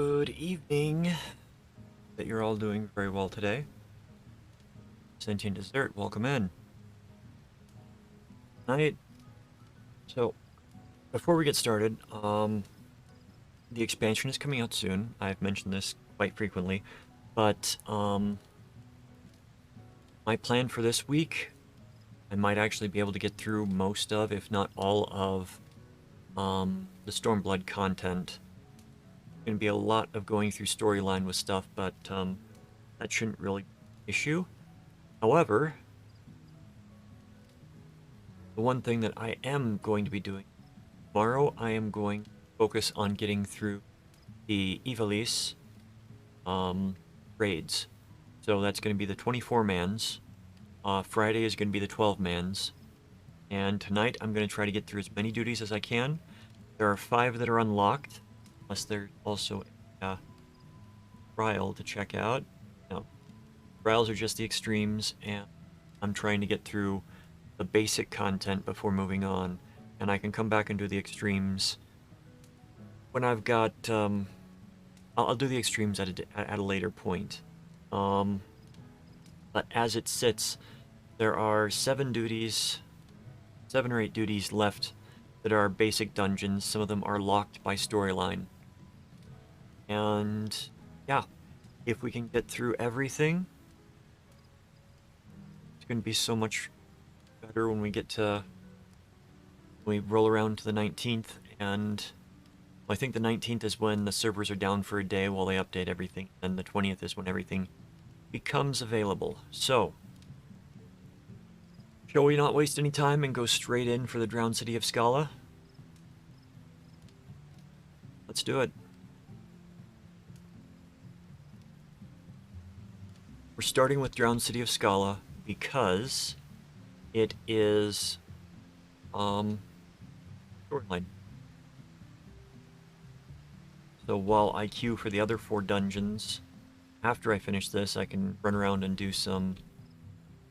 Good evening. That you're all doing very well today. Sentient Dessert, welcome in. Night. So, before we get started, the expansion is coming out soon. I've mentioned this quite frequently, but my plan for this week, I might actually be able to get through most of, if not all of, the Stormblood content. Going to be a lot of going through storyline with stuff, but that shouldn't really be an issue. However, the one thing that I am going to be doing tomorrow, I am going to focus on getting through the Ivalice raids. So that's going to be the 24-mans. Friday is going to be the 12-mans. And tonight I'm going to try to get through as many duties as I can. There are 5 that are unlocked, plus there's also a trial to check out. No, trials are just the extremes, and I'm trying to get through the basic content before moving on. And I can come back and do the extremes when I've got, I'll do the extremes at a later point. But as it sits, there are 7 or 8 duties left that are basic dungeons. Some of them are locked by storyline. And yeah, if we can get through everything, it's going to be so much better when we roll around to the 19th, and well, I think the 19th is when the servers are down for a day while they update everything, and the 20th is when everything becomes available. So, shall we not waste any time and go straight in for the Drowned City of Scala? Let's do it. We're starting with Drowned City of Scala because it is storyline. So while I queue for the other 4 dungeons, after I finish this, I can run around and do some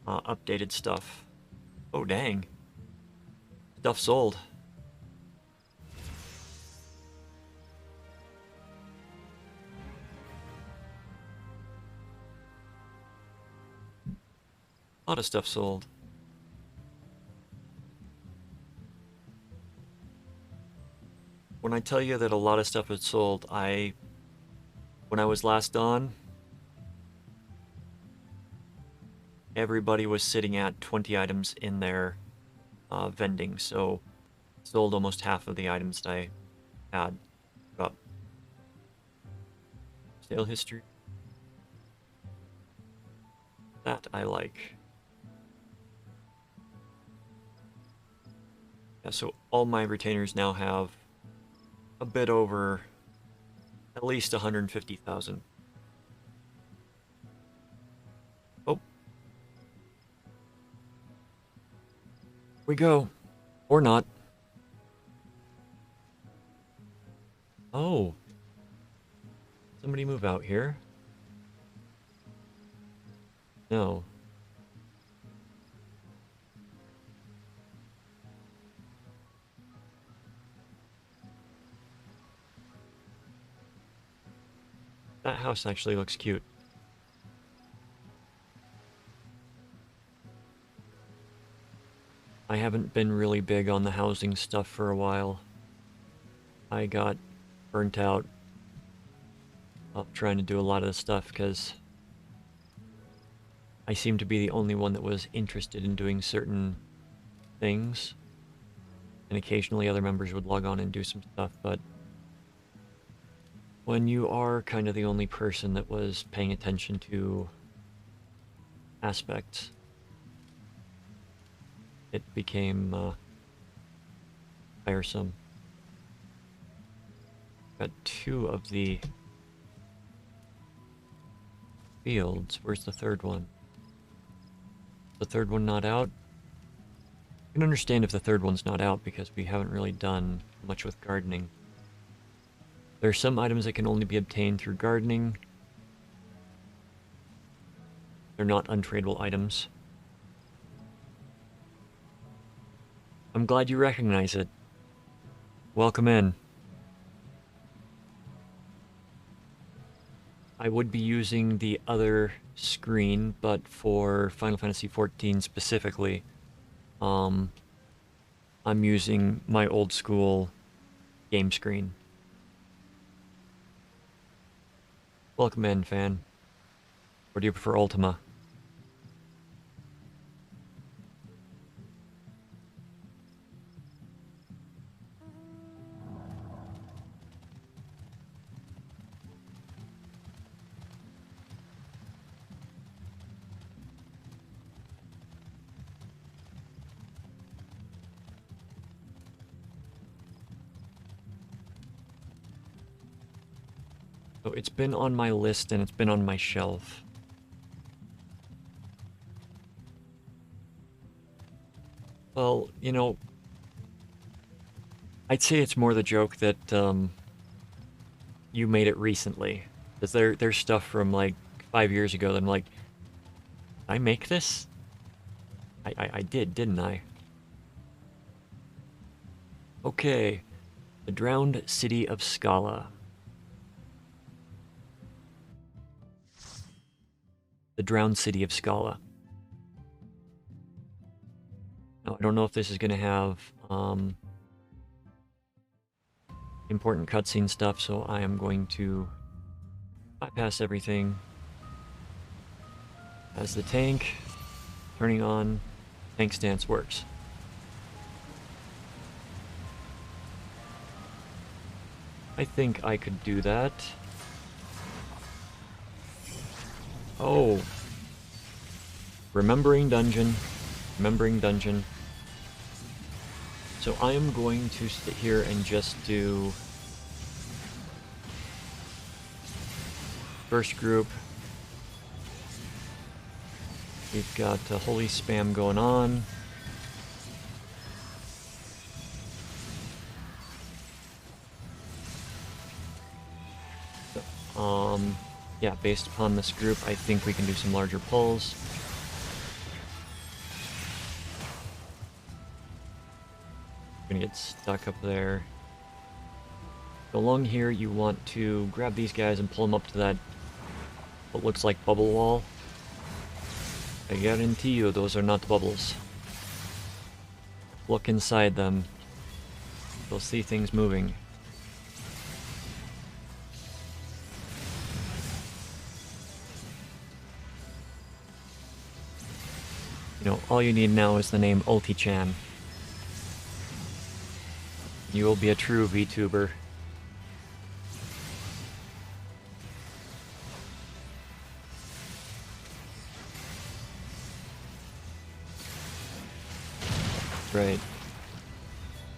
updated stuff. Oh, dang. Stuff sold. A lot of stuff sold. When I tell you that a lot of stuff is sold, when I was last on, everybody was sitting at 20 items in their vending, so sold almost half of the items that I had up. Sale history. That I like. Yeah, so all my retainers now have a bit over at least 150,000. Oh. We go. Or not. Oh. Somebody move out here. No. That house actually looks cute. I haven't been really big on the housing stuff for a while. I got burnt out of trying to do a lot of the stuff because I seemed to be the only one that was interested in doing certain things. And occasionally other members would log on and do some stuff, but when you are kind of the only person that was paying attention to aspects, it became tiresome. Got 2 of the fields. Where's the 3rd one? The 3rd one not out? I can understand if the 3rd one's not out because we haven't really done much with gardening. There are some items that can only be obtained through gardening. They're not untradeable items. I'm glad you recognize it. Welcome in. I would be using the other screen, but for Final Fantasy XIV specifically, I'm using my old school game screen. Welcome in, fan. Or do you prefer Ultima? So it's been on my list and it's been on my shelf. Well, you know, I'd say it's more the joke that you made it recently. Because there's stuff from like 5 years ago that I'm like, did I make this? I did, didn't I? Okay, the drowned city of Scala. The drowned city of Scala. Now, I don't know if this is going to have important cutscene stuff, so I am going to bypass everything. As the tank, turning on, tank stance works. I think I could do that. Oh. Remembering dungeon. Remembering dungeon. So I am going to sit here and just do first group. We've got holy spam going on. Yeah, based upon this group, I think we can do some larger pulls. Gonna get stuck up there. So along here, you want to grab these guys and pull them up to that, what looks like bubble wall. I guarantee you, those are not bubbles. Look inside them. You'll see things moving. You know, all you need now is the name Ulti-chan. You will be a true VTuber. Right.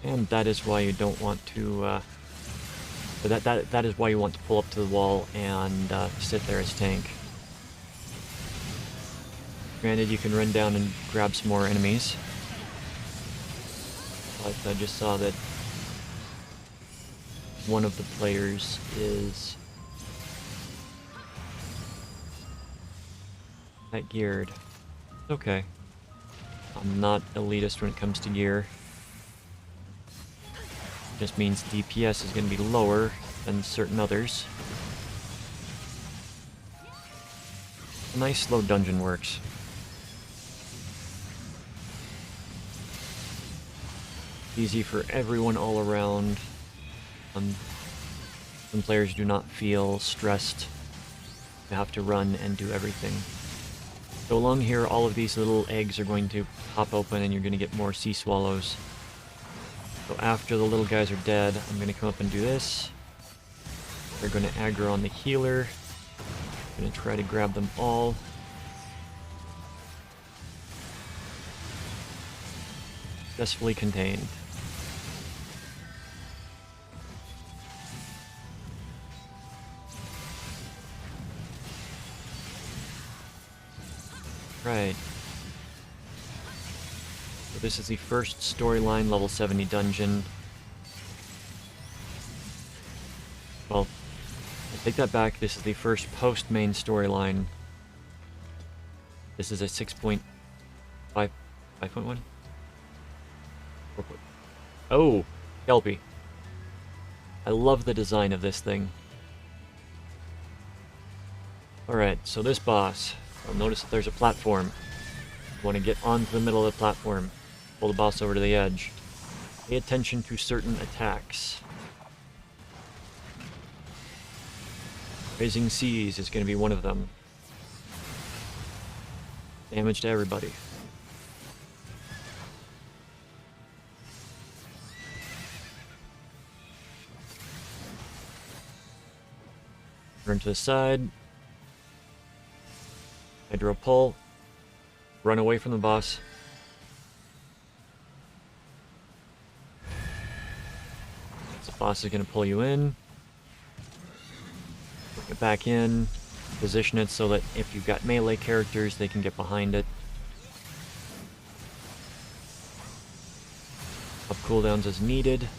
And that is why you don't want to, that is why you want to pull up to the wall and sit there as tank. Granted, you can run down and grab some more enemies. But I just saw that one of the players is not geared. Okay. I'm not elitist when it comes to gear. Just means DPS is going to be lower than certain others. A nice slow dungeon works. Easy for everyone all around. Some players do not feel stressed to have to run and do everything. So along here, all of these little eggs are going to pop open and you're going to get more sea swallows. So after the little guys are dead, I'm going to come up and do this. They're going to aggro on the healer. I'm going to try to grab them all. Successfully contained. Right. So this is the first storyline level 70 dungeon. Well, I take that back. This is the first post-main storyline. This is a 6.5... 5.1? Oh! Kelpie. I love the design of this thing. Alright, so this boss, I'll notice that there's a platform. You want to get onto the middle of the platform, pull the boss over to the edge. Pay attention to certain attacks. Raising Seas is going to be one of them. Damage to everybody. Turn to the side. Hydro pull. Run away from the boss. The boss is going to pull you in. Bring it back in. Position it so that if you've got melee characters, they can get behind it. Up cooldowns as needed.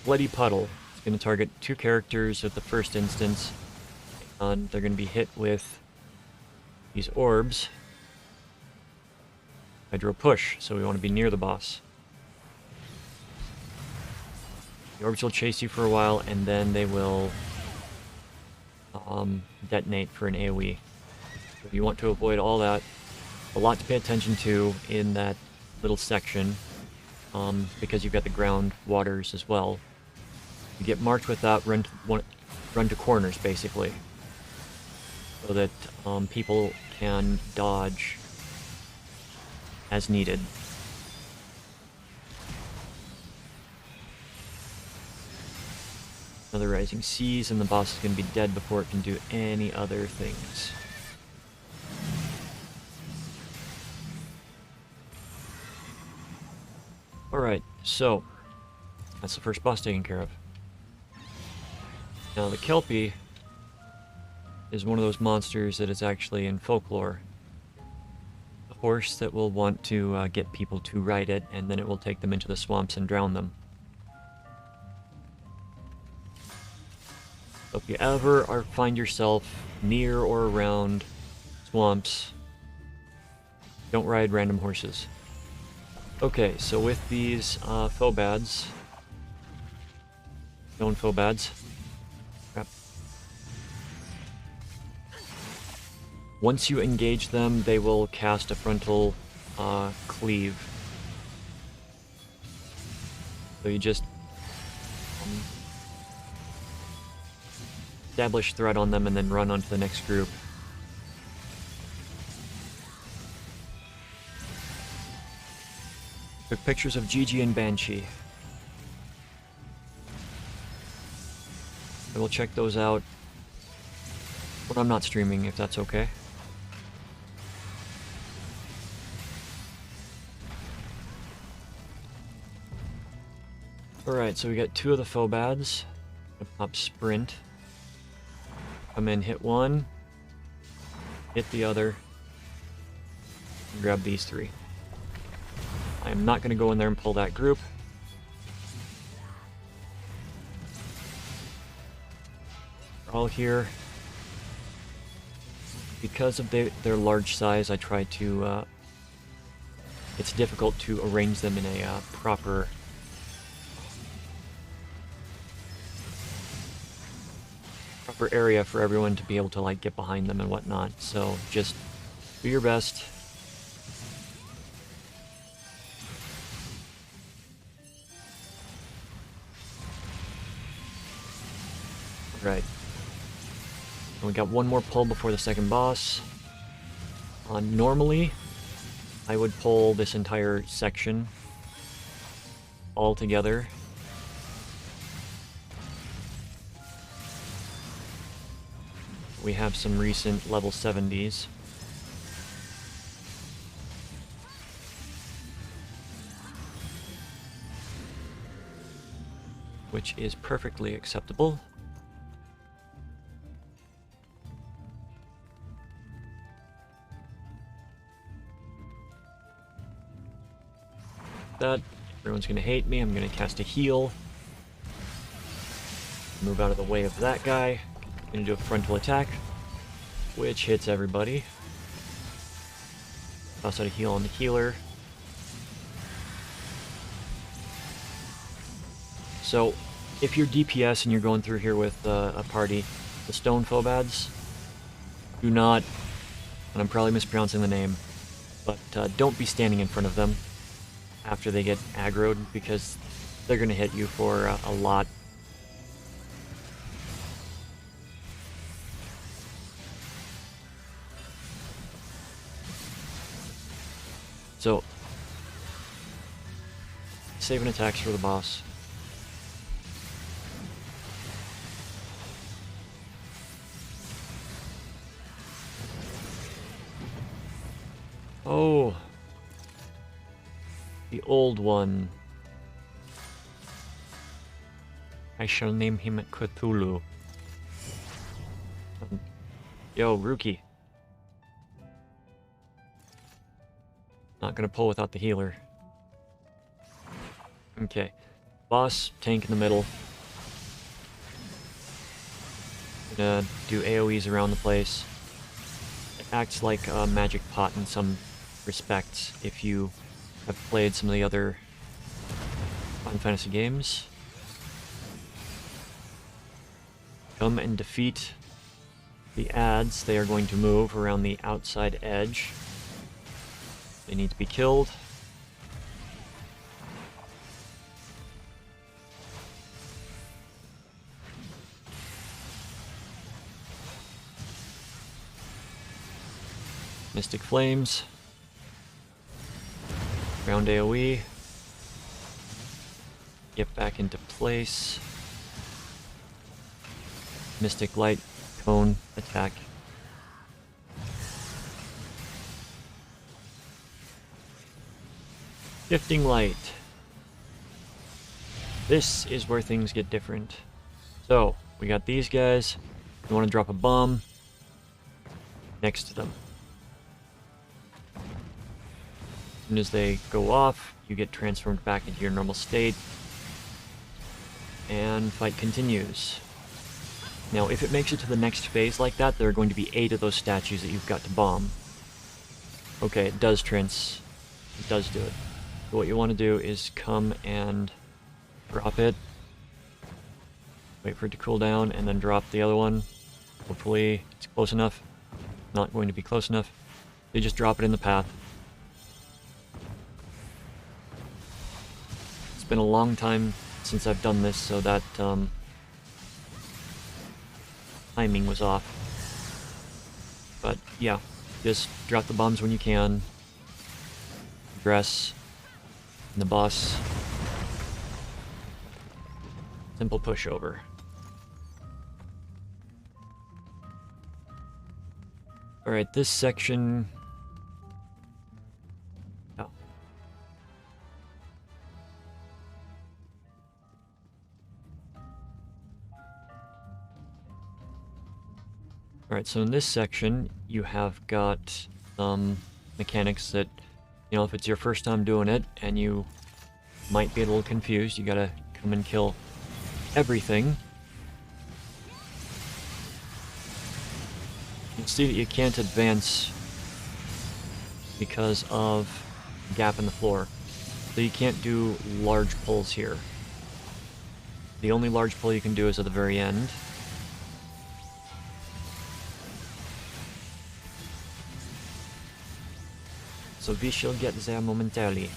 Bloody Puddle. It's going to target 2 characters at the first instance. And they're going to be hit with these orbs. Hydro Push, so we want to be near the boss. The orbs will chase you for a while, and then they will detonate for an AoE. So if you want to avoid all that, a lot to pay attention to in that little section, because you've got the ground waters as well. You get marked with that, run to corners, basically, so that people can dodge as needed. Another Rising Seas, and the boss is going to be dead before it can do any other things. Alright, so that's the first boss taken care of. Now the Kelpie is one of those monsters that is actually in folklore. A horse that will want to get people to ride it, and then it will take them into the swamps and drown them. So if you ever find yourself near or around swamps, don't ride random horses. Okay, so with these Phobads, known Phobads, crap. Once you engage them, they will cast a frontal cleave. So you just establish threat on them and then run onto the next group. Took pictures of Gigi and Banshee. I will check those out when I'm not streaming, if that's okay. Alright, so we got 2 of the Phobads. Pop Sprint. Come in, hit one, hit the other, and grab these 3. I am not going to go in there and pull that group. They're all here. Because of their large size, I try to... it's difficult to arrange them in a proper... area for everyone to be able to like get behind them and whatnot, so just do your best. Right. And we got one more pull before the second boss. Normally, I would pull this entire section all together. We have some recent level 70s. Which is perfectly acceptable. That everyone's gonna hate me. I'm gonna cast a heal. Move out of the way of that guy. Gonna do a frontal attack, which hits everybody. Toss out a heal on the healer. So, if you're DPS and you're going through here with a party, the stone phobads, do not, and I'm probably mispronouncing the name, but don't be standing in front of them after they get aggroed, because they're going to hit you for a lot. So, saving attacks for the boss. Oh, the old one. I shall name him Cthulhu. Yo, Rookie. Not gonna pull without the healer. Okay. Boss, tank in the middle. Gonna do AoEs around the place. It acts like a magic pot in some respects if you have played some of the other Final Fantasy games. Come and defeat the adds. They are going to move around the outside edge. They need to be killed. Mystic Flames. Ground AoE. Get back into place. Mystic Light Cone attack. Shifting Light. This is where things get different. So, we got these guys. You want to drop a bomb next to them. As soon as they go off, you get transformed back into your normal state. And fight continues. Now, if it makes it to the next phase like that, there are going to be 8 of those statues that you've got to bomb. Okay, it does do it. So what you want to do is come and drop it. Wait for it to cool down, and then drop the other one. Hopefully it's close enough. Not going to be close enough. You just drop it in the path. It's been a long time since I've done this, so that timing was off. But yeah, just drop the bombs when you can. Address the boss. Simple pushover. Alright, this section... Oh. Alright, so in this section, you have got some mechanics that, you know, if it's your first time doing it, and you might be a little confused, you gotta come and kill everything. You can see that you can't advance because of a gap in the floor. So you can't do large pulls here. The only large pull you can do is at the very end. So we shall get there momentarily.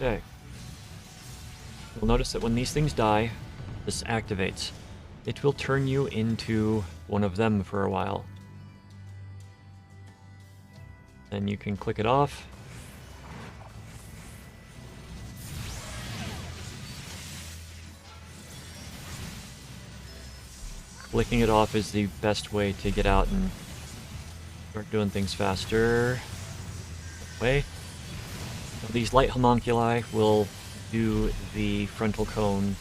Okay. You'll notice that when these things die, this activates. It will turn you into one of them for a while. Then you can click it off. Clicking it off is the best way to get out and start doing things faster. Way. Now, these light homunculi will do the frontal cone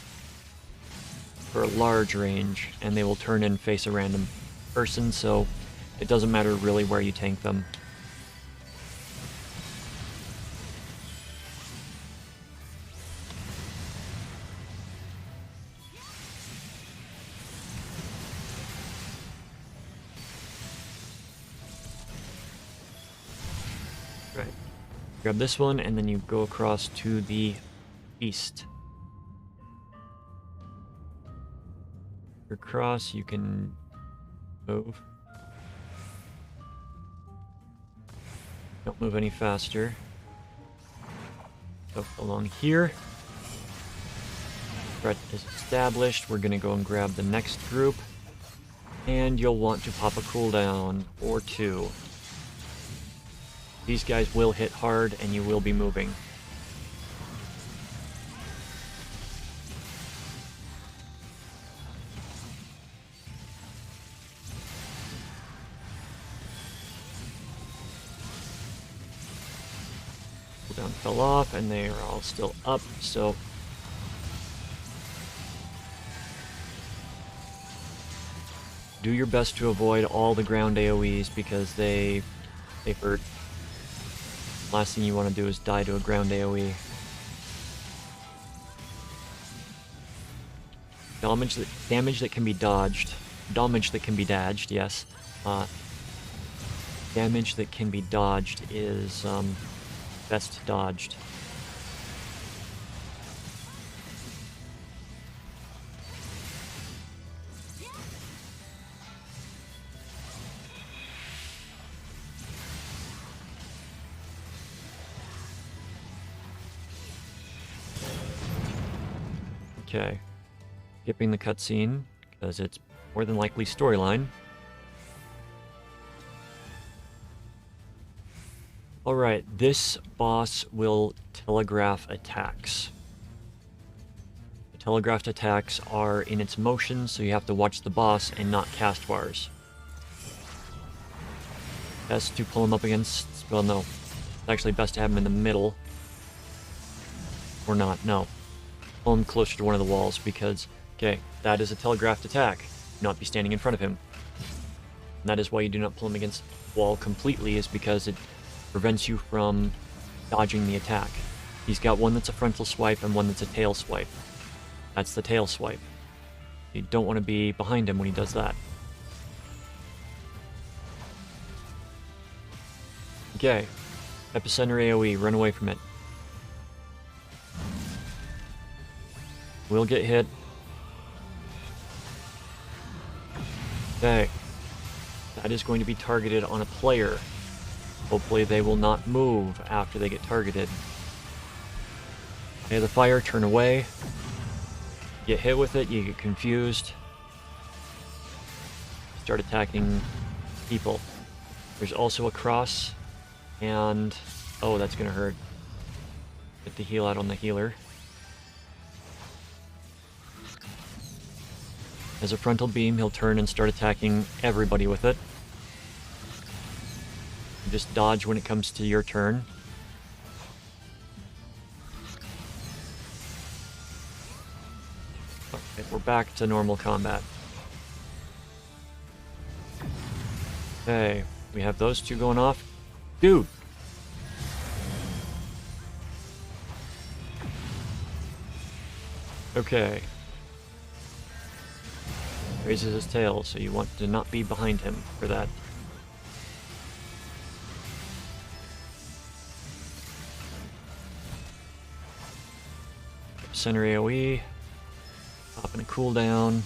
for a large range, and they will turn and face a random person, so it doesn't matter really where you tank them. Grab this one, and then you go across to the east. Across, you can move. Don't move any faster. So along here. Threat is established. We're gonna go and grab the next group. And you'll want to pop a cooldown or two. These guys will hit hard and you will be moving. Cooldown fell off and they are all still up, so do your best to avoid all the ground AoEs because they hurt. Last thing you want to do is die to a ground AoE. Damage that can be dodged. Damage that can be dodged, yes. Damage that can be dodged is best dodged. Okay, skipping the cutscene, because it's more than likely storyline. Alright, this boss will telegraph attacks. The telegraphed attacks are in its motion, so you have to watch the boss and not cast bars. Best to pull him up against, well no, it's actually best to have him in the middle. Or not, no. Pull him closer to one of the walls because, okay, that is a telegraphed attack. Do not be standing in front of him. And that is why you do not pull him against the wall completely, is because it prevents you from dodging the attack. He's got one that's a frontal swipe and one that's a tail swipe. That's the tail swipe. You don't want to be behind him when he does that. Okay. Epicenter AoE, run away from it. Will get hit. Okay. That is going to be targeted on a player. Hopefully they will not move after they get targeted. Okay, the fire, turn away. Get hit with it, you get confused. Start attacking people. There's also a cross, and oh, that's gonna hurt. Get the heal out on the healer. As a frontal beam, he'll turn and start attacking everybody with it. Just dodge when it comes to your turn. Okay, we're back to normal combat. Okay, we have those two going off. Dude! Okay. Raises his tail, so you want to not be behind him for that. Center AoE. Popping a cooldown.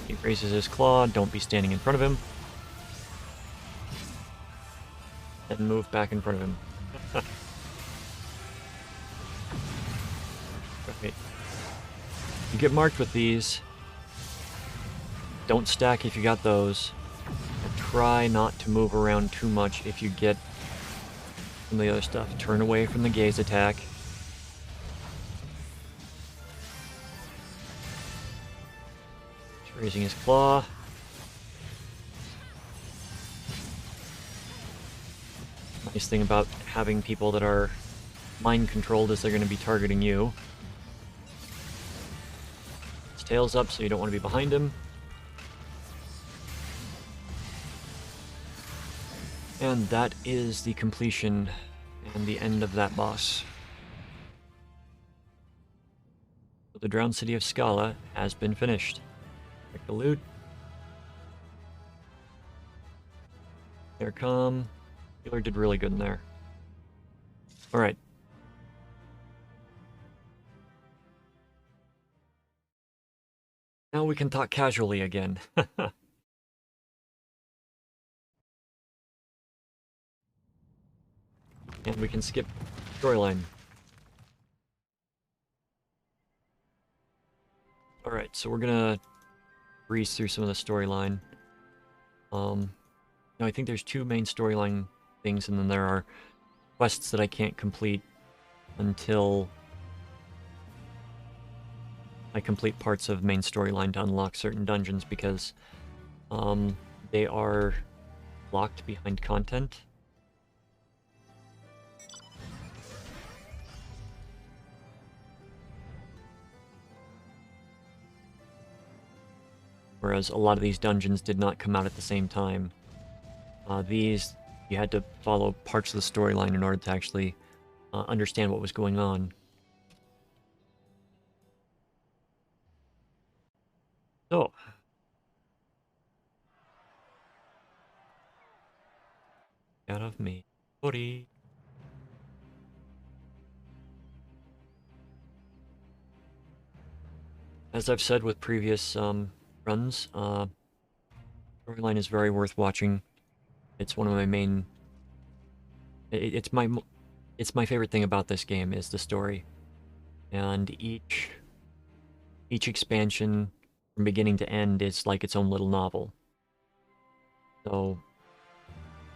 He raises his claw, don't be standing in front of him. And move back in front of him. Okay. You get marked with these. Don't stack if you got those. And try not to move around too much if you get some of the other stuff. Turn away from the gaze attack. He's raising his claw. Nice thing about having people that are mind controlled is they're going to be targeting you. His tail's up, so you don't want to be behind him. And that is the completion and the end of that boss. The Drowned City of Scala has been finished. Check the loot. There, come. Healer did really good in there. Alright. Now we can talk casually again. And we can skip storyline. Alright, so we're gonna breeze through some of the storyline. Now I think there's two main storyline things, and then there are quests that I can't complete until I complete parts of main storyline to unlock certain dungeons, because they are locked behind content. Whereas a lot of these dungeons did not come out at the same time. These, you had to follow parts of the storyline in order to actually understand what was going on. So, out of me, buddy. As I've said with previous runs, storyline is very worth watching. It's one of my main. It's my favorite thing about this game is the story, and each expansion from beginning to end is like its own little novel. So,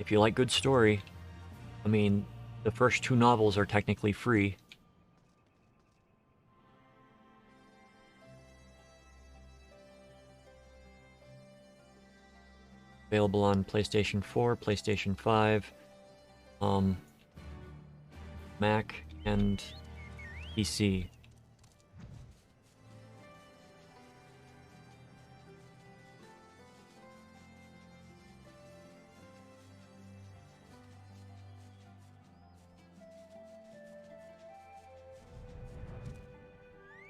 if you like good story, I mean, the first two novels are technically free. Available on PlayStation 4, PlayStation 5, Mac, and PC.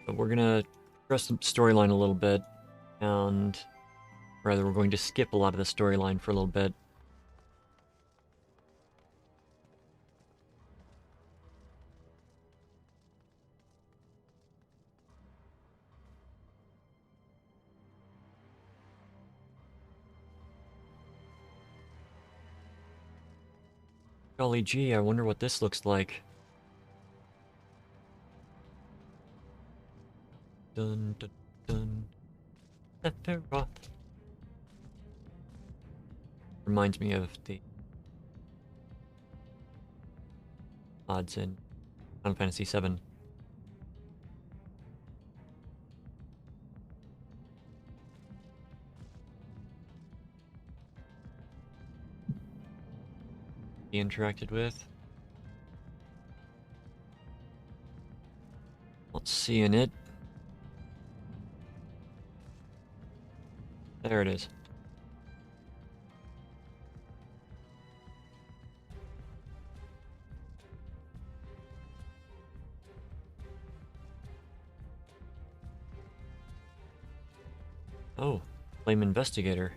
But we're gonna address the storyline a little bit, and rather we're going to skip a lot of the storyline for a little bit. Golly gee, I wonder what this looks like. Dun dun dun. Sephiroth. Reminds me of the odds in Final Fantasy VII. He interacted with. Let's see in it. There it is. Oh, Flame Investigator.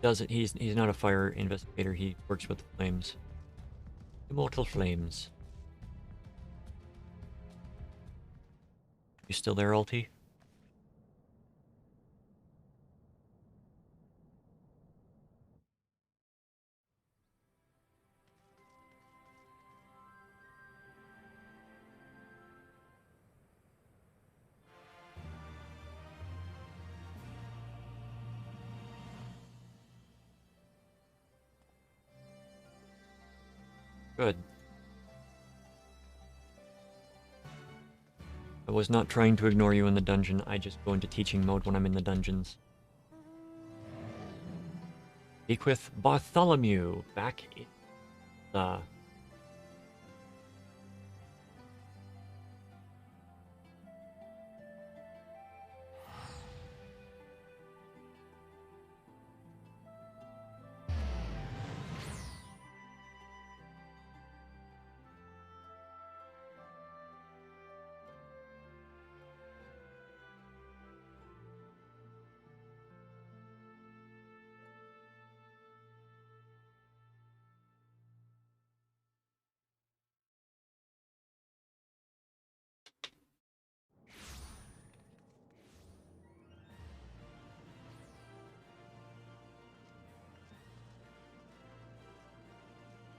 Does it? He's not a fire investigator. He works with the flames. Immortal flames. You still there, Alti? Good. I was not trying to ignore you in the dungeon. I just go into teaching mode when I'm in the dungeons. Speak with Bartholomew back in the...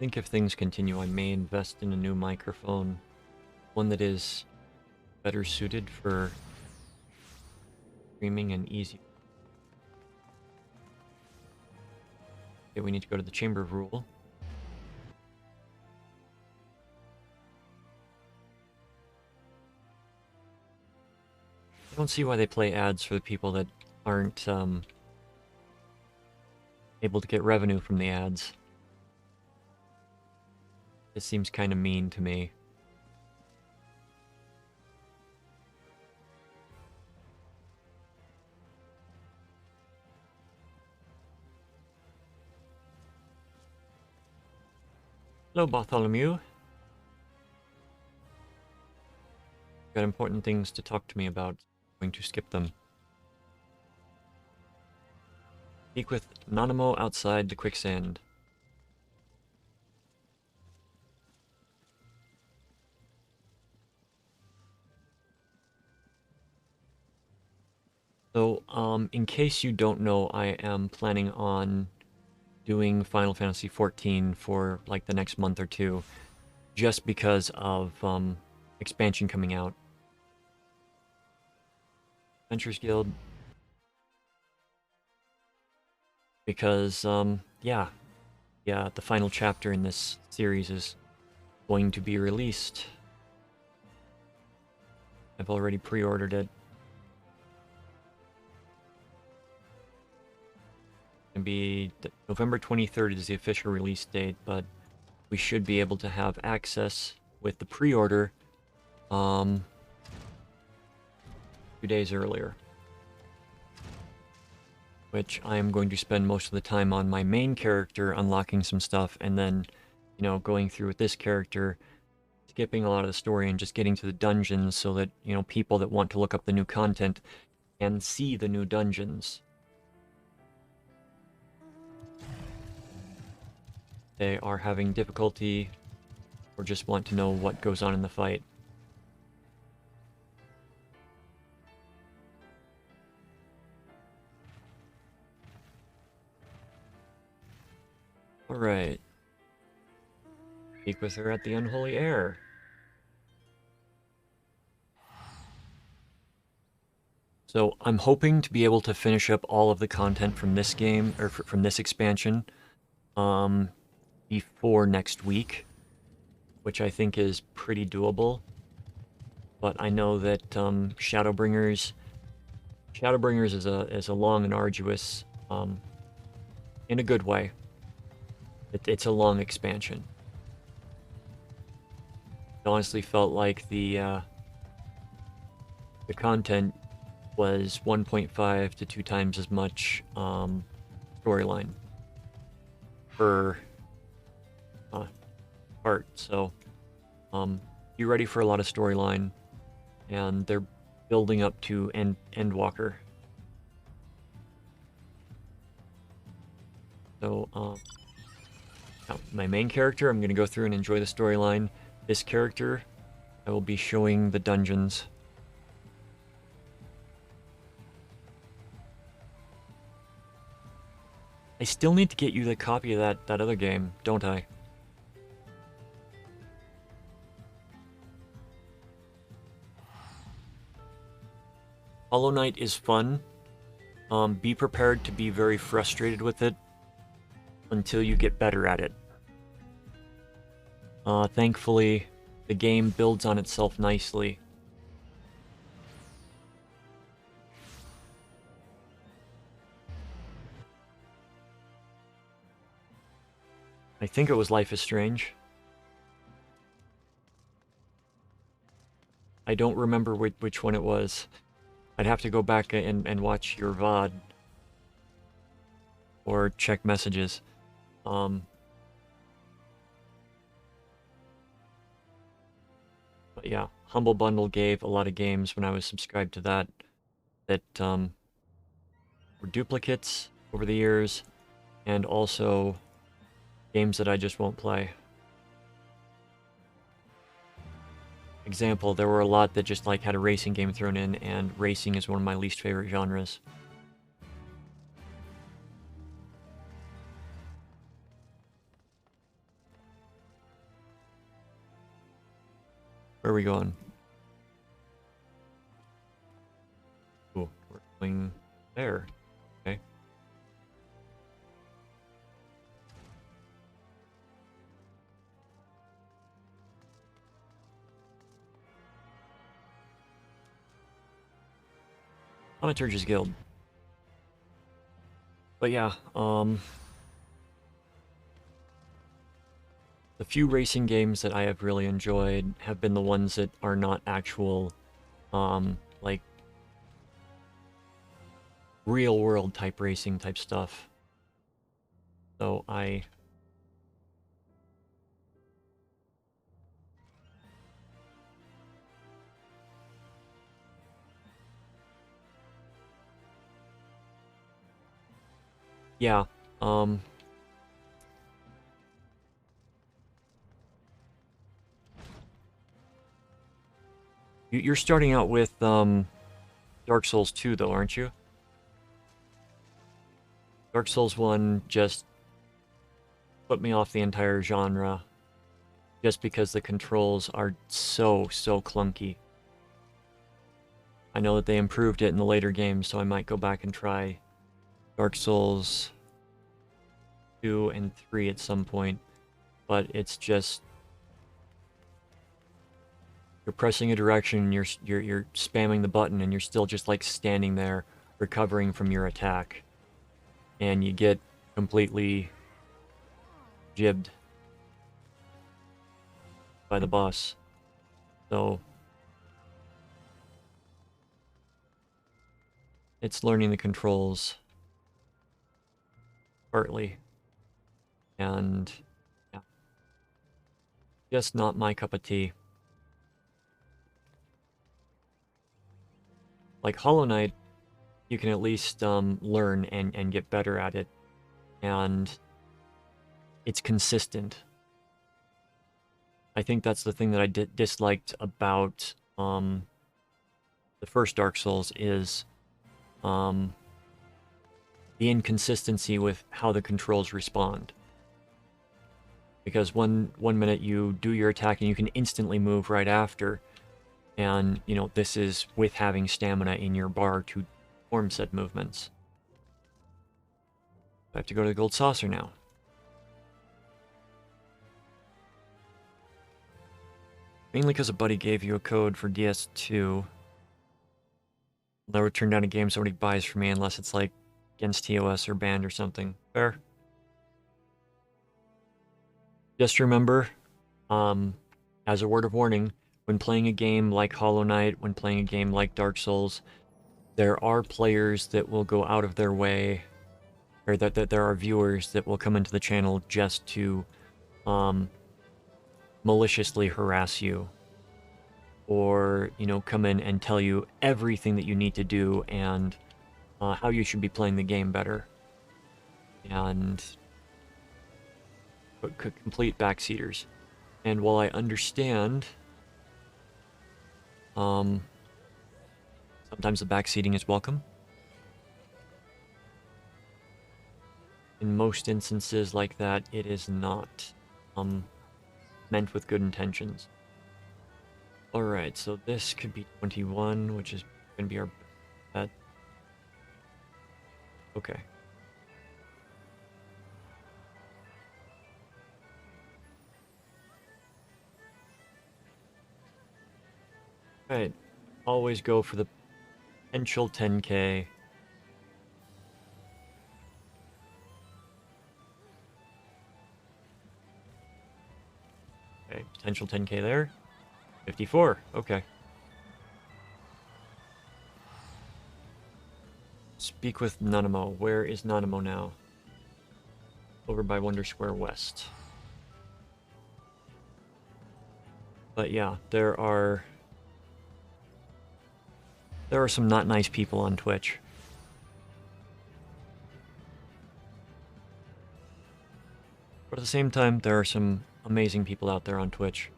think if things continue, I may invest in a new microphone. One that is better suited for streaming and easy. Okay, we need to go to the Chamber of Rule. I don't see why they play ads for the people that aren't able to get revenue from the ads. It seems kind of mean to me. Hello, Bartholomew. Got important things to talk to me about. I'm going to skip them. Speak with Nanamo outside the quicksand. So, in case you don't know, I am planning on doing Final Fantasy XIV for like the next month or two, just because of expansion coming out. Adventures Guild. Because, yeah, the final chapter in this series is going to be released. I've already pre-ordered it. It'll be November 23rd is the official release date, but we should be able to have access with the pre-order 2 days earlier. Which I am going to spend most of the time on my main character unlocking some stuff, and then, you know, going through with this character, skipping a lot of the story and just getting to the dungeons so that, you know, people that want to look up the new content can see the new dungeons. They are having difficulty or just want to know what goes on in the fight. Alright. Speak with her at the Unholy Air. So I'm hoping to be able to finish up all of the content from this game, or from this expansion, before next week, which I think is pretty doable. But I know that Shadowbringers is a long and arduous, in a good way. It's a long expansion. It honestly felt like the content was 1.5 to 2 times as much storyline per part. So be ready for a lot of storyline, and they're building up to Endwalker. So my main character, I'm going to go through and enjoy the storyline. This character, I will be showing the dungeons. I still need to get you the copy of that other game, don't I? Hollow Knight is fun. Be prepared to be very frustrated with it until you get better at it. Thankfully, the game builds on itself nicely. I think it was Life is Strange. I don't remember which one it was. I'd have to go back and watch your VOD. Or check messages. But yeah, Humble Bundle gave a lot of games when I was subscribed to that were duplicates over the years, and also games that I just won't play. Example, there were a lot that just like had a racing game thrown in, and racing is one of my least favorite genres. Where are we going? Cool. We're going there. Okay. Thaumaturge's Guild. But yeah, the few racing games that I have really enjoyed have been the ones that are not actual, like, real-world type racing type stuff. So yeah, you're starting out with, Dark Souls 2, though, aren't you? Dark Souls 1 just put me off the entire genre, just because the controls are so clunky. I know that they improved it in the later games, so I might go back and try Dark Souls 2 and 3 at some point, but it's just, you're pressing a direction, and you're spamming the button, and you're still just like standing there recovering from your attack, and you get completely jibbed by the boss. So it's learning the controls partly, and yeah, just not my cup of tea. Like Hollow Knight, you can at least learn and get better at it, and it's consistent. I think that's the thing that I disliked about the first Dark Souls is the inconsistency with how the controls respond. Because one minute you do your attack and you can instantly move right after, and you know, this is with having stamina in your bar to perform said movements. I have to go to the Gold Saucer now. Mainly because a buddy gave you a code for DS2. I'll never turn down a game somebody buys for me unless it's like against TOS or banned or something. Fair. Just remember, as a word of warning, when playing a game like Hollow Knight, when playing a game like Dark Souls, there are players that will go out of their way, or that there are viewers that will come into the channel just to maliciously harass you, or, you know, come in and tell you everything that you need to do and how you should be playing the game better. And complete backseaters. And while I understand, sometimes the backseating is welcome, in most instances like that, it is not meant with good intentions. Alright, so this could be 21, which is going to be our bet. Okay. Alright, always go for the potential 10k. Okay, potential 10k there. 54, okay. Speak with Nanamo. Where is Nanamo now? Over by Wonder Square West. But yeah, there are some not nice people on Twitch. But at the same time, there are some amazing people out there on Twitch.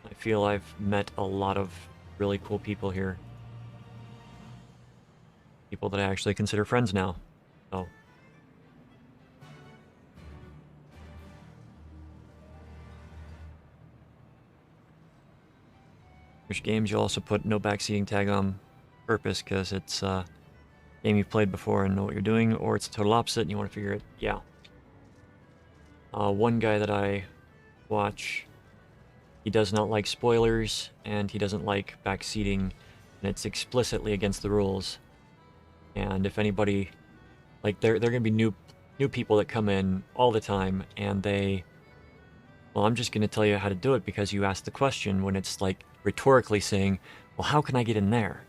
I feel I've met a lot of really cool people here. People that I actually consider friends now. So Which games you'll also put no backseating tag on purpose because it's a game you've played before and know what you're doing, or it's a total opposite and you want to figure it. Yeah. One guy that I watch, he does not like spoilers and he doesn't like backseating, and it's explicitly against the rules. And if anybody, like, there are gonna be new people that come in all the time, and they, well, I'm just gonna tell you how to do it because you asked the question, when it's like rhetorically saying, well, how can I get in there?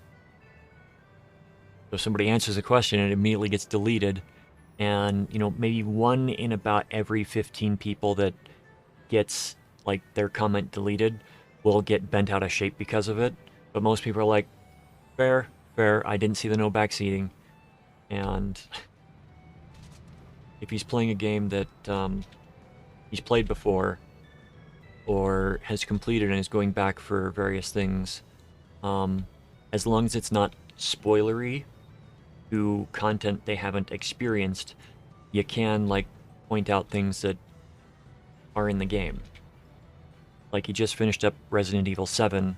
So somebody answers a question and it immediately gets deleted, and you know, maybe 1 in about every 15 people that gets like their comment deleted will get bent out of shape because of it. But most people are like, fair, I didn't see the no backseating. And if he's playing a game that he's played before or has completed and is going back for various things, as long as it's not spoilery to content they haven't experienced, you can like point out things that are in the game. Like, he just finished up Resident Evil 7,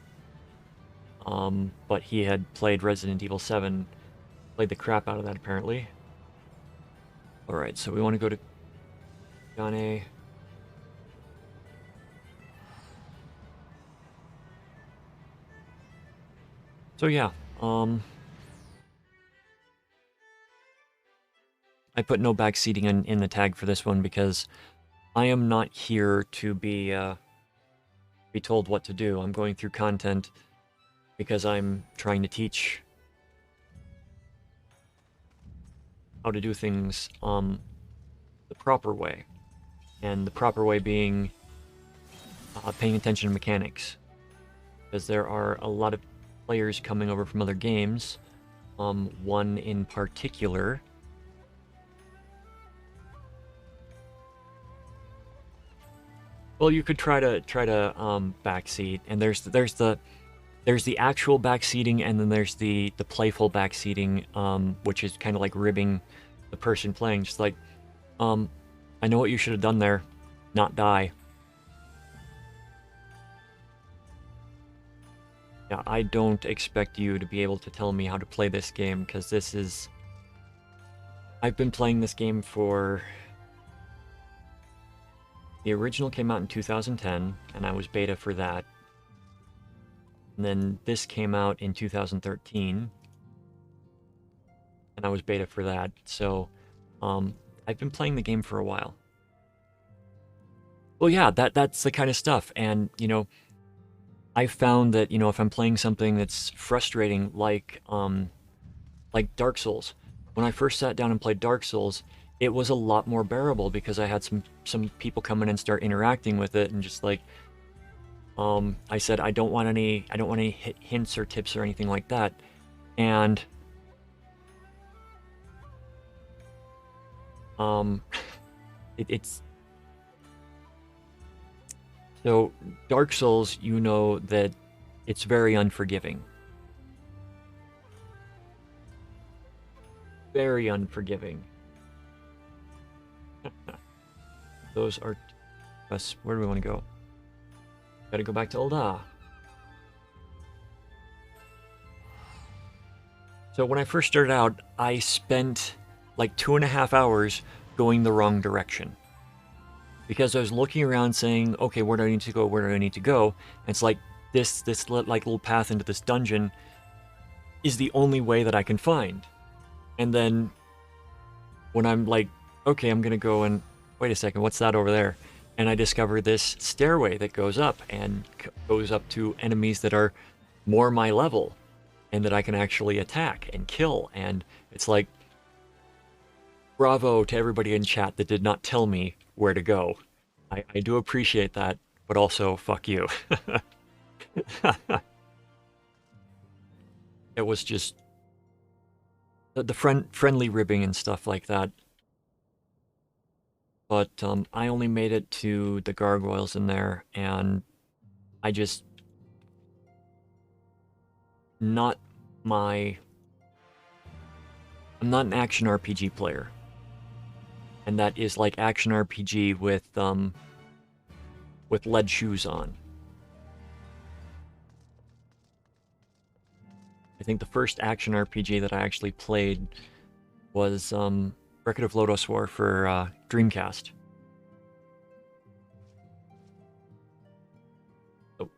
but he had played Resident Evil 7, played the crap out of that apparently. Alright, so we want to go to Gane. So yeah, I put no backseating in the tag for this one because I am not here to be told what to do. I'm going through content because I'm trying to teach how to do things the proper way. And the proper way being paying attention to mechanics. Because there are a lot of players coming over from other games. One in particular. Well, you could try to backseat, and there's the actual backseating, and then there's the playful backseating, which is kind of like ribbing the person playing, just like, I know what you should have done there, not die. Yeah, I don't expect you to be able to tell me how to play this game, because this is... I've been playing this game for... The original came out in 2010, and I was beta for that. And then this came out in 2013, and I was beta for that. So, I've been playing the game for a while. Well, yeah, that's the kind of stuff. And, you know, I found that, you know, if I'm playing something that's frustrating, like Dark Souls, when I first sat down and played Dark Souls, it was a lot more bearable because I had some people come in and start interacting with it, and just like, I said, I don't want any hints or tips or anything like that, and it's so Dark Souls, you know that it's very unforgiving. Very unforgiving. Those are us. Where do we want to go? Gotta go back to Ulda. So when I first started out, I spent like 2.5 hours going the wrong direction. Because I was looking around saying, okay, where do I need to go? Where do I need to go? And it's like, this like little path into this dungeon is the only way that I can find. And then when I'm like, okay, I'm gonna go and wait a second, what's that over there? And I discover this stairway that goes up and goes up to enemies that are more my level and that I can actually attack and kill. And it's like, bravo to everybody in chat that did not tell me where to go. I do appreciate that, but also fuck you. It was just the friendly ribbing and stuff like that. But I only made it to the gargoyles in there, and I just... I'm not an action RPG player. And that is like action RPG with lead shoes on. I think the first action RPG that I actually played was Record of Lodoss War for Dreamcast. So,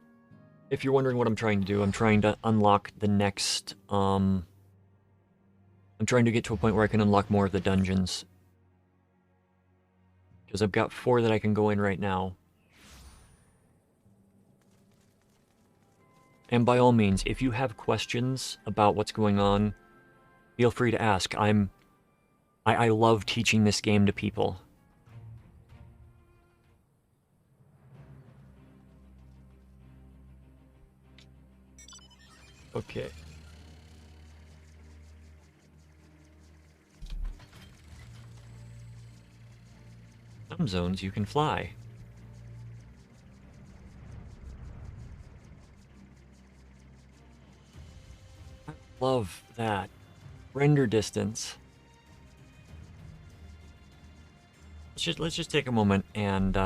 if you're wondering what I'm trying to do, I'm trying to unlock the next... I'm trying to get to a point where I can unlock more of the dungeons. Because I've got 4 that I can go in right now. And by all means, if you have questions about what's going on, feel free to ask. I love teaching this game to people. Okay. Some zones you can fly. I love that. Render distance. Let's just take a moment and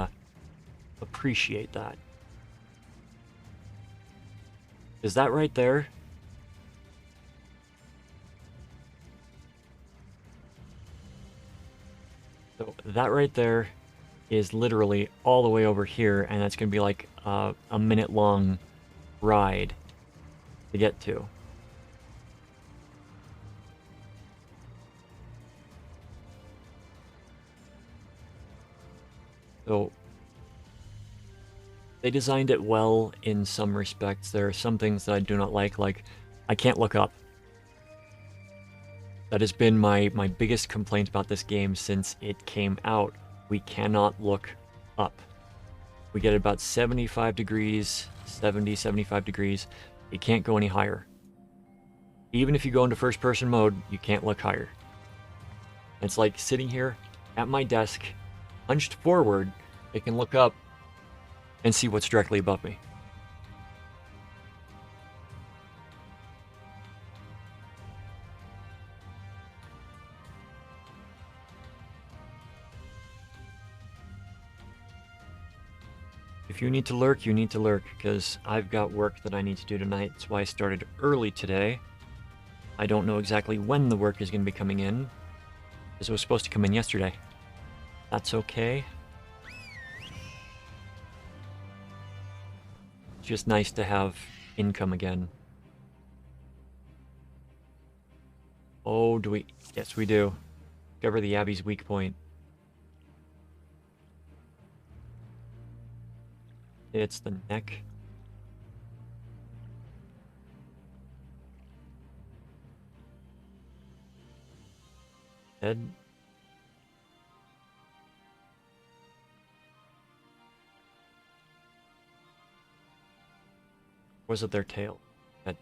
appreciate that. Is that right there? So that right there is literally all the way over here, and that's going to be like a minute-long ride to get to. So they designed it well in some respects. There are some things that I do not like I can't look up. That has been my biggest complaint about this game since it came out. We cannot look up. We get about 75 degrees, 70, 75 degrees. You can't go any higher. Even if you go into first-person mode, you can't look higher. It's like sitting here at my desk, hunched forward, I can look up and see what's directly above me. If you need to lurk, you need to lurk, because I've got work that I need to do tonight. That's why I started early today. I don't know exactly when the work is going to be coming in, because it was supposed to come in yesterday. That's okay. It's just nice to have income again. Oh, do we? Yes, we do. Discover the Abbey's weak point. It's the neck. Head. Or was it their tail? Head.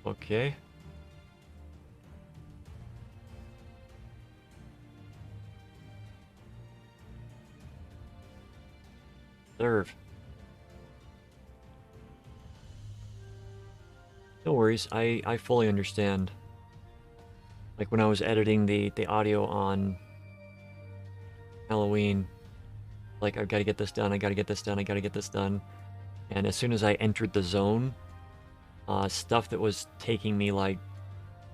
Okay. Serve. No worries, I fully understand. Like when I was editing the audio on Halloween, like I've got to get this done, I gotta get this done, I gotta get this done. And as soon as I entered the zone, stuff that was taking me like...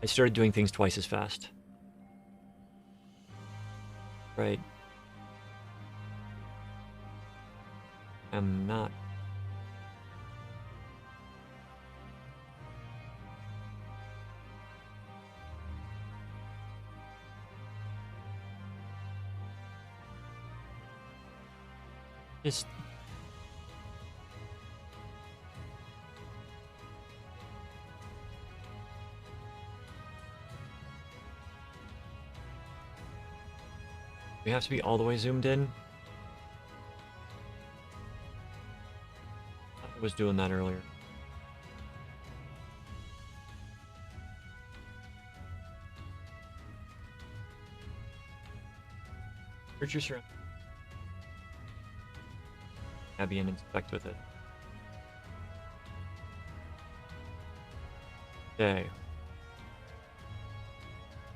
I started doing things twice as fast. Right. I'm not... Just... We have to be all the way zoomed in? I was doing that earlier. Search your surroundings. Abby and inspect with it. Okay.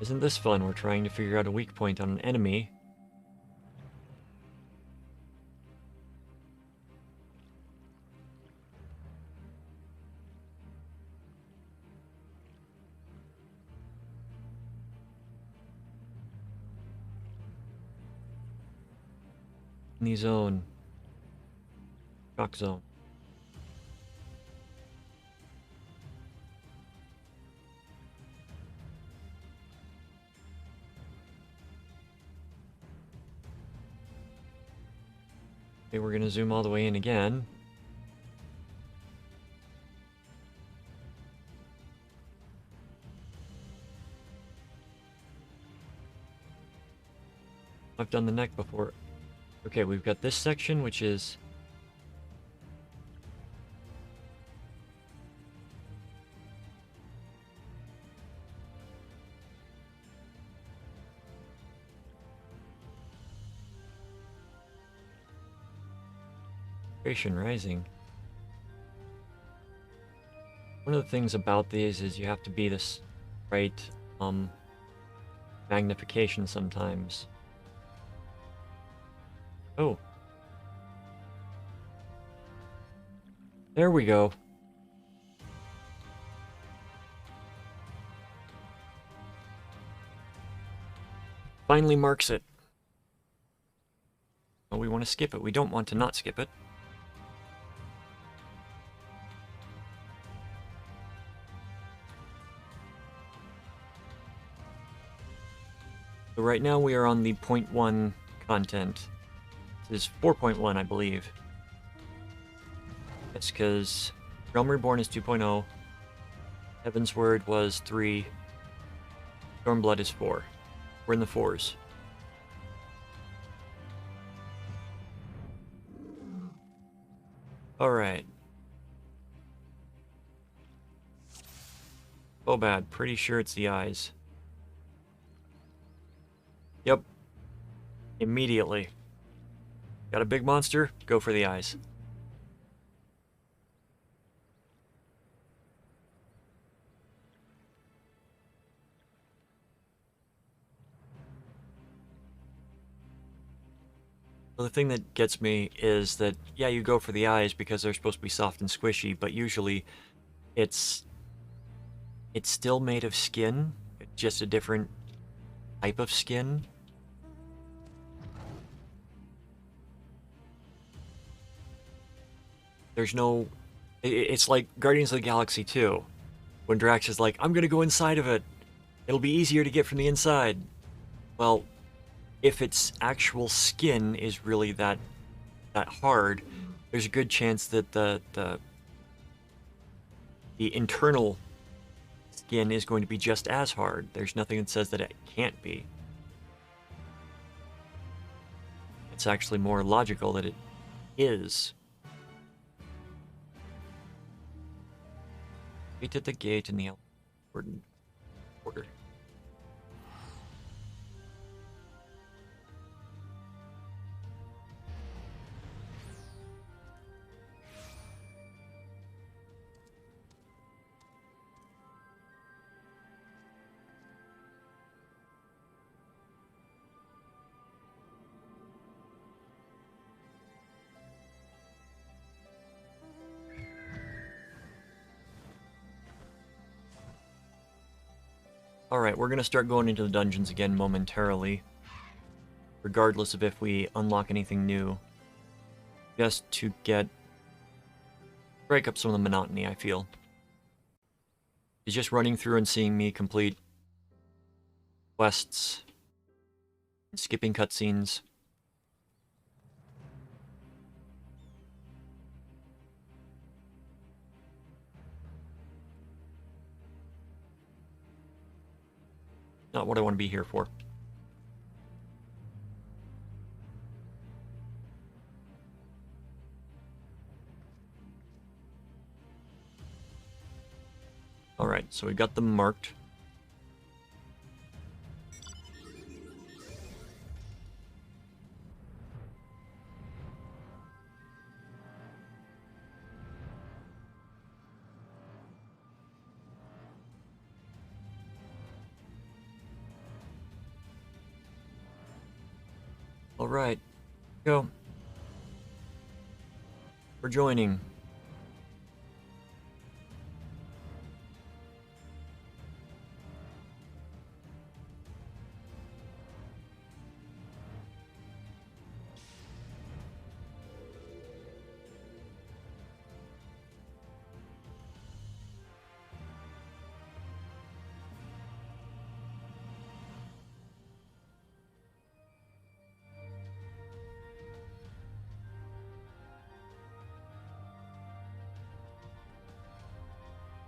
Isn't this fun? We're trying to figure out a weak point on an enemy. In the zone. Shock zone. Okay, we're gonna zoom all the way in again. I've done the neck before. Okay, we've got this section, which is... Rising. One of the things about these is you have to be this right magnification sometimes. Oh. There we go. Finally marks it. Oh, we want to skip it. We don't want to not skip it. So right now we are on the 0.1 content. This is 4.1, I believe. That's because Realm Reborn is 2.0. Heaven's Word was 3. Stormblood is 4. We're in the 4s. Alright. Oh bad, pretty sure it's the eyes. Yep. Immediately. Got a big monster? Go for the eyes. Well, the thing that gets me is that, yeah, you go for the eyes because they're supposed to be soft and squishy, but usually it's still made of skin, just a different type of skin. There's no... It's like Guardians of the Galaxy 2, when Drax is like, I'm gonna go inside of it. It'll be easier to get from the inside. Well, if its actual skin is really that hard, there's a good chance that the internal skin is going to be just as hard. There's nothing that says that it can't be. It's actually more logical that it is. Wait at the gate in the order. Alright, we're gonna start going into the dungeons again momentarily, regardless of if we unlock anything new, just to break up some of the monotony, I feel. It's just running through and seeing me complete quests, skipping cutscenes. Not what I want to be here for. Alright, so we got them marked. Alright, go. For joining.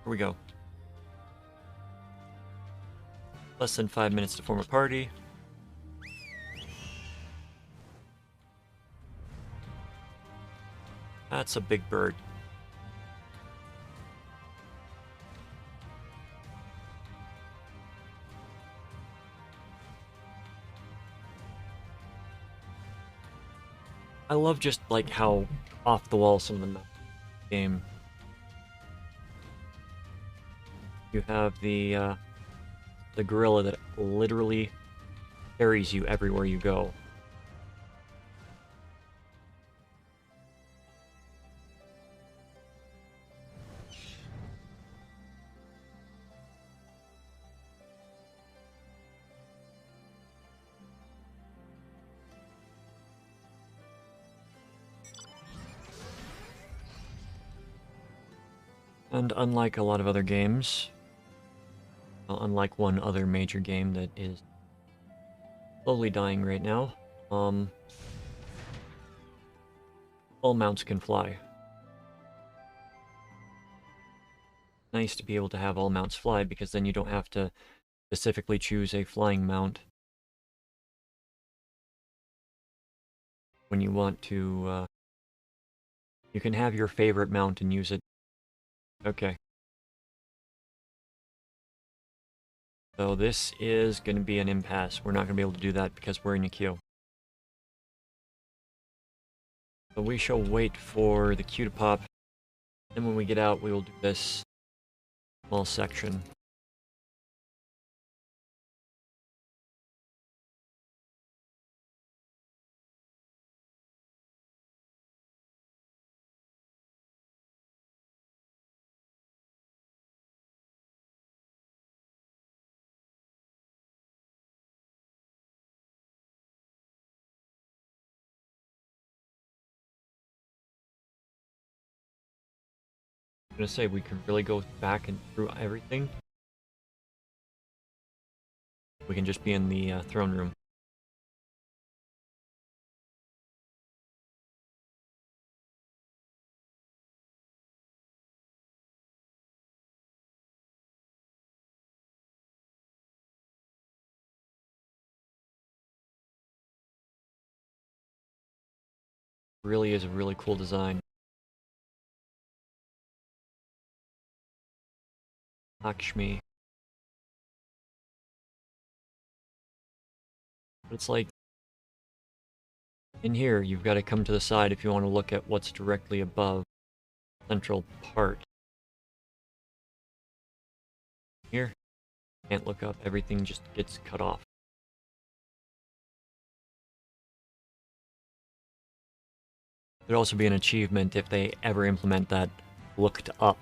Here we go. Less than 5 minutes to form a party. That's a big bird. I love just like how off the wall some of the game. You have the gorilla that literally carries you everywhere you go. And unlike a lot of other games, well, unlike one other major game that is slowly dying right now, all mounts can fly. Nice to be able to have all mounts fly, because then you don't have to specifically choose a flying mount when you want to. You can have your favorite mount and use it. Okay. So this is going to be an impasse. We're not going to be able to do that because we're in a queue. So we shall wait for the queue to pop. And when we get out, we will do this small section. I'm gonna say we can really go back and through everything. We can just be in the throne room. Really is a really cool design. Lakshmi. But it's like, in here, you've got to come to the side if you want to look at what's directly above the central part. Here, can't look up, everything just gets cut off. There'd also be an achievement if they ever implement that looked up.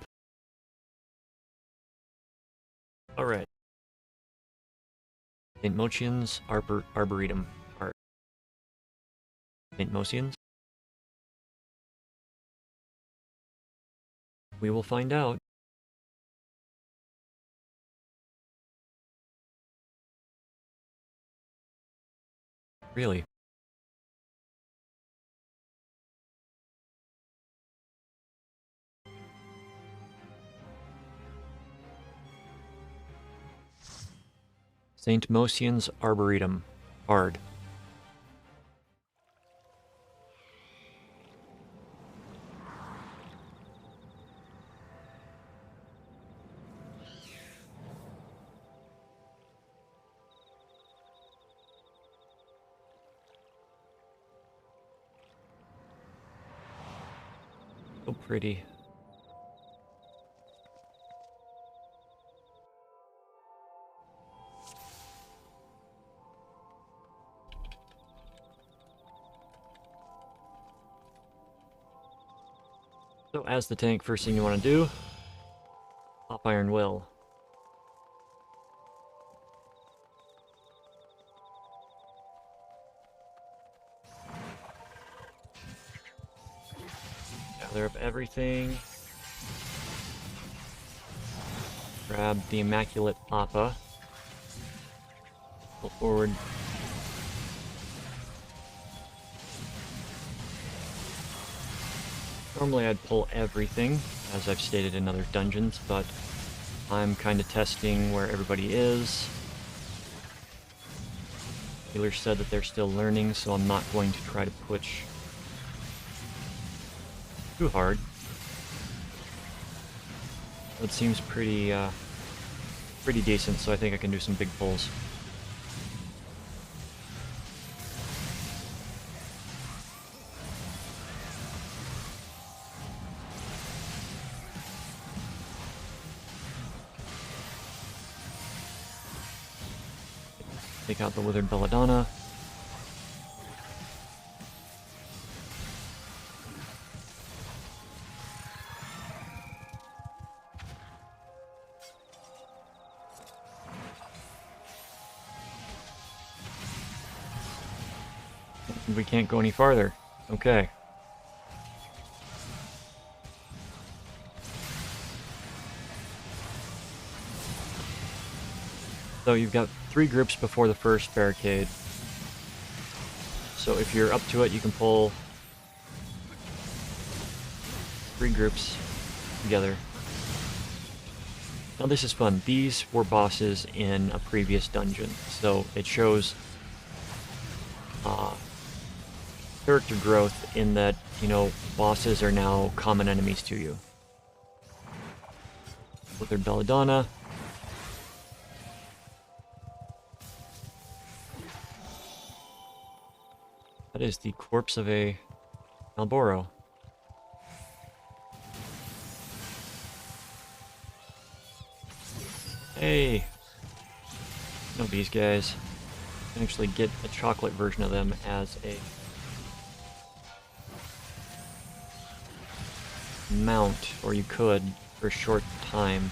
Alright. St. Motian's Arboretum Art. St. Motian's? We will find out. Really? St. Motian's Arboretum. Hard. So pretty. So as the tank, first thing you want to do, pop Iron Will. Gather up everything. Grab the Immaculate Papa. Pull forward. Normally I'd pull everything, as I've stated in other dungeons, but I'm kind of testing where everybody is. Healer said that they're still learning, so I'm not going to try to push too hard. It seems pretty decent, so I think I can do some big pulls. Take out the Withered Belladonna. We can't go any farther. Okay. So you've got 3 groups before the first barricade. So if you're up to it, you can pull 3 groups together. Now this is fun. These were bosses in a previous dungeon, so it shows character growth in that, you know, bosses are now common enemies to you. Withered Belladonna. That is the corpse of a Malboro. Hey! Know these guys. You can actually get a chocolate version of them as a mount, or you could for a short time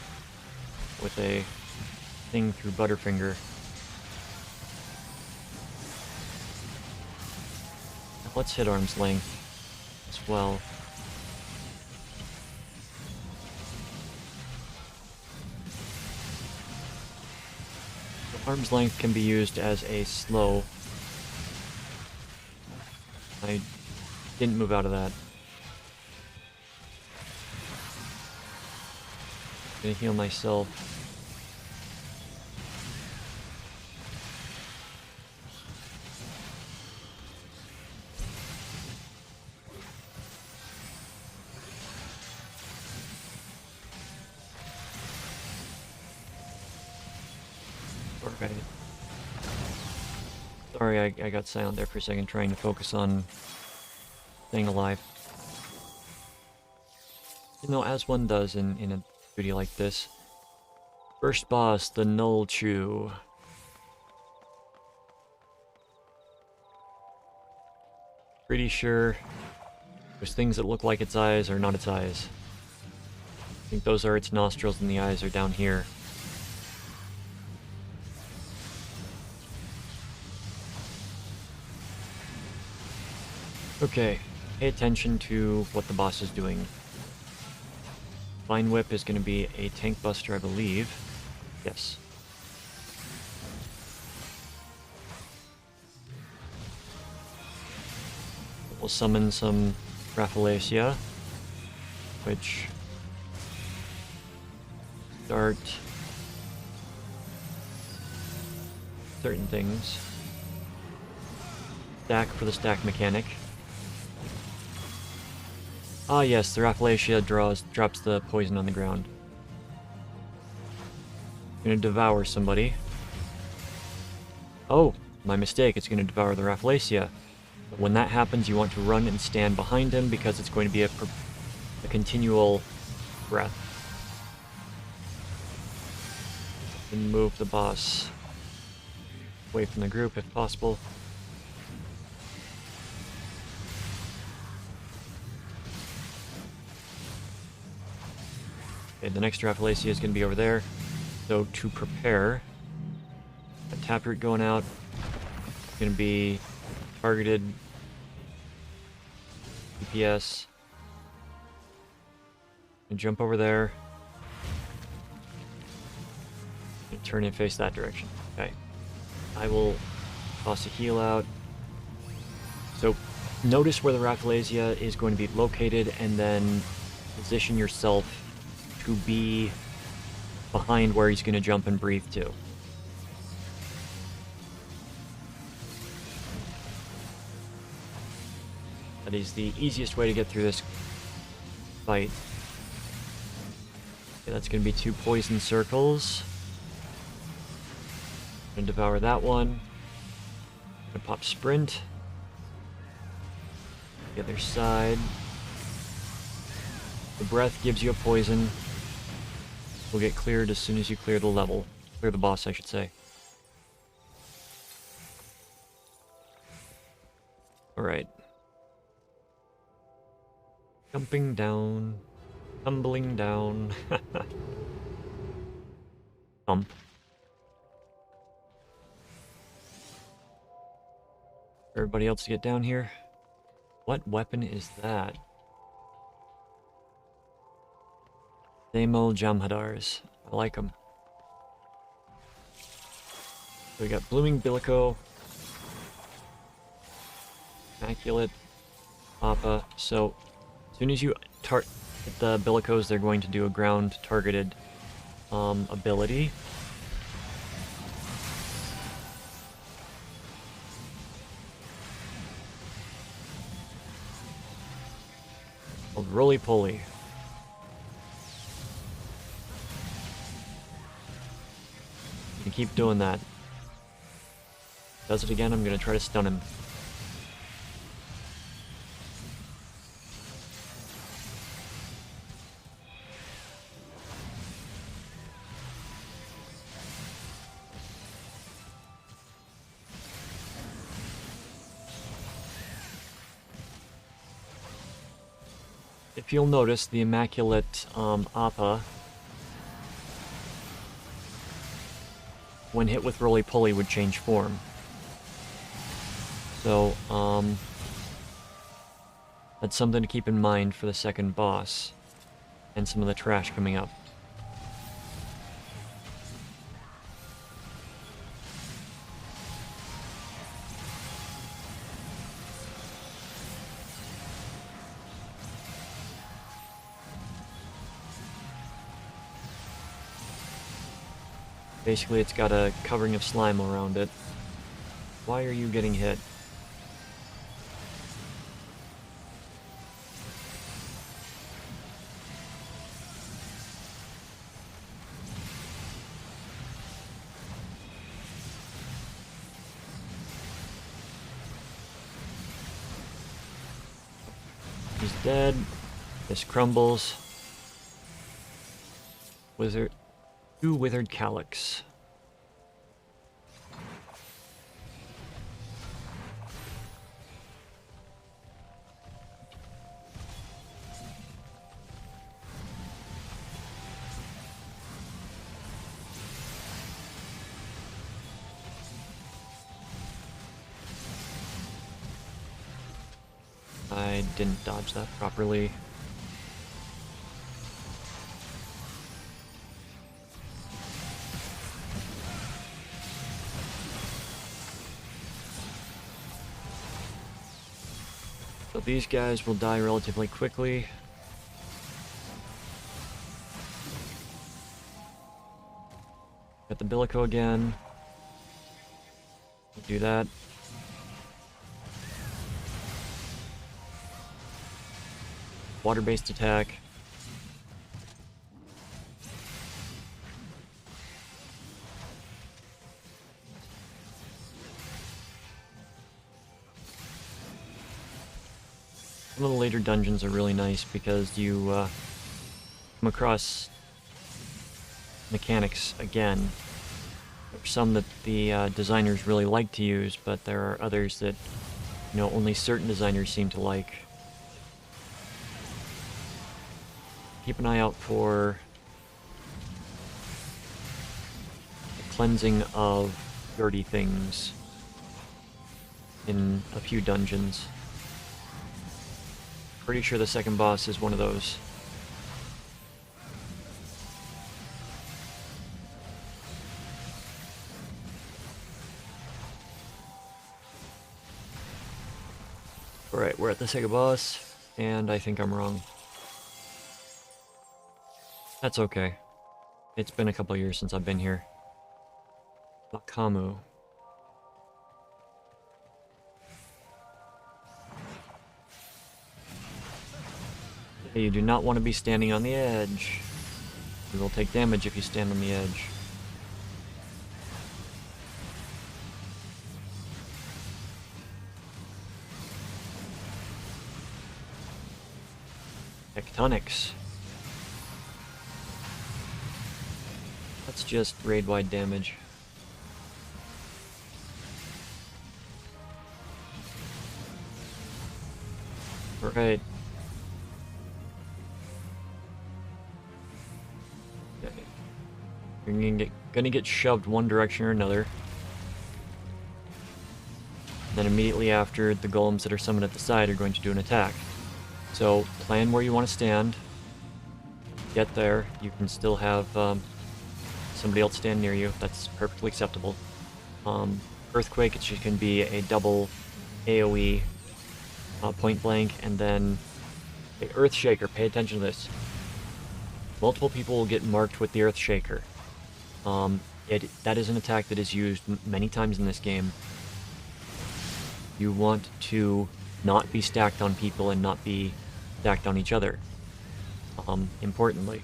with a thing through Butterfinger. Now let's hit arm's length as well. So arm's length can be used as a slow. I didn't move out of that. Gonna heal myself. Alright. Sorry, I got silent there for a second, trying to focus on staying alive. You know, as one does in a duty like this. First boss, the Null Chew. Pretty sure there's things that look like its eyes are not its eyes. I think those are its nostrils and the eyes are down here. Okay, pay attention to what the boss is doing. Vine Whip is going to be a tank buster, I believe. Yes. We'll summon some Rafflesia, which start certain things. Stack for the stack mechanic. Ah yes, the Rafflesia drops the poison on the ground. Gonna devour somebody. Oh, my mistake, it's gonna devour the Rafflesia. But when that happens, you want to run and stand behind him because it's going to be a continual breath. And move the boss away from the group if possible. Okay, the next Rafflesia is going to be over there. So to prepare, a taproot going out. It's going to be targeted DPS. And jump over there. And turn and face that direction. Okay. I will toss a heal out. So notice where the Rafflesia is going to be located and then position yourself to be behind where he's going to jump and breathe to. That is the easiest way to get through this fight. Okay, that's going to be 2 poison circles. Gonna devour that one. Gonna pop sprint. The other side. The breath gives you a poison. Will get cleared as soon as you clear the level. Clear the boss, I should say. Alright. Jumping down. Tumbling down. Thump. Everybody else to get down here. What weapon is that? Demo Jamhadars. I like them. So we got Blooming Bilico. Immaculate. Appa. So, as soon as you hit the Bilicos, they're going to do a ground targeted ability. Called Roly Poly. You can keep doing that. Does it again, I'm gonna try to stun him. If you'll notice, the Immaculate Appa, when hit with Roly Poly, would change form. So, that's something to keep in mind for the second boss, and some of the trash coming up. Basically, it's got a covering of slime around it. Why are you getting hit? He's dead. This crumbles. Wizard. 2 Withered Calyx. I didn't dodge that properly. So these guys will die relatively quickly. Got the Bilico again. Do that. Water-based attack. Some of the later dungeons are really nice because you come across mechanics again. There are some that the designers really like to use, but there are others that, you know, only certain designers seem to like. Keep an eye out for cleansing of dirty things in a few dungeons. Pretty sure the second boss is one of those. Alright, we're at the second boss, and I think I'm wrong. That's okay. It's been a couple years since I've been here. Bakamu. You do not want to be standing on the edge. You will take damage if you stand on the edge. Tectonics. That's just raid-wide damage. Alright. You're gonna get shoved one direction or another. Then immediately after, the golems that are summoned at the side are going to do an attack. So plan where you want to stand. Get there. You can still have somebody else stand near you. That's perfectly acceptable. Earthquake, it can be a double AoE point blank, and then the Earthshaker. Pay attention to this. Multiple people will get marked with the Earthshaker. That is an attack that is used many times in this game. You want to not be stacked on people and not be stacked on each other. Importantly.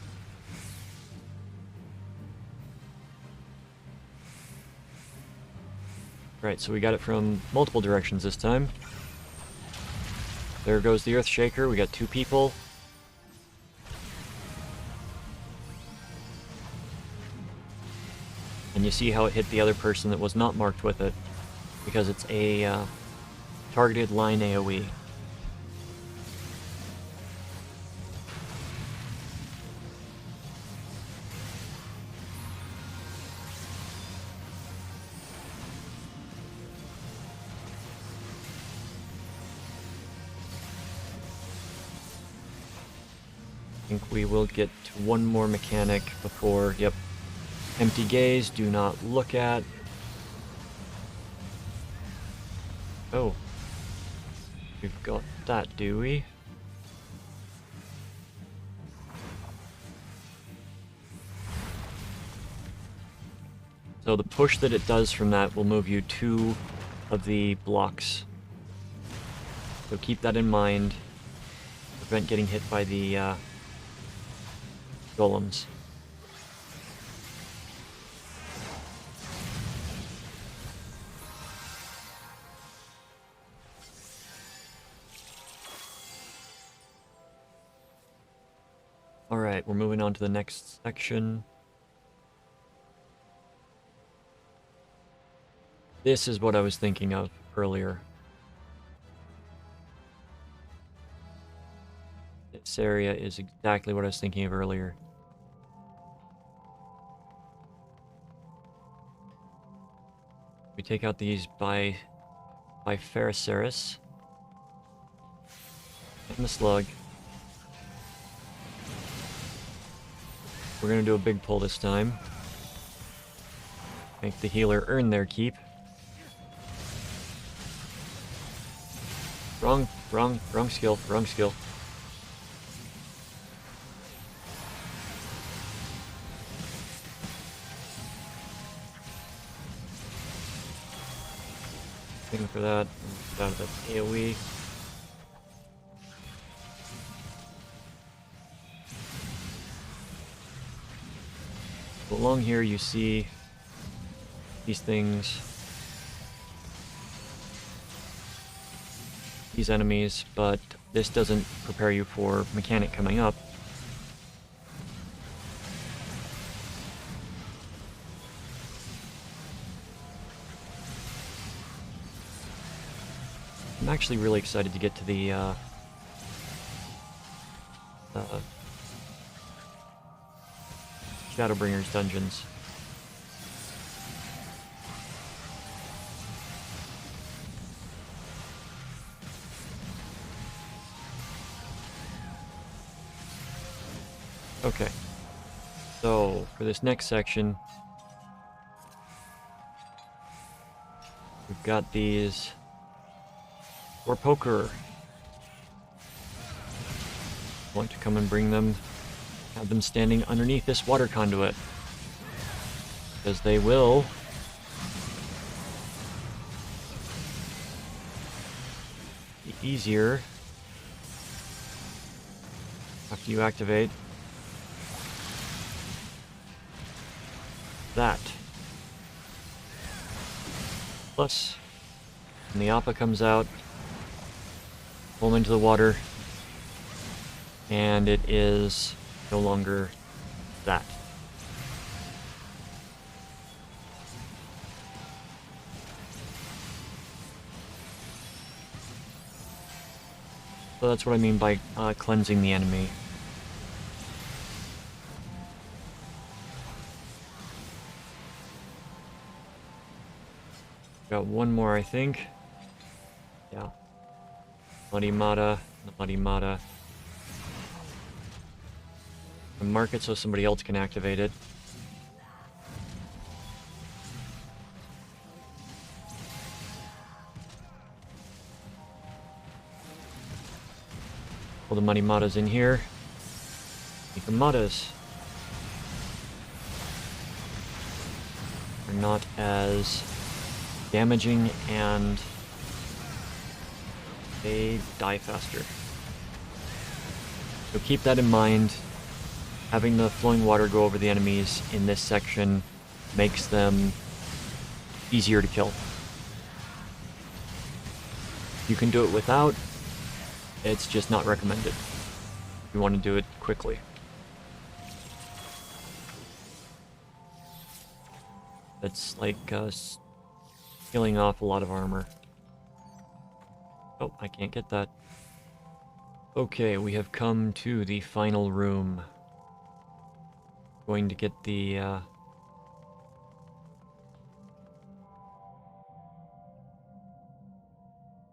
Right, so we got it from multiple directions this time. There goes the Earthshaker. We got two people. And you see how it hit the other person that was not marked with it, because it's a targeted line AoE. I think we will get to one more mechanic before, yep. Empty gaze, do not look at. Oh. We've got that, do we? So the push that it does from that will move you 2 of the blocks. So keep that in mind. Prevent getting hit by the golems. Alright, we're moving on to the next section. This is what I was thinking of earlier. This area is exactly what I was thinking of earlier. We take out these by Ferroceras and the slug. We're gonna do a big pull this time. Make the healer earn their keep. Wrong skill, wrong skill. Looking for that. Out of the AoE. Along here you see these things, these enemies, but this doesn't prepare you for mechanic coming up. I'm actually really excited to get to the Shadowbringers dungeons. Okay. So, for this next section, we've got these for poker. Want to come and bring them, have them standing underneath this water conduit. Because they will be easier after you activate that. Plus, when the Appa comes out, pull them into the water, and it is no longer that. So that's what I mean by cleansing the enemy. Got one more, I think. Yeah. Marimata, Marimata. And mark it so somebody else can activate it. Pull the Marimatas in here. Make them Matas. They're not as damaging and they die faster. So keep that in mind. Having the flowing water go over the enemies in this section makes them easier to kill. You can do it without, it's just not recommended. You want to do it quickly. That's like peeling off a lot of armor. Oh, I can't get that. Okay, we have come to the final room. Going to get the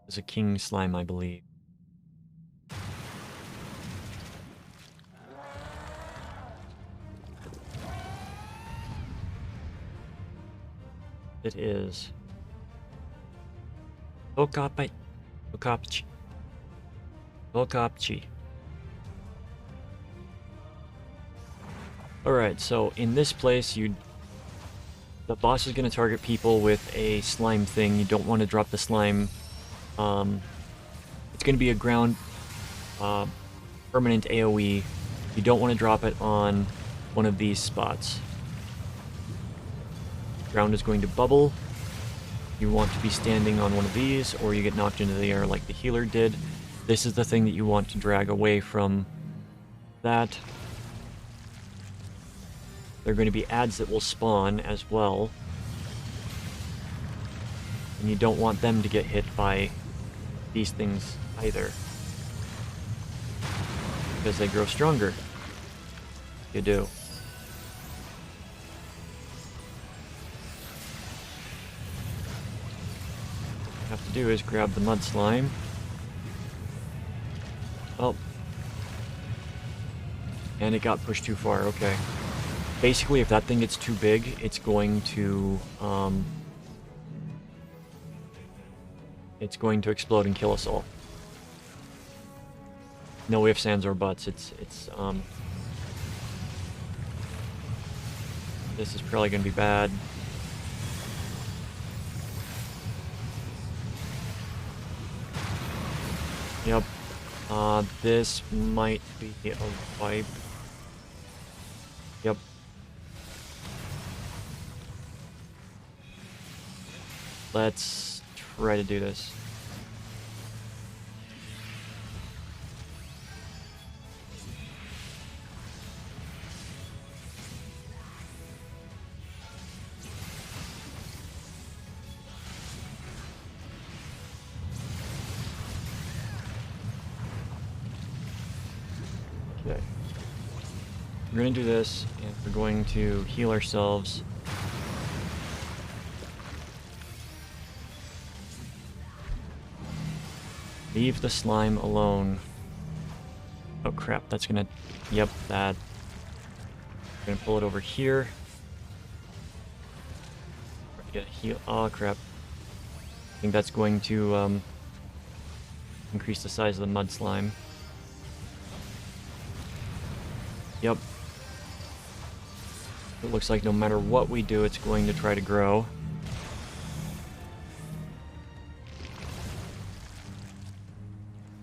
there's a king slime, I believe. It is Okapchi. Alright, so in this place, the boss is going to target people with a slime thing. You don't want to drop the slime. It's going to be a ground permanent AoE. You don't want to drop it on one of these spots. Ground is going to bubble. You want to be standing on one of these, or you get knocked into the air like the healer did. This is the thing that you want to drag away from that. There are going to be ads that will spawn as well. And you don't want them to get hit by these things either. Because they grow stronger. You do. What you have to do is grab the mud slime. Oh. And it got pushed too far, okay. Basically, if that thing gets too big, it's going to explode and kill us all. No ifs, ands, or buts. This is probably going to be bad. Yep. This might be a wipe. Yep. Let's try to do this. Okay. We're going to do this, and we're going to heal ourselves. Leave the slime alone. Oh crap, that's gonna... Yep, that Gonna pull it over here. Get a heal. Oh crap! I think that's going to increase the size of the mud slime. Yep. It looks like no matter what we do, it's going to try to grow.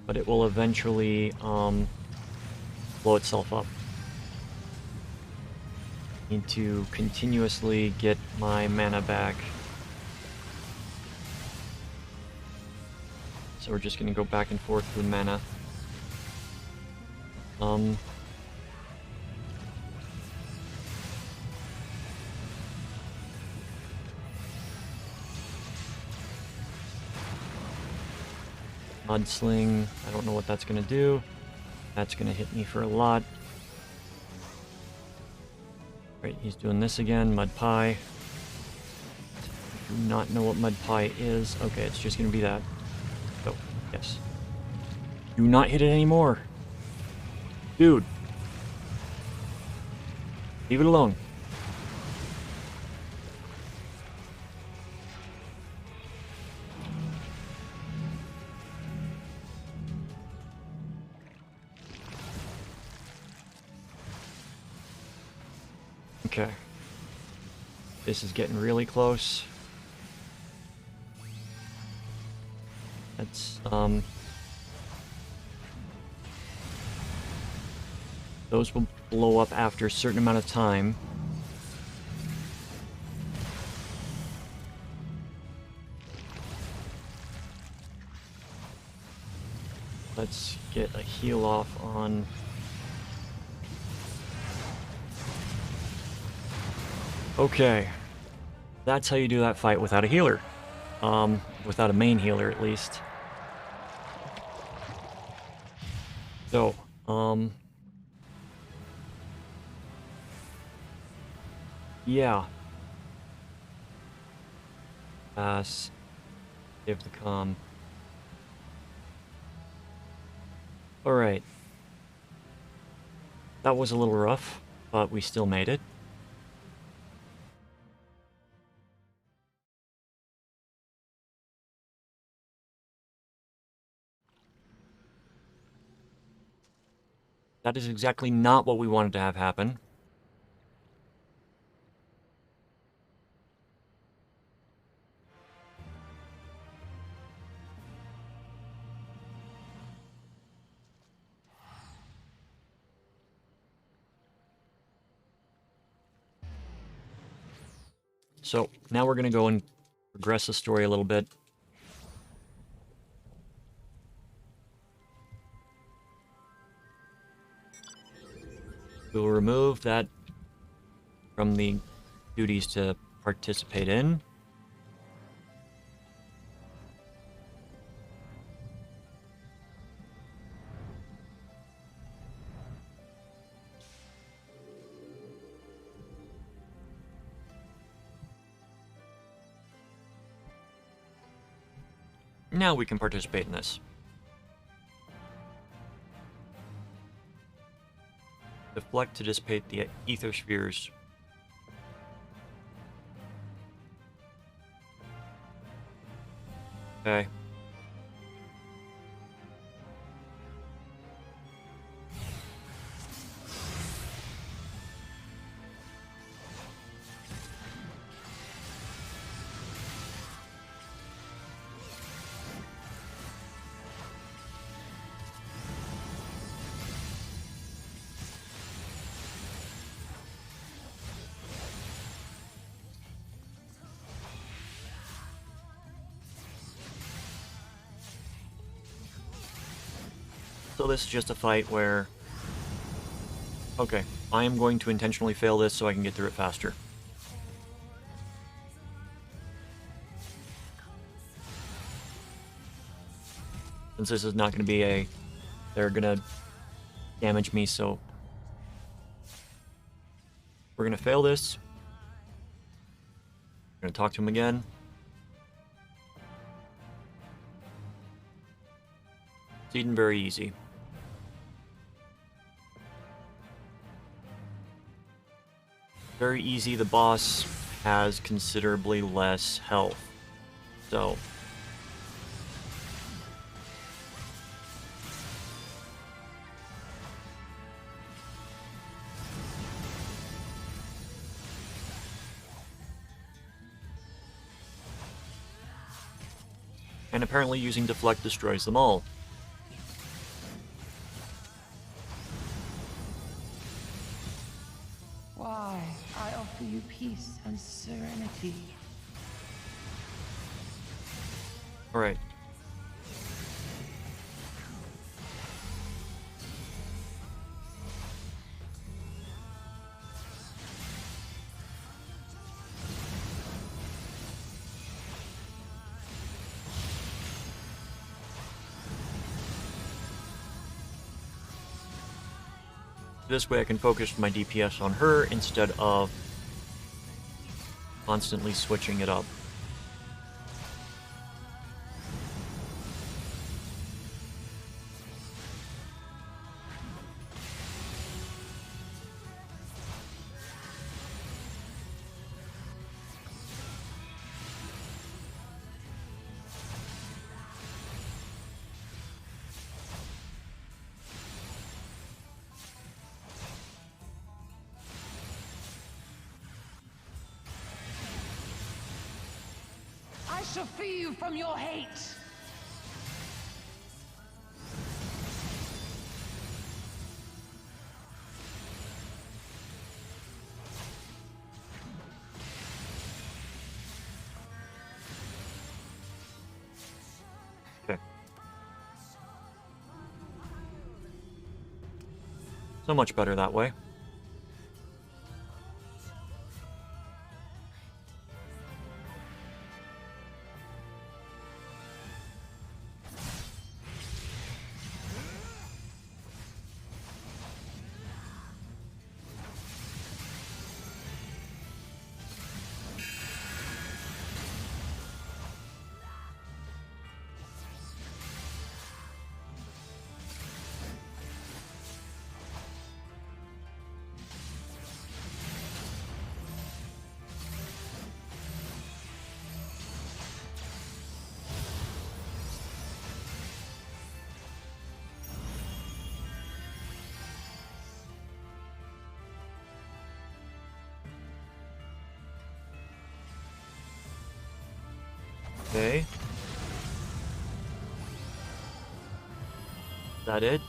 But it will eventually blow itself up. Need to continuously get my mana back. So we're just gonna go back and forth with mana. Mudsling, I don't know what that's gonna do. That's gonna hit me for a lot. Right, he's doing this again, Mud Pie. Do not know what Mud Pie is. Okay, it's just gonna be that. Oh, yes. Do not hit it anymore. Dude. Leave it alone. Okay. This is getting really close. That's, those will blow up after a certain amount of time. Let's get a heal off on... Okay. That's how you do that fight without a healer. Without a main healer, at least. So, yeah. Give the comm. Alright. That was a little rough, but we still made it. That is exactly not what we wanted to have happen. So, now we're going to go and progress the story a little bit. We'll remove that from the duties to participate in. Now we can participate in this. Deflect to dissipate the ether spheres. Okay. So this is just a fight where... Okay, I am going to intentionally fail this so I can get through it faster. Since this is not going to be a... They're going to damage me, so... We're going to fail this. We're going to talk to him again. It's even very easy. very easy. The boss has considerably less health. So... and apparently using Deflect destroys them all. Why, I offer you peace and serenity. Alright. This way I can focus my DPS on her instead of constantly switching it up. I shall free you from your hate! Okay. So much better that way. Okay. Is that it?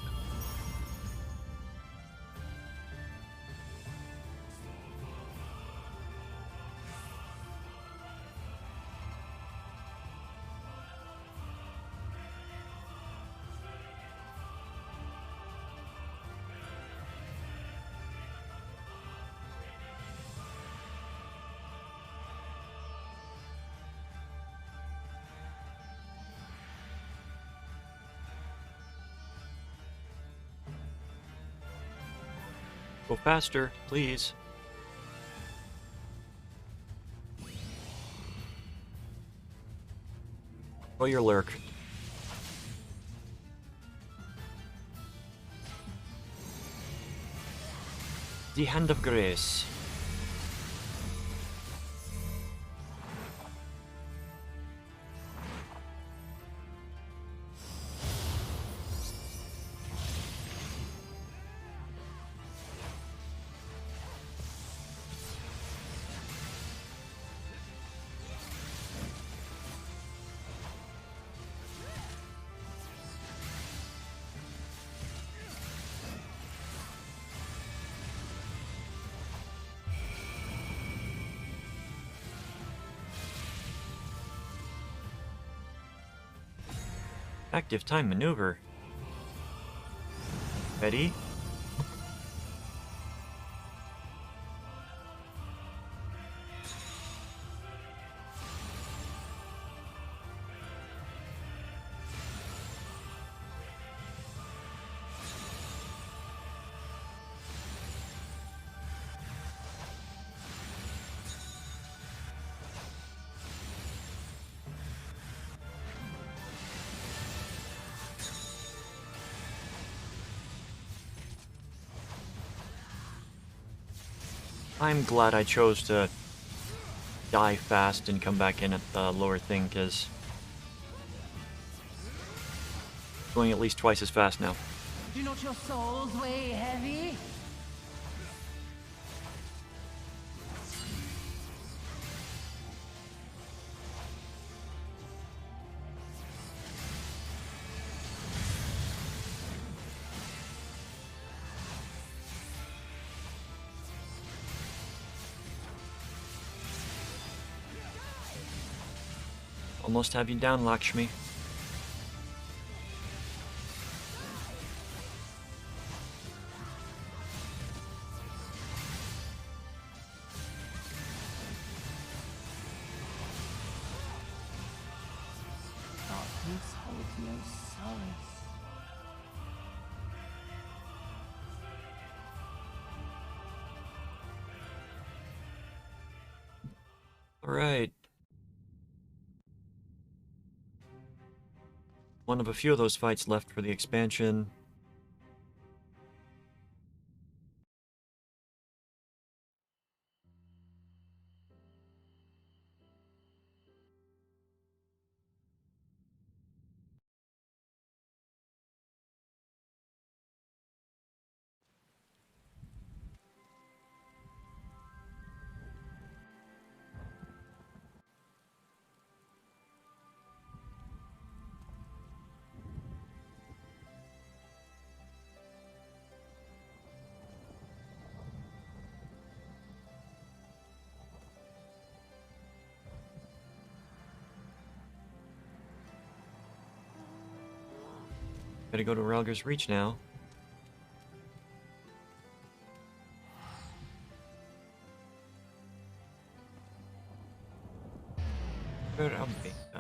Go faster, please. Oh, your lurk. The Hand of Grace. Active time maneuver. Ready? I'm glad I chose to die fast and come back in at the lower thing, because going at least twice as fast now. Do not your souls weigh heavy? Almost have you down, Lakshmi. Darkness holds no solace. Alright. One of a few of those fights left for the expansion. Gotta go to Relger's Reach now. Where am I?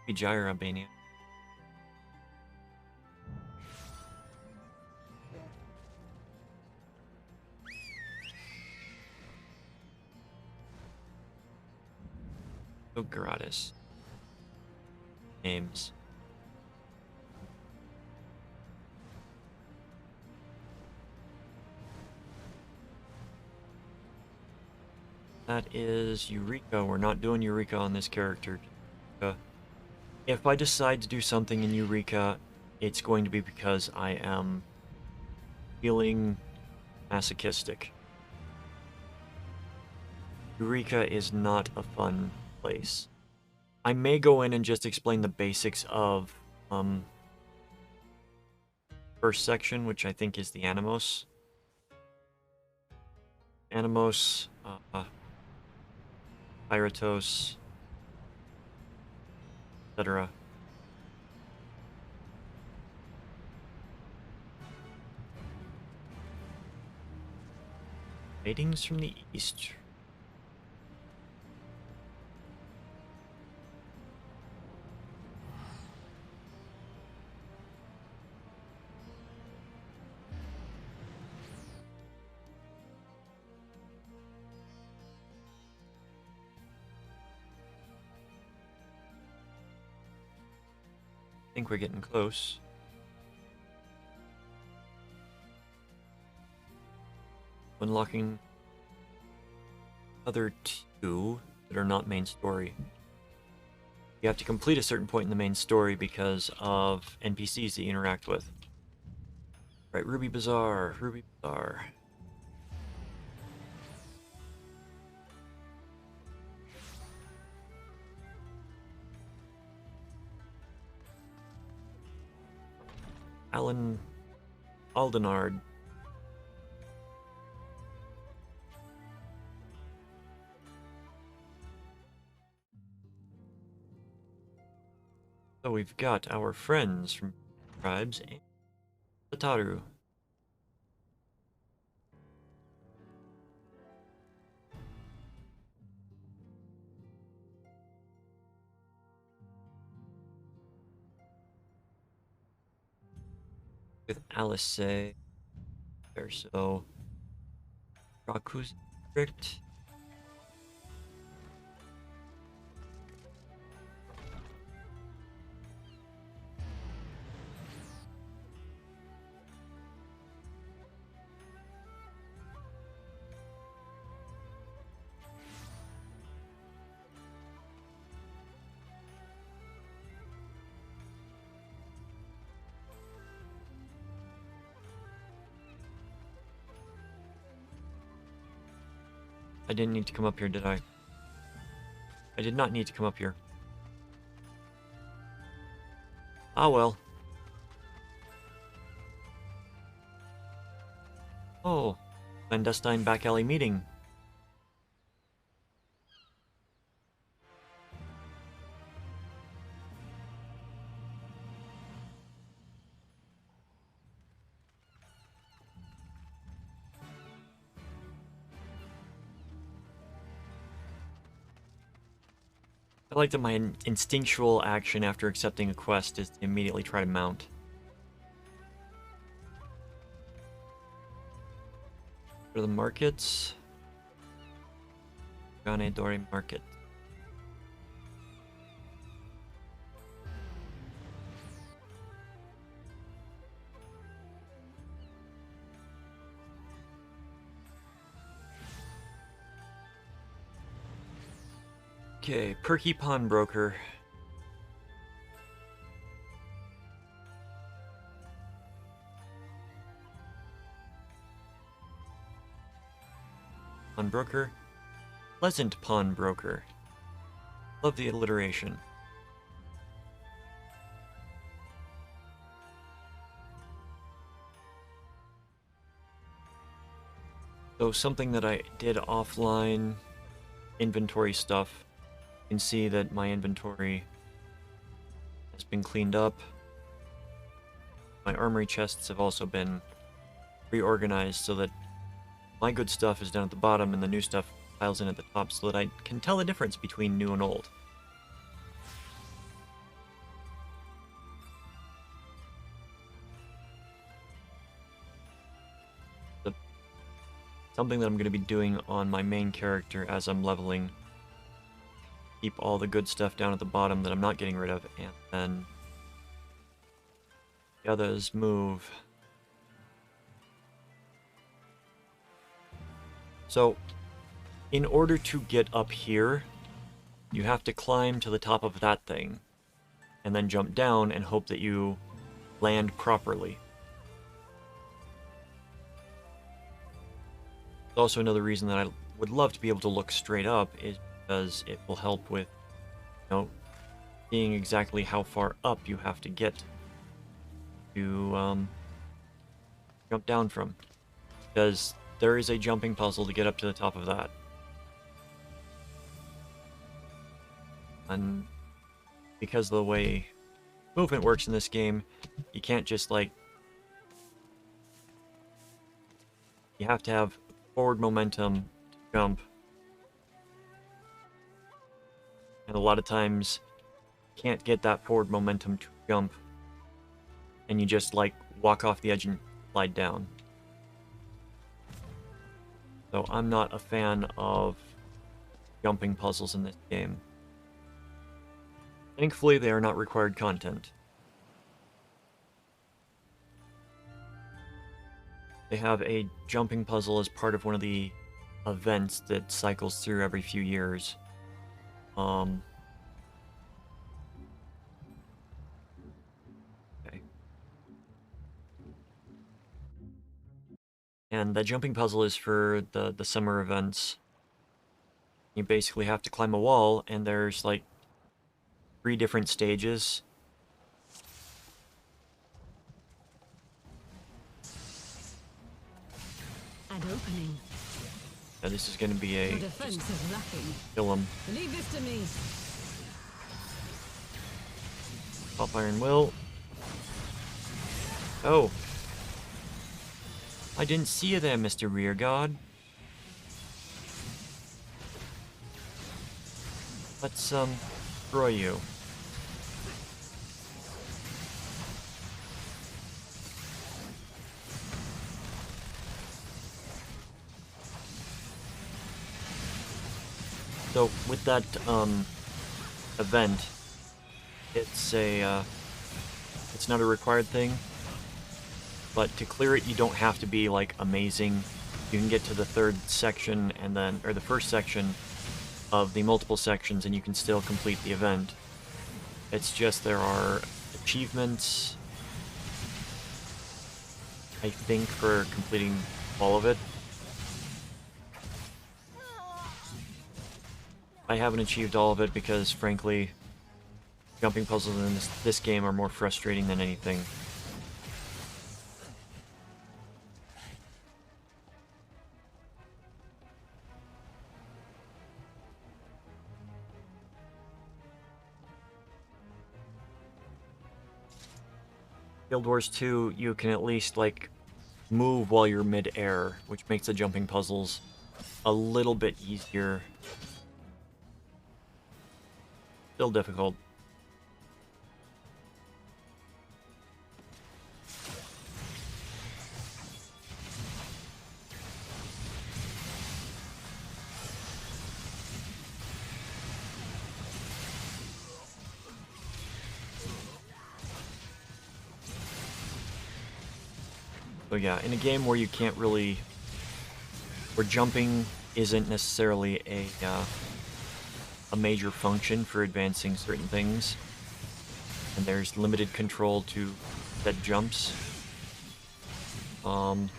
Vijaya Albania. Oh, gratis. Names. That is Eureka. We're not doing Eureka on this character. If I decide to do something in Eureka, it's going to be because I am feeling masochistic. Eureka is not a fun place. I may go in and just explain the basics of first section, which I think is the Animos. Animos, Pyratos, etc. Ratings from the East. I think we're getting close. Unlocking other two that are not main story. You have to complete a certain point in the main story because of NPCs that you interact with. Right, Ruby Bazaar, Ruby Bazaar. Alan Aldenard. So we've got our friends from tribes and Sataru. With Alice, there, so Raku's district. I didn't need to come up here, did I? I did not need to come up here. Ah, well. Oh, clandestine back alley meeting. I like that my instinctual action after accepting a quest is to immediately try to mount. Go to the markets. Ganedori Market. Okay, Perky Pawnbroker. Pawnbroker. Pleasant Pawnbroker. Love the alliteration. So something that I did offline inventory stuff. You can see that my inventory has been cleaned up. My armory chests have also been reorganized so that my good stuff is down at the bottom and the new stuff piles in at the top so that I can tell the difference between new and old. Something that I'm going to be doing on my main character as I'm leveling. Keep all the good stuff down at the bottom that I'm not getting rid of, and then the others move. So, in order to get up here, you have to climb to the top of that thing, and then jump down and hope that you land properly. Also, another reason that I would love to be able to look straight up is because it will help with, seeing exactly how far up you have to get to jump down from. Because there is a jumping puzzle to get up to the top of that. And because of the way movement works in this game, you can't just, you have to have forward momentum to jump. And a lot of times, you can't get that forward momentum to jump. And you just, walk off the edge and slide down. So I'm not a fan of jumping puzzles in this game. Thankfully, they are not required content. They have a jumping puzzle as part of one of the events that cycles through every few years. Okay. And the jumping puzzle is for the summer events. You basically have to climb a wall, and there's 3 different stages. An opening. Now this is going to be a Defense is lacking. kill him. Leave this to me. Pop Iron Will. Oh. I didn't see you there, Mr. Rearguard. Let's, destroy you. So, with that, event, it's not a required thing, but to clear it, you don't have to be, amazing. You can get to the 3rd section, or the 1st section of the multiple sections, and you can still complete the event. It's just there are achievements, I think, for completing all of it. I haven't achieved all of it because, frankly, jumping puzzles in this game are more frustrating than anything. Guild Wars 2, you can at least, like, move while you're mid-air, which makes the jumping puzzles a little bit easier. Still difficult. So yeah, in a game where you can't really, where jumping isn't necessarily a major function for advancing certain things, and there's limited control to set jumps, not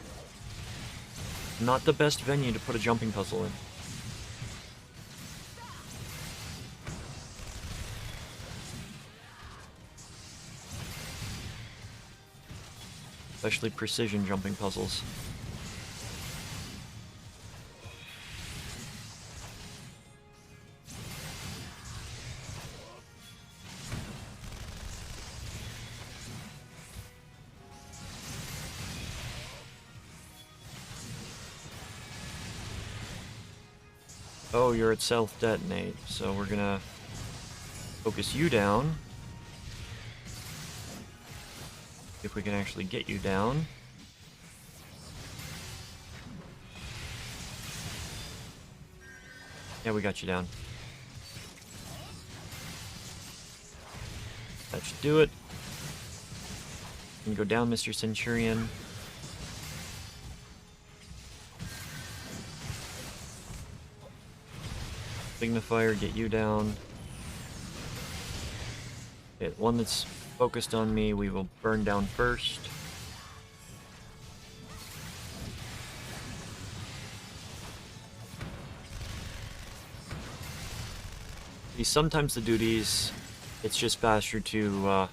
the best venue to put a jumping puzzle in. Especially precision jumping puzzles. Oh, you're at self-detonate, so we're gonna focus you down. If we can actually get you down. Yeah, we got you down. That should do it. You can go down, Mr. Centurion. Signifier, get you down. Okay, one that's focused on me, we will burn down first. See, sometimes the duties, it's just faster to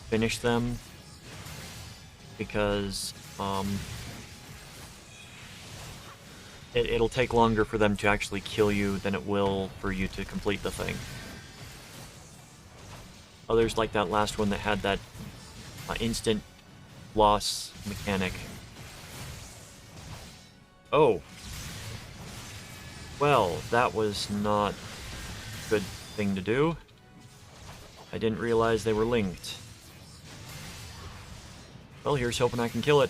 finish them because it'll take longer for them to actually kill you than it will for you to complete the thing. Others, like that last one that had that instant loss mechanic. Oh. Well, that was not a good thing to do. I didn't realize they were linked. Well, here's hoping I can kill it.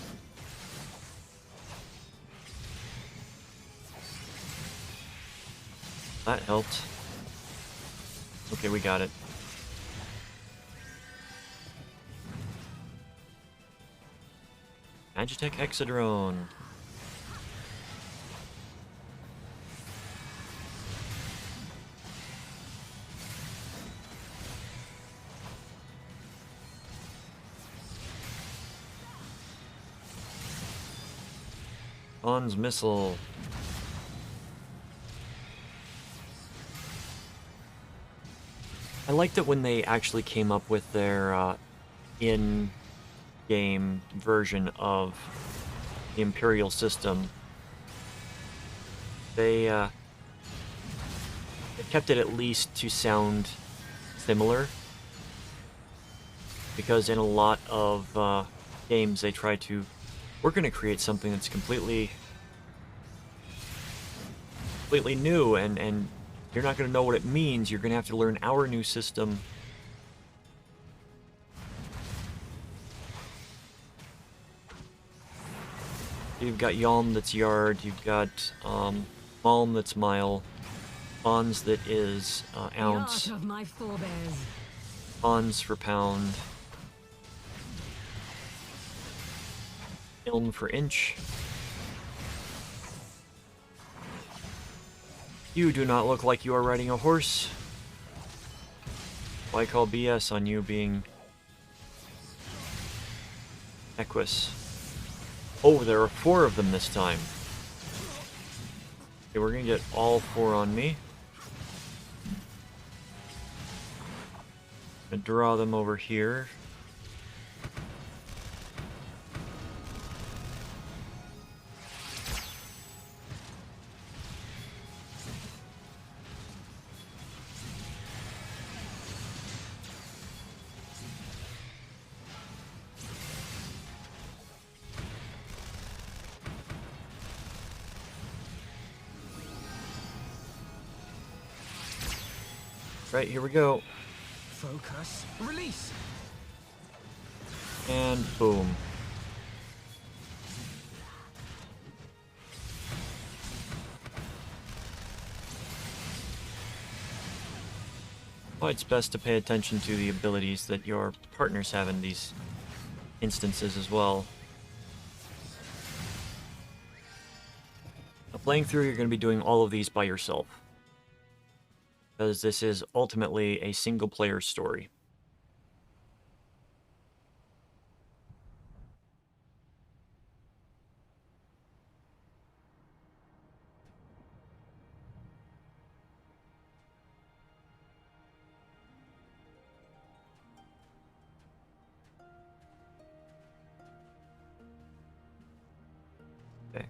That helped. Okay, we got it. Magitech Hexadrone. On's Missile. I liked it when they actually came up with their in-game version of the Imperial system. They kept it at least to sound similar, because in a lot of games they try to, we're going to create something that's completely new, and you're not going to know what it means. You're going to have to learn our new system. You've got Yalm that's yard, you've got Malm that's mile, Ons that is ounce, The art of my forebears. Ons for pound, Ilm for inch. You do not look like you are riding a horse. Why call BS on you being equus? Oh, there are 4 of them this time. Okay, we're gonna get all 4 on me. Draw them over here. Right, here we go. Focus. Release. And boom. Well, it's best to pay attention to the abilities that your partners have in these instances as well. Now, playing through, you're going to be doing all of these by yourself, because this is ultimately a single-player story. Okay.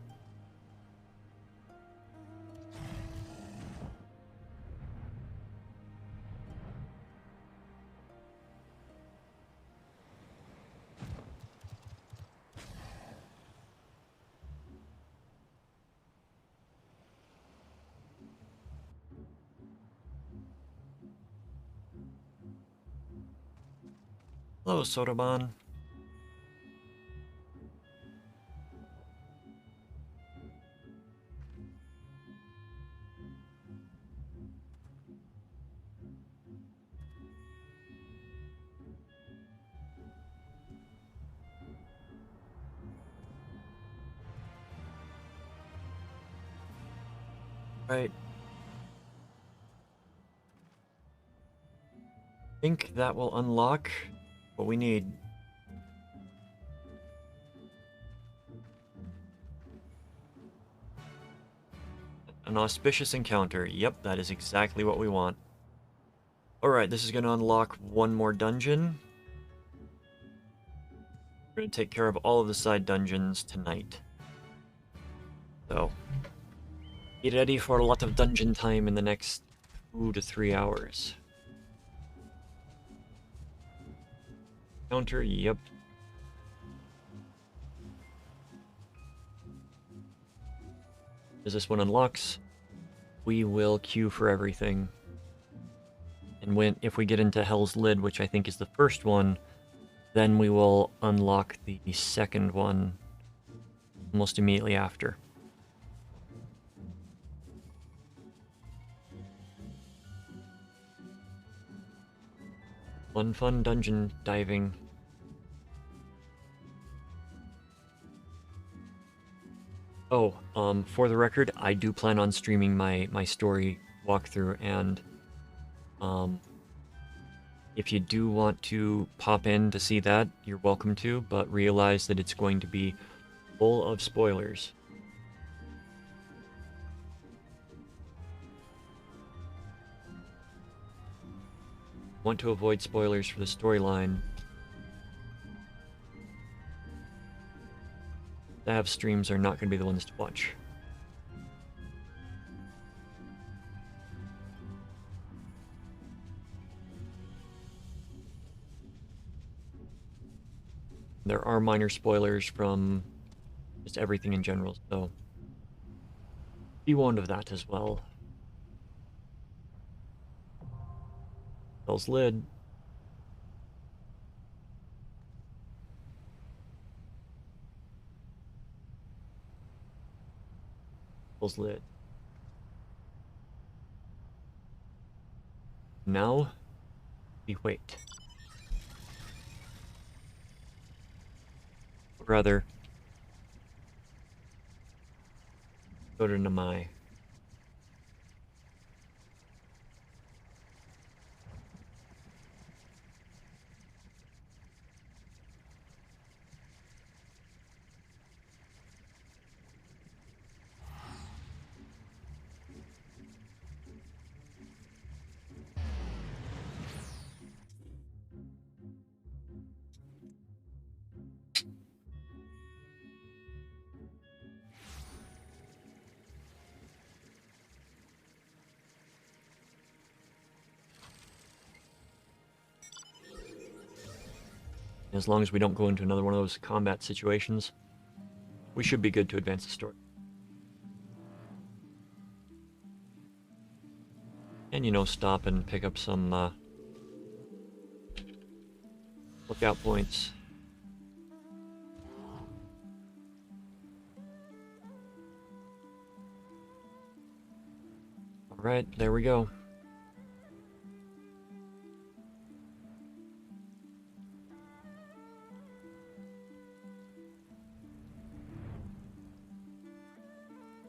Hello, Sotoban. Right. I think that will unlock what we need. An auspicious encounter. Yep, that is exactly what we want. Alright, this is going to unlock one more dungeon. We're going to take care of all of the side dungeons tonight. So, be ready for a lot of dungeon time in the next 2 to 3 hours. Counter, yep. As this one unlocks, we will queue for everything. And if we get into Hell's Lid, which I think is the first one, then we will unlock the second one almost immediately after. Fun dungeon diving. Oh, for the record, I do plan on streaming my story walkthrough, and if you do want to pop in to see that, you're welcome to, but realize that it's going to be full of spoilers. Want to avoid spoilers for the storyline. Dav streams are not going to be the ones to watch. There are minor spoilers from just everything in general, so be warned of that as well. Hell's Lid. Hell's Lid. Now, we wait. Or rather, go to Namai. As long as we don't go into another one of those combat situations, we should be good to advance the story. And, you know, stop and pick up some lookout points. Alright, there we go.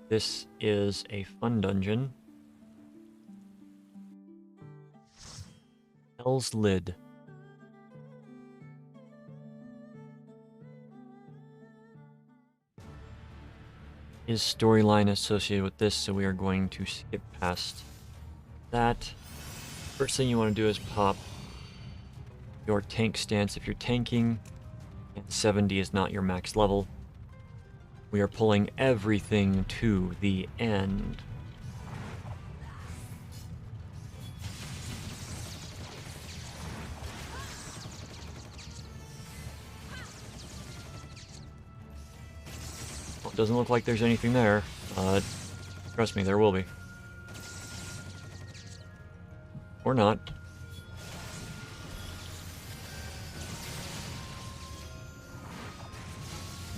This is a fun dungeon. Hell's Lid. Is storyline associated with this, so we are going to skip past that. First thing you want to do is pop your tank stance if you're tanking, and 70 is not your max level. We are pulling everything to the end. Well, it doesn't look like there's anything there. Trust me, there will be. Or not.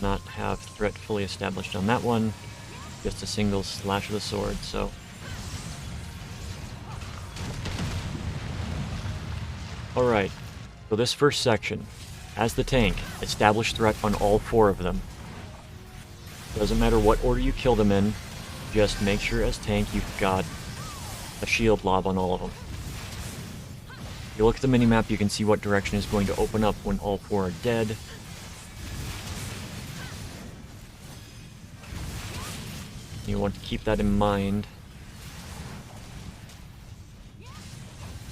Not have threat fully established on that one. Just a single slash of the sword, so. Alright, so this first section, as the tank, establish threat on all 4 of them. Doesn't matter what order you kill them in, just make sure as tank you've got a shield lob on all of them. If you look at the minimap, you can see what direction is going to open up when all 4 are dead. You want to keep that in mind.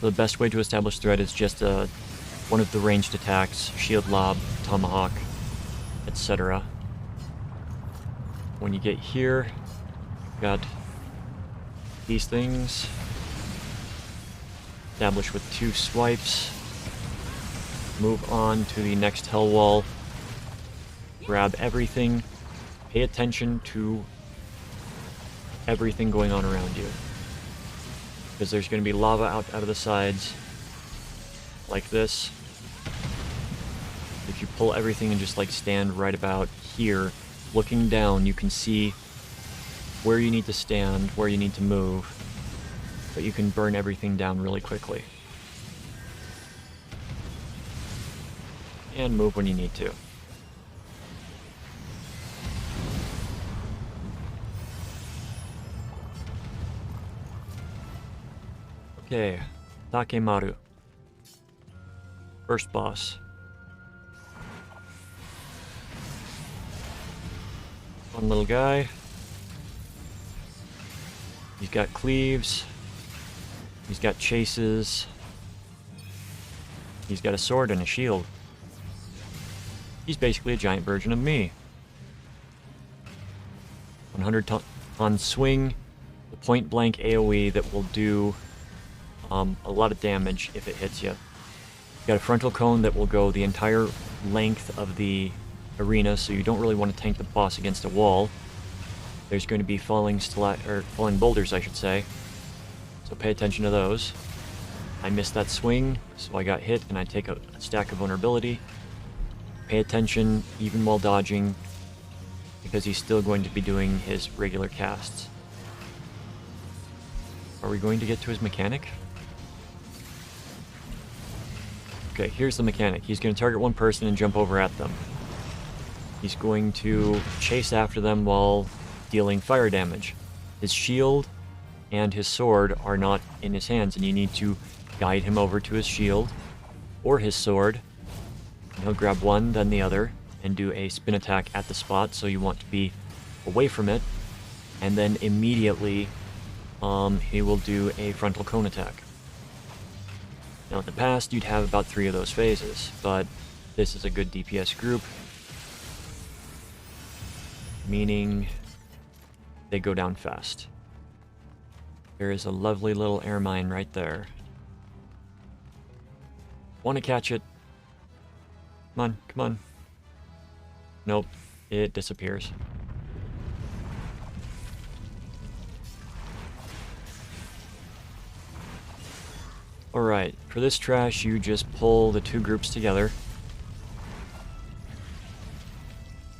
So the best way to establish threat is just one of the ranged attacks, shield lob, tomahawk, etc. When you get here, you've got these things. Establish with 2 swipes. Move on to the next hell wall. Grab everything. Pay attention to everything going on around you. Because there's going to be lava out of the sides. Like this. If you pull everything and just like stand right about here, looking down, you can see where you need to stand, where you need to move. But you can burn everything down really quickly. And move when you need to. Okay, Takemaru. First boss. Fun little guy. He's got cleaves. He's got chases. He's got a sword and a shield. He's basically a giant version of me. 100-ton swing, the point blank AoE that will do a lot of damage if it hits you. You've got a frontal cone that will go the entire length of the arena, so you don't really want to tank the boss against a wall. There's going to be falling boulders, I should say. So pay attention to those. I missed that swing, so I got hit and I take a stack of vulnerability. Pay attention even while dodging, because he's still going to be doing his regular casts. Are we going to get to his mechanic? Okay, here's the mechanic. He's going to target one person and jump over at them. He's going to chase after them while dealing fire damage. His shield and his sword are not in his hands, and you need to guide him over to his shield or his sword. And he'll grab one, then the other, and do a spin attack at the spot, so you want to be away from it. And then immediately, he will do a frontal cone attack. Now in the past, you'd have about 3 of those phases, but this is a good DPS group, meaning they go down fast. There is a lovely little air mine right there. Want to catch it? Come on, come on. Nope, it disappears. Alright, for this trash, you just pull the two groups together.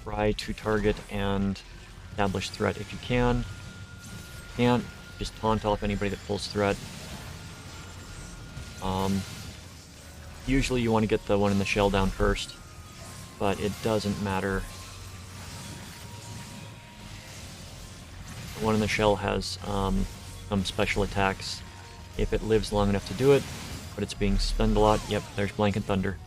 Try to target and establish threat if you can. Can't, just taunt off anybody that pulls threat. Usually you want to get the one in the shell down first, but it doesn't matter. The one in the shell has some special attacks if it lives long enough to do it, but it's being stunned a lot. Yep, there's Blanket Thunder.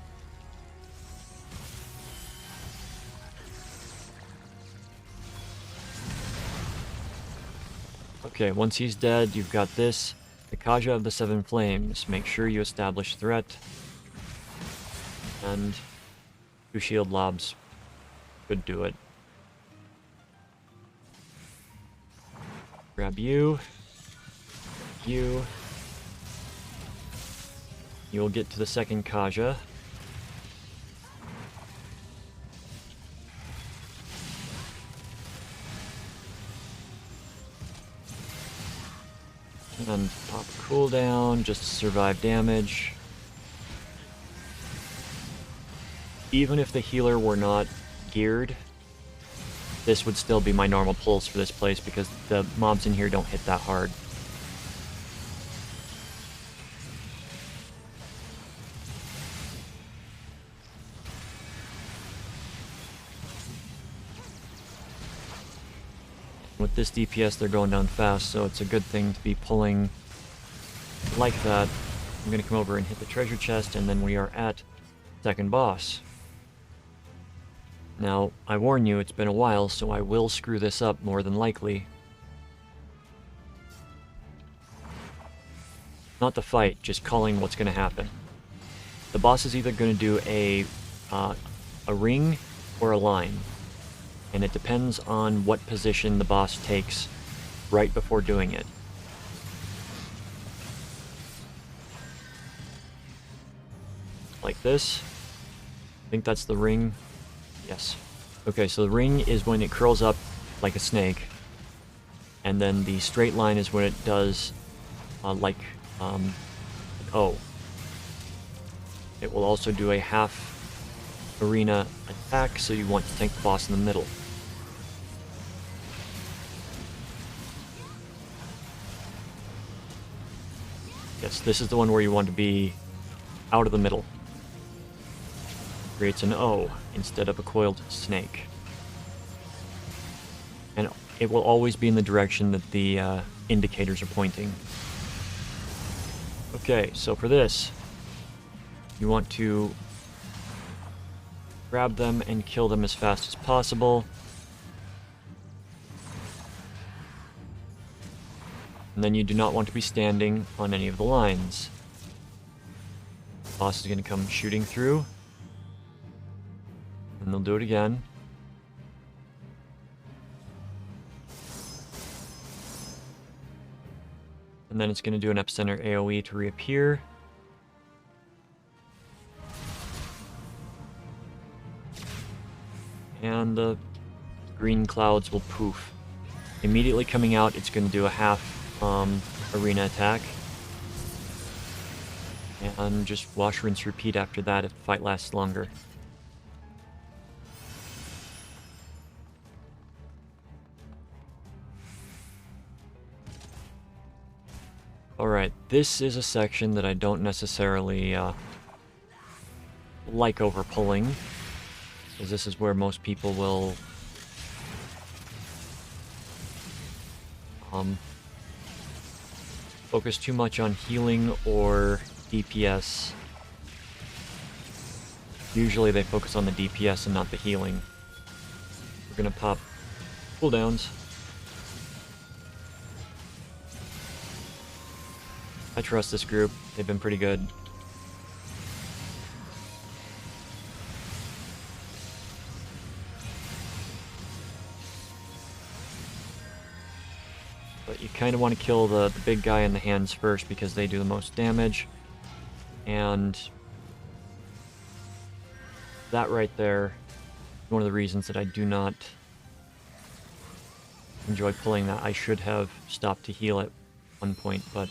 Okay, once he's dead, you've got this. The Kaja of the Seven Flames. Make sure you establish threat. And 2 shield lobs could do it. Grab you. You. You'll get to the second Kaja. And pop a cooldown just to survive damage. Even if the healer were not geared, this would still be my normal pulls for this place because the mobs in here don't hit that hard. With this DPS, they're going down fast, so it's a good thing to be pulling like that. I'm going to come over and hit the treasure chest, and then we are at second boss. Now, I warn you, it's been a while, so I will screw this up more than likely. Not the fight, just calling what's going to happen. The boss is either going to do a ring or a line. And it depends on what position the boss takes right before doing it. Like this. I think that's the ring. Yes. Okay, so the ring is when it curls up like a snake. And then the straight line is when it does like an O. It will also do a half arena attack, so you want to tank the boss in the middle. Yes, this is the one where you want to be out of the middle. Creates an O instead of a coiled snake. And it will always be in the direction that the indicators are pointing. Okay, so for this, you want to grab them and kill them as fast as possible. And then you do not want to be standing on any of the lines. The boss is going to come shooting through. And they'll do it again. And then it's going to do an epicenter AoE to reappear. And the green clouds will poof. Immediately coming out, it's going to do a half arena attack. And just wash, rinse, repeat after that if the fight lasts longer. Alright, this is a section that I don't necessarily like over-pulling, because this is where most people will focus too much on healing or DPS. Usually they focus on the DPS and not the healing. We're gonna pop cooldowns. I trust this group. They've been pretty good. But you kind of want to kill the big guy in the hands first because they do the most damage. And that right there, one of the reasons that I do not enjoy pulling that. I should have stopped to heal at one point, but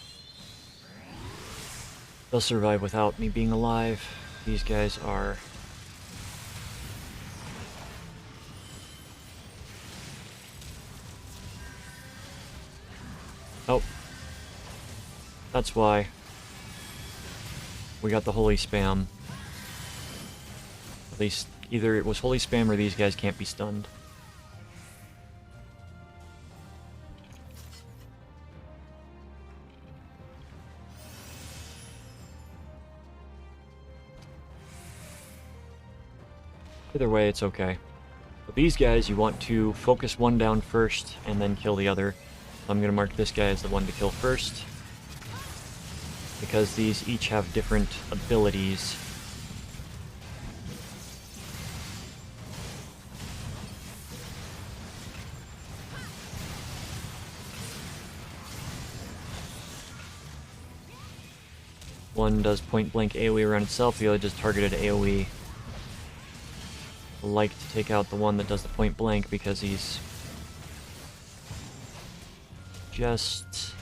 they'll survive without me being alive. These guys are... Oh. That's why. We got the holy spam. At least, either it was holy spam or these guys can't be stunned. Either way, it's okay. But these guys, you want to focus one down first and then kill the other. I'm going to mark this guy as the one to kill first, because these each have different abilities. One does point-blank AoE around itself, the other does targeted AoE. I like to take out the one that does the point-blank because he's just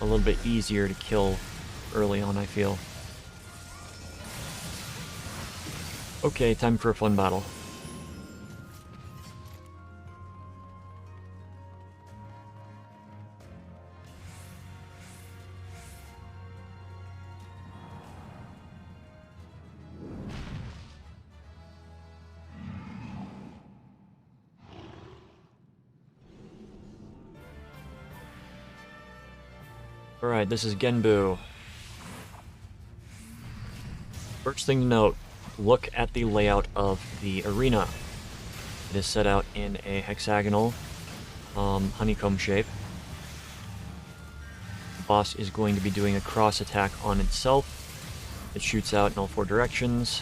a little bit easier to kill early on, I feel. Okay, time for a fun battle. Alright, this is Genbu. First thing to note, look at the layout of the arena. It is set out in a hexagonal honeycomb shape. The boss is going to be doing a cross attack on itself. It shoots out in all four directions.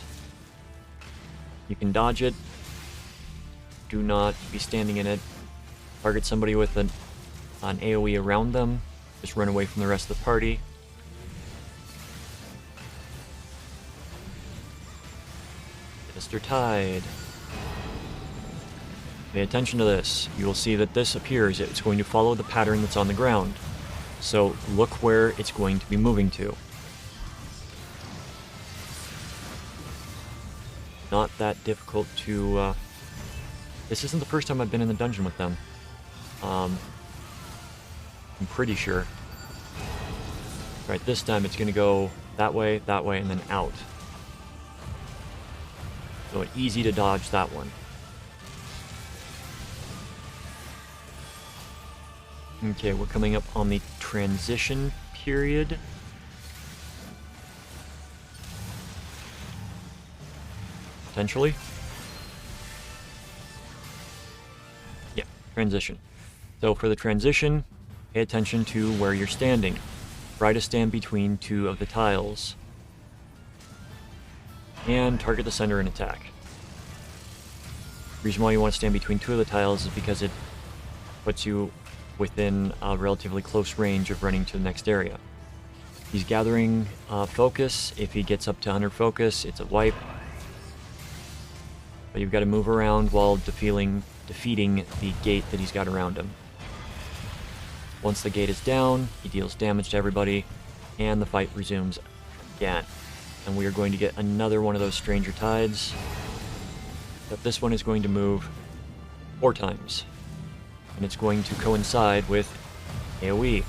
You can dodge it. Do not be standing in it. Target somebody with an AoE around them. Just run away from the rest of the party. Mr. Tide. Pay attention to this. You will see that this appears. It's going to follow the pattern that's on the ground. So look where it's going to be moving to. Not that difficult to... This isn't the first time I've been in the dungeon with them. I'm pretty sure. Right, this time it's going to go that way, and then out. So it's easy to dodge that one. Okay, we're coming up on the transition period. Potentially. Yeah, transition. So for the transition, pay attention to where you're standing. Try to stand between two of the tiles. And target the center and attack. The reason why you want to stand between two of the tiles is because it puts you within a relatively close range of running to the next area. He's gathering focus. If he gets up to 100 focus, it's a wipe. But you've got to move around while defeating the gate that he's got around him. Once the gate is down, he deals damage to everybody, and the fight resumes again. And we are going to get another one of those Stranger Tides. But this one is going to move 4 times. And it's going to coincide with AoE.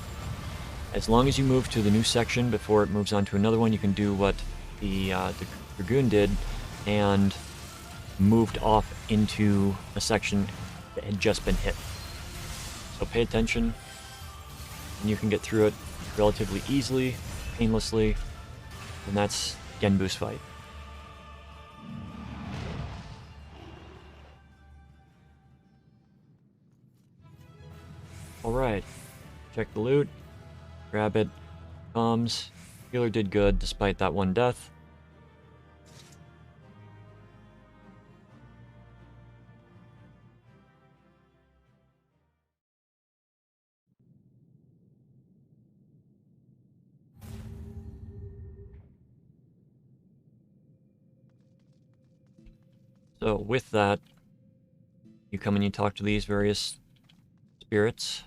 As long as you move to the new section before it moves on to another one, you can do what the Dragoon did and moved off into a section that had just been hit. So pay attention, and you can get through it relatively easily, painlessly, and that's Genbu's fight. Alright, check the loot, grab it, comes. Healer did good despite that one death. So with that, you come and you talk to these various spirits.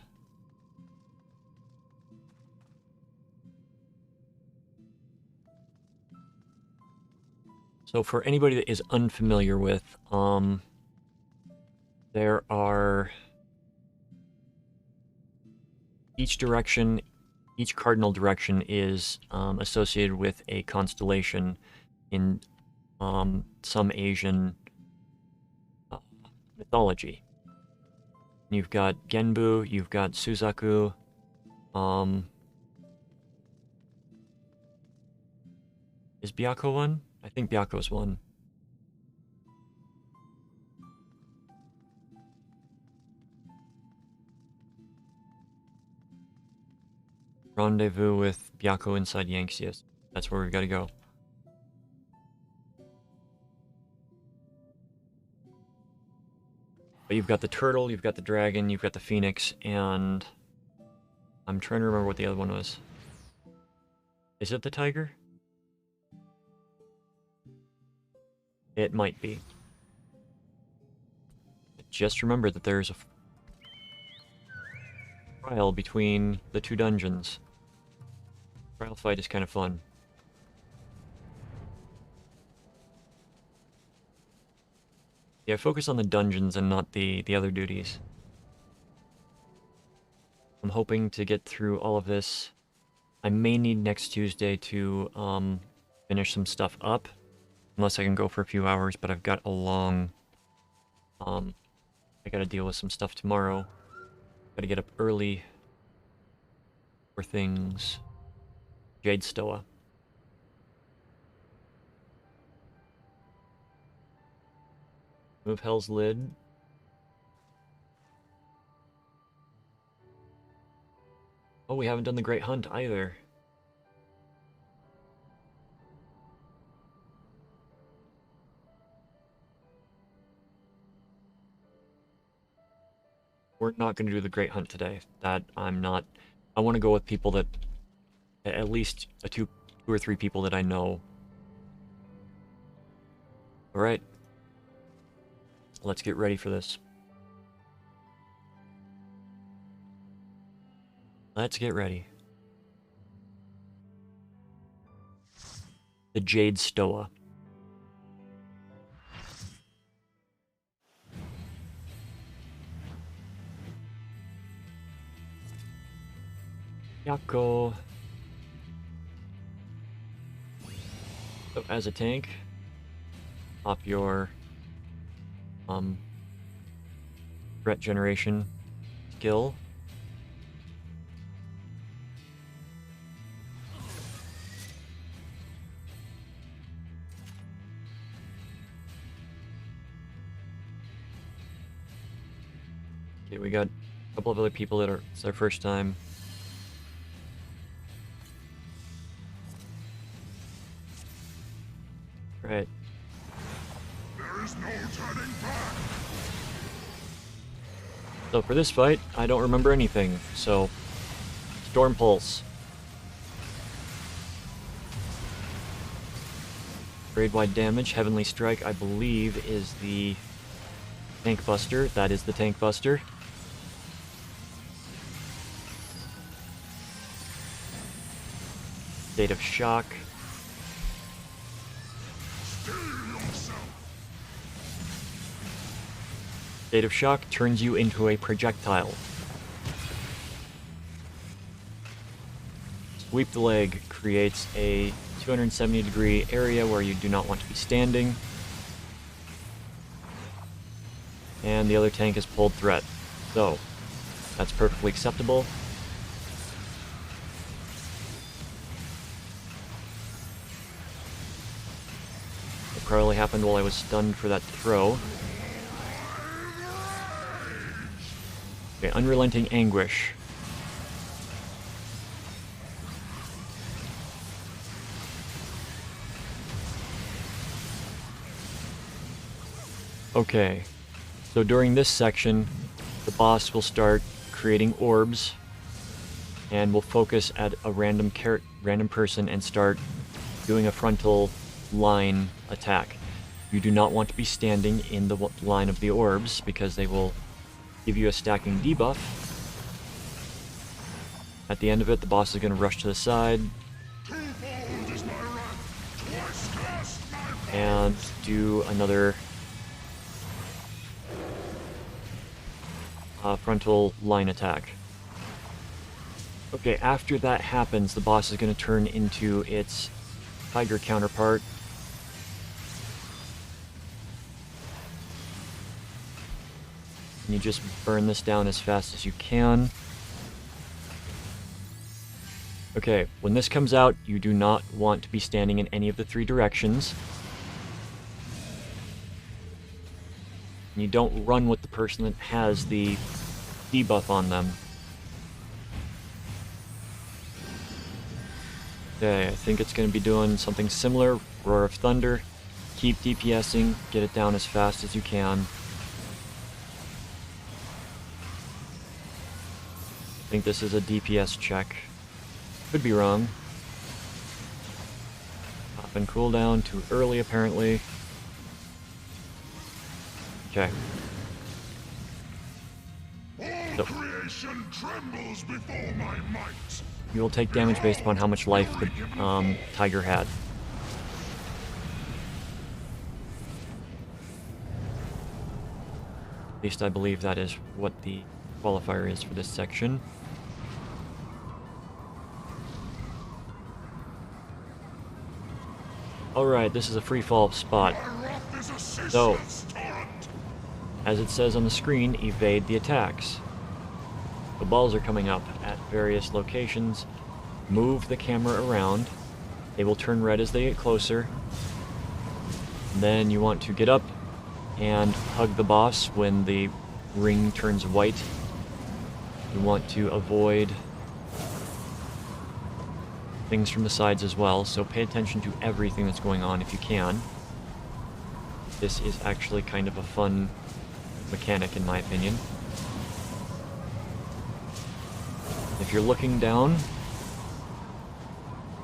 So for anybody that is unfamiliar with, there are each cardinal direction is associated with a constellation in some Asian mythology. You've got Genbu, you've got Suzaku, is Byakko one? I think Byakko's one. Rendezvous with Byakko inside Yanxius. That's where we've got to go. But you've got the turtle, you've got the dragon, you've got the phoenix, and I'm trying to remember what the other one was. Is it the tiger? It might be. Just remember that there's a trial between the two dungeons. Trial fight is kind of fun. Yeah, focus on the dungeons and not the other duties. I'm hoping to get through all of this. I may need next Tuesday to finish some stuff up. Unless I can go for a few hours, but I've got a long... I gotta deal with some stuff tomorrow. Gotta get up early for things. Jade Stoa. Move Hell's Lid. Oh, we haven't done the Great Hunt either. We're not going to do the Great Hunt today. That I'm not... I want to go with people that... At least two or three people that I know. Alright. Let's get ready for this. Let's get ready. The Jade Stoa. Yako. So as a tank, pop your threat generation skill. Okay, we got a couple of other people that it's their first time. Right. There is no turning back. So for this fight, I don't remember anything, so Storm Pulse. Grade-wide damage, Heavenly Strike, I believe, is the Tank Buster. That is the Tank Buster. State of Shock. State of Shock turns you into a projectile. Sweep the Leg creates a 270-degree area where you do not want to be standing. And the other tank is pulled threat. So, that's perfectly acceptable. It probably happened while I was stunned for that throw. Okay, Unrelenting Anguish. Okay, so during this section, the boss will start creating orbs, and will focus at a random person and start doing a frontal line attack. You do not want to be standing in the line of the orbs because they will give you a stacking debuff. At the end of it, the boss is going to rush to the side and do another frontal line attack. Okay, after that happens, the boss is going to turn into its tiger counterpart. And you just burn this down as fast as you can. Okay, when this comes out, you do not want to be standing in any of the three directions. And you don't run with the person that has the debuff on them. Okay, I think it's going to be doing something similar. Roar of Thunder. Keep DPSing, get it down as fast as you can. I think this is a DPS check. Could be wrong. Pop and cooldown too early, apparently. Okay. So, Creation trembles before my might. you will take damage based upon how much life the tiger had. At least I believe that is what the qualifier is for this section. Alright, this is a free fall spot. So, as it says on the screen, evade the attacks. The balls are coming up at various locations. Move the camera around. They will turn red as they get closer. Then you want to get up and hug the boss when the ring turns white. You want to avoid things from the sides as well, so pay attention to everything that's going on if you can. This is actually kind of a fun mechanic in my opinion. If you're looking down,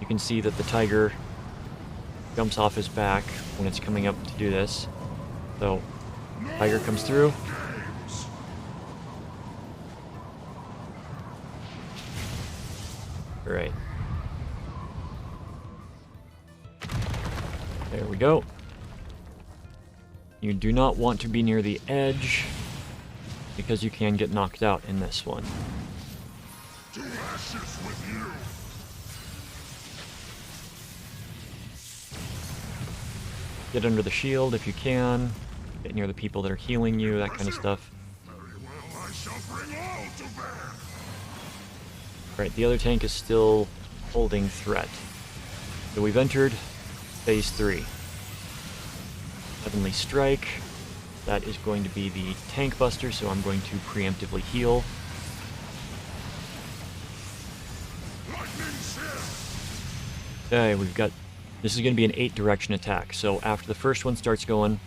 you can see that the tiger jumps off his back when it's coming up to do this. So, tiger comes through. Alright. There we go. You do not want to be near the edge because you can get knocked out in this one. To ashes with you. Get under the shield if you can. Get near the people that are healing you, that kind of stuff. Very well, I shall bring all to bear. Right, the other tank is still holding threat. So we've entered Phase 3. Heavenly Strike. That is going to be the tank buster, so I'm going to preemptively heal. Okay, we've got... This is going to be an 8-direction attack, so after the first one starts going,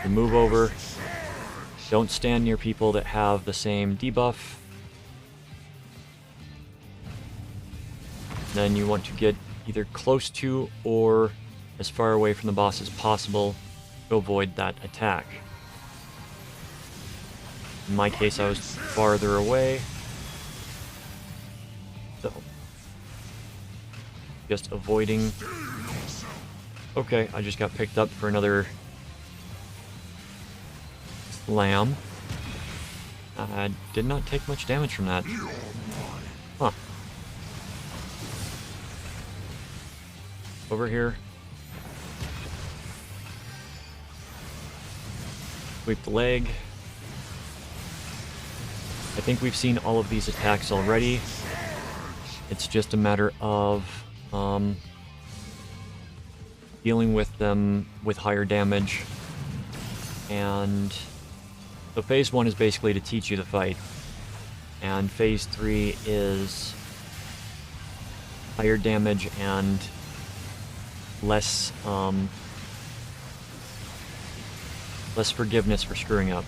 you move over. Don't stand near people that have the same debuff. Then you want to get either close to or as far away from the boss as possible to avoid that attack. In my case, I was farther away. So, just avoiding. Okay, I just got picked up for another slam. I did not take much damage from that. Huh. Over here. Sweep the leg. I think we've seen all of these attacks already. It's just a matter of dealing with them with higher damage. And so Phase 1 is basically to teach you the fight. And Phase 3 is higher damage and less less forgiveness for screwing up.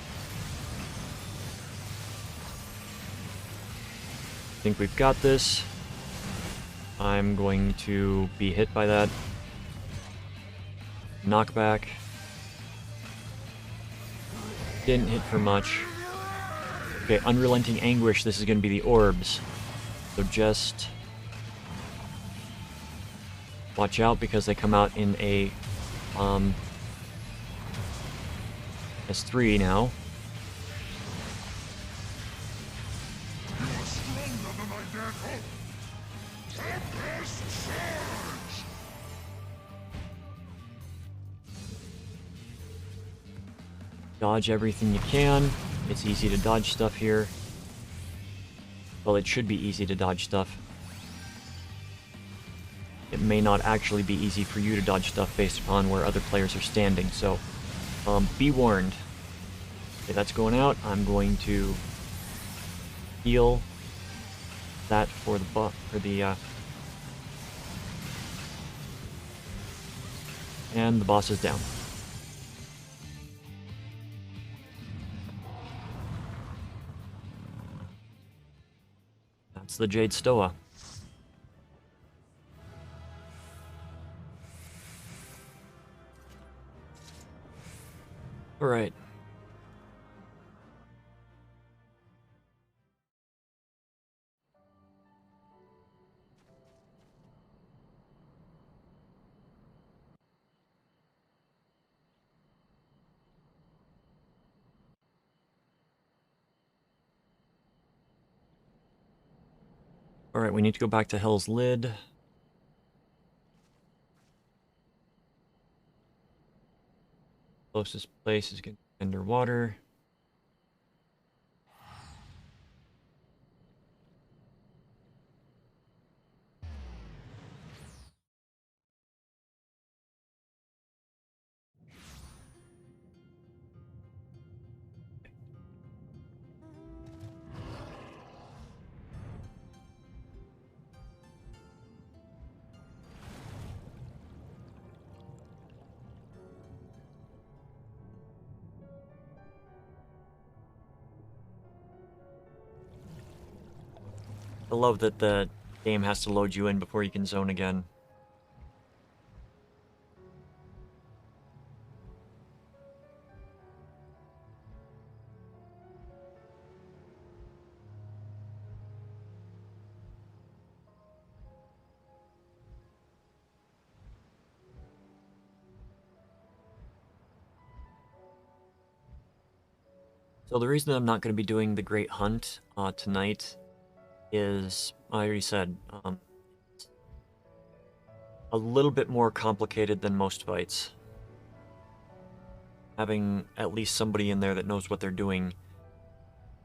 I think we've got this. I'm going to be hit by that. knockback. Didn't hit for much. Okay, Unrelenting Anguish, this is going to be the orbs. So just watch out because they come out in a S3 now. You are stronger than I dared hope. Tempest Surge! Dodge everything you can. It's easy to dodge stuff here. Well, it should be easy to dodge stuff. It may not actually be easy for you to dodge stuff based upon where other players are standing, so be warned. Okay, that's going out. I'm going to heal that for the and the boss is down. That's the Jade Stoa. All right. All right, we need to go back to Hell's Lid. Closest place is going to be underwater. I love that the game has to load you in before you can zone again. So the reason I'm not going to be doing the Great Hunt tonight is, I already said, a little bit more complicated than most fights. Having at least somebody in there that knows what they're doing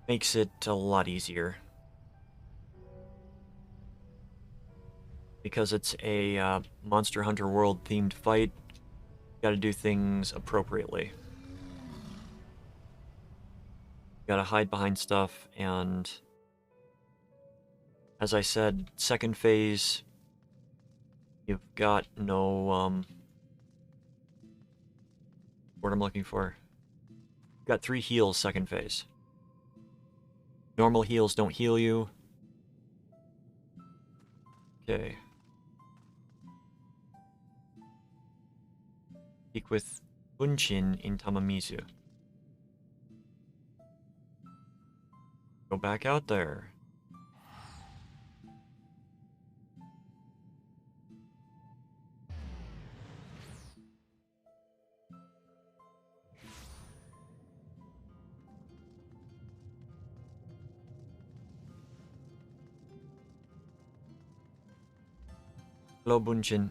makes it a lot easier. Because it's a Monster Hunter World themed fight, you gotta do things appropriately. You gotta hide behind stuff, and as I said, second phase, you've got no, what I'm looking for. You've got 3 heals second phase. Normal heals don't heal you. Okay. Speak with Bunchin in Tamamizu. Go back out there. Hello, Bunchin.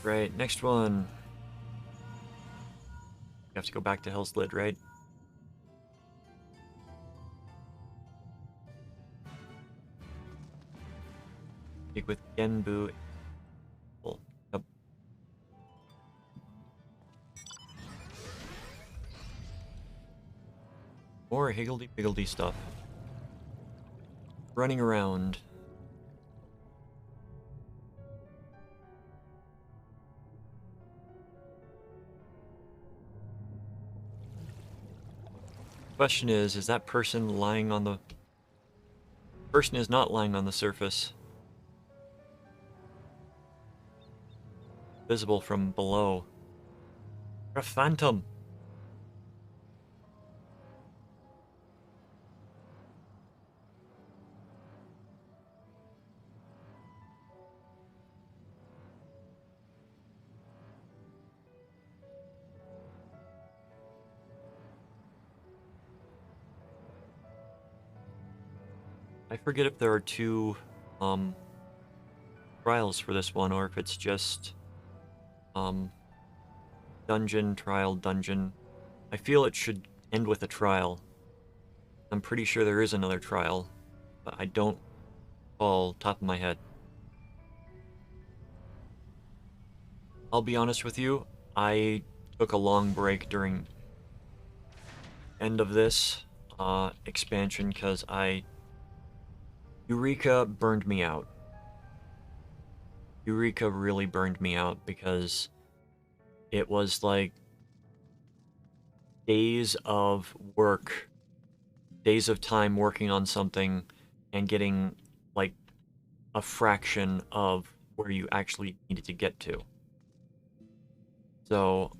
Right, next one. You have to go back to Hell's Lid, right? Speak with Genbu. Yep. More higgledy-piggledy stuff. Running around. question is that person lying on the... Person is not lying on the surface. Visible from below. A phantom! I forget if there are two trials for this one, or if it's just dungeon, trial, dungeon. I feel it should end with a trial. I'm pretty sure there is another trial, but I don't recall top of my head. I'll be honest with you, I took a long break during end of this expansion because Eureka burned me out. Eureka really burned me out because it was like days of work, days of time working on something and getting like a fraction of where you actually needed to get to. So,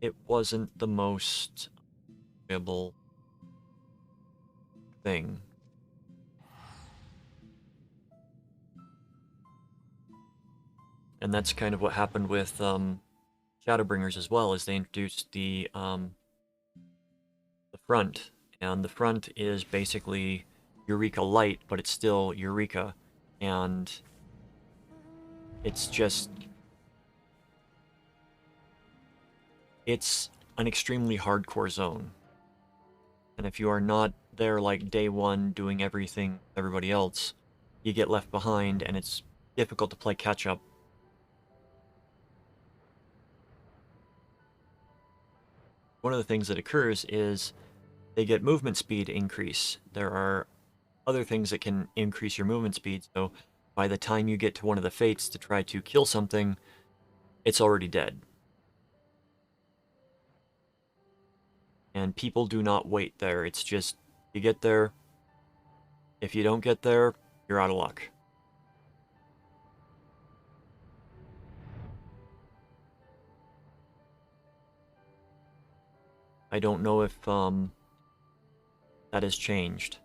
it wasn't the most enjoyable thing. And that's kind of what happened with Shadowbringers as well, is they introduced the front, and the front is basically Eureka Light, but it's still Eureka, and it's just... It's an extremely hardcore zone. And if you are not there like day one doing everything everybody else, you get left behind and it's difficult to play catch up. One of the things that occurs is they get movement speed increase. There are other things that can increase your movement speed, so by the time you get to one of the fates to try to kill something, it's already dead. And people do not wait there. It's just, you get there. If you don't get there, you're out of luck. I don't know if that has changed.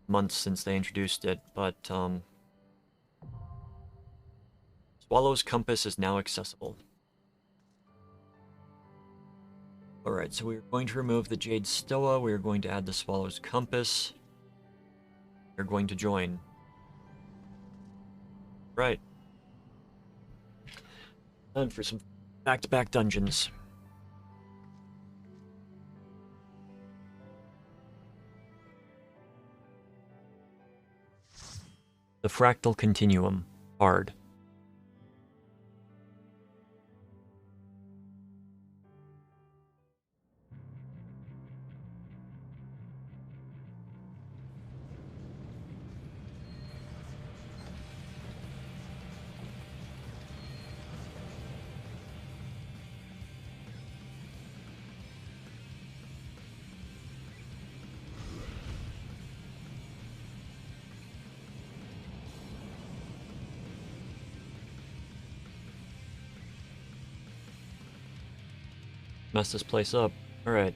Months since they introduced it, but Swallow's Compass is now accessible. Alright, so we're going to remove the Jade Stoa, we're going to add the Swallow's Compass. We're going to join. Right. Time for some back-to-back dungeons. The Fractal Continuum. Hard. Mess this place up. Alright.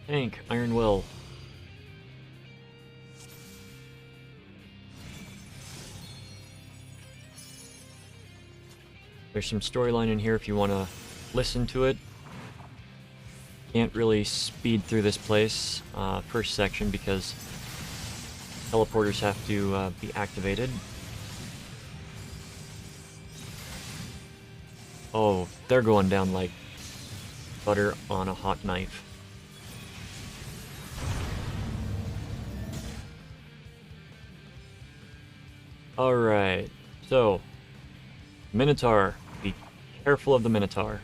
Tank, Iron Will. There's some storyline in here if you want to listen to it. Can't really speed through this place, first section, because teleporters have to be activated. Oh, they're going down like butter on a hot knife. Alright, so Minotaur. Be careful of the Minotaur,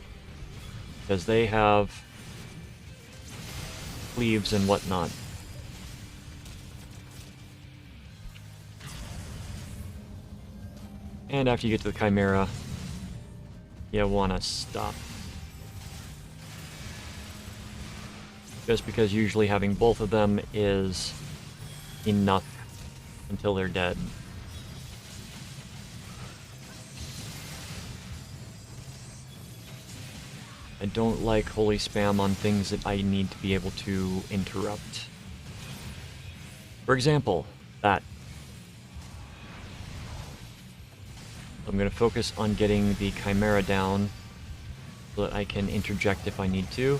because they have cleaves and whatnot. And after you get to the Chimera, you wanna stop. Just because usually having both of them is enough until they're dead. I don't like holy spam on things that I need to be able to interrupt. For example, that. I'm going to focus on getting the Chimera down so that I can interject if I need to.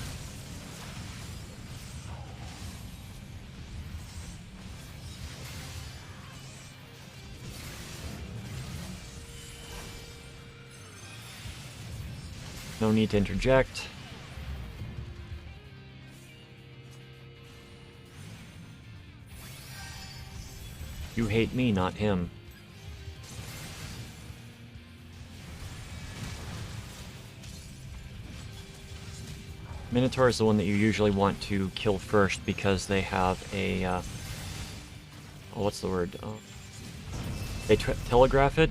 No need to interject. You hate me, not him. Minotaur is the one that you usually want to kill first because they have a, oh, what's the word? They telegraph it.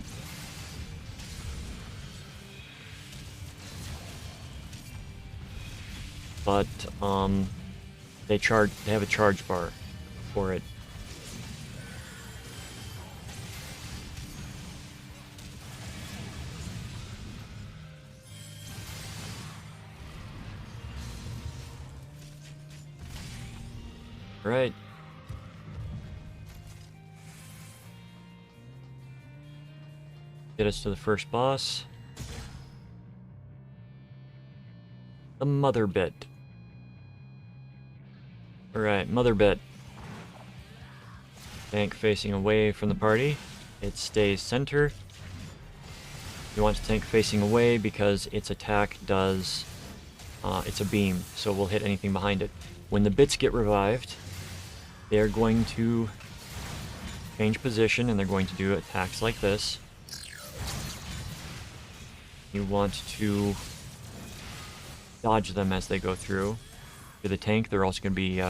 But, they have a charge bar for it. Right. Get us to the first boss. The mother bit. Alright, mother bit. Tank facing away from the party. It stays center. You want tank facing away because its attack does... it's a beam, so it will hit anything behind it. When the bits get revived, they're going to change position and they're going to do attacks like this. You want to dodge them as they go through. To the tank, they're also going to be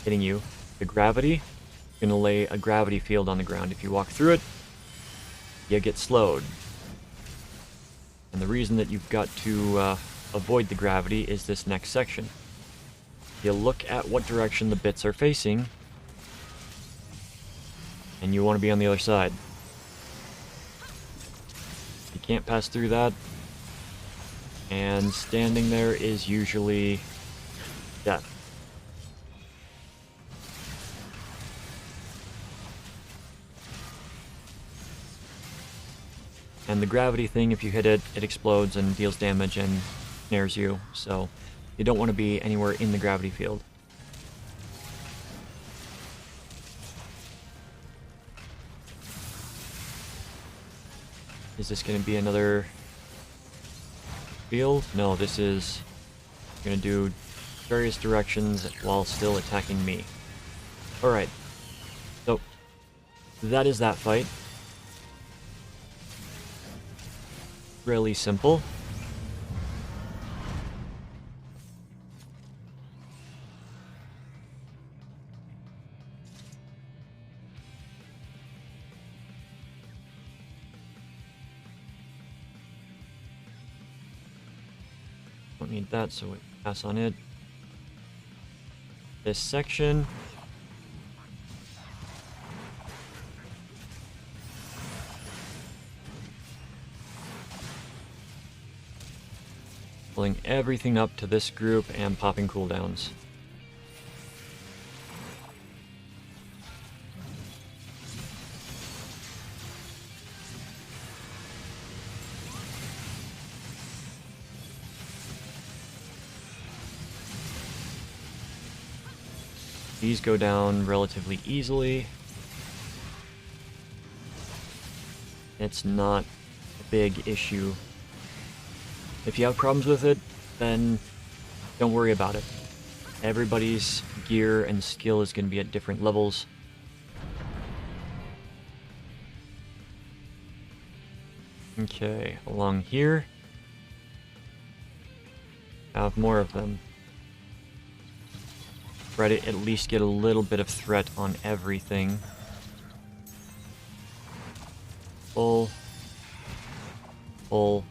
hitting you. The gravity, you're going to lay a gravity field on the ground. If you walk through it, you get slowed. And the reason that you've got to avoid the gravity is this next section. You look at what direction the bits are facing, and you want to be on the other side. You can't pass through that, and standing there is usually death. And the gravity thing, if you hit it, it explodes and deals damage and snares you, so you don't want to be anywhere in the gravity field. Is this going to be another field? No, this is going to do various directions while still attacking me. Alright, so that is that fight. Really simple. Don't need that, so we pass on it. This section. Pulling everything up to this group and popping cooldowns. These go down relatively easily. It's not a big issue. If you have problems with it, then don't worry about it. Everybody's gear and skill is going to be at different levels. Okay, along here. Have more of them. Try to at least get a little bit of threat on everything. Pull. Pull.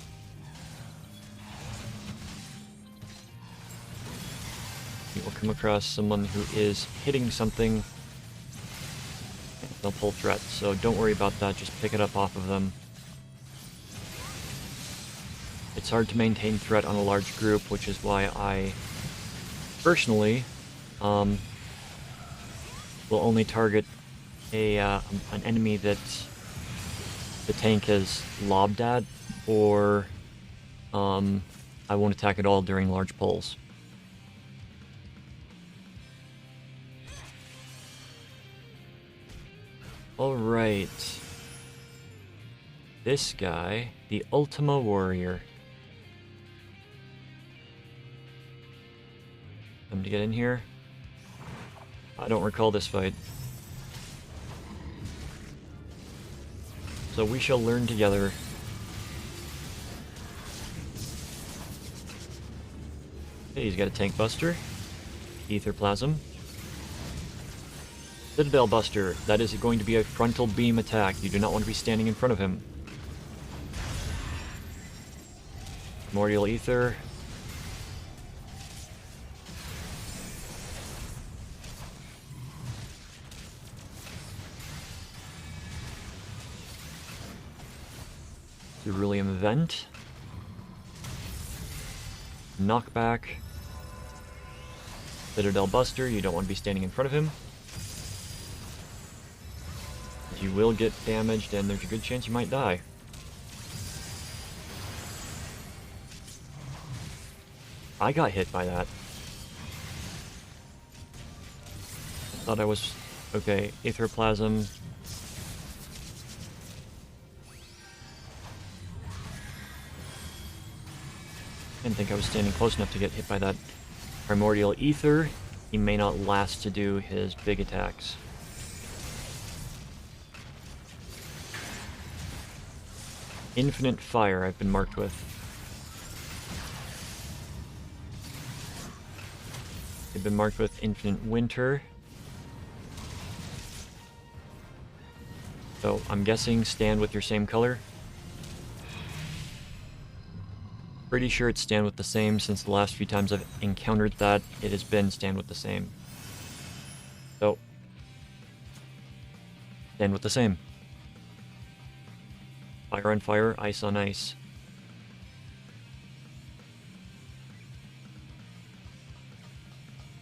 You will come across someone who is hitting something. They'll pull threat, so don't worry about that. Just pick it up off of them. It's hard to maintain threat on a large group, which is why I personally will only target an enemy that the tank has lobbed at, or I won't attack at all during large pulls. Alright. This guy, the Ultima Warrior. Time to get in here. I don't recall this fight. So we shall learn together. Okay, he's got a tank buster. Ether plasm. Citadel buster. That is going to be a frontal beam attack. You do not want to be standing in front of him. Primordial ether. Cerulean vent. Knockback. Citadel buster. You don't want to be standing in front of him. You will get damaged, and there's a good chance you might die. I got hit by that. Thought I was... Okay, Aether Plasm. Didn't think I was standing close enough to get hit by that. Primordial Ether. He may not last to do his big attacks. Infinite Fire I've been marked with. I've been marked with Infinite Winter. So I'm guessing stand with your same color. Pretty sure it's stand with the same, since the last few times I've encountered that, it has been stand with the same. So, stand with the same. Fire on fire, ice on ice.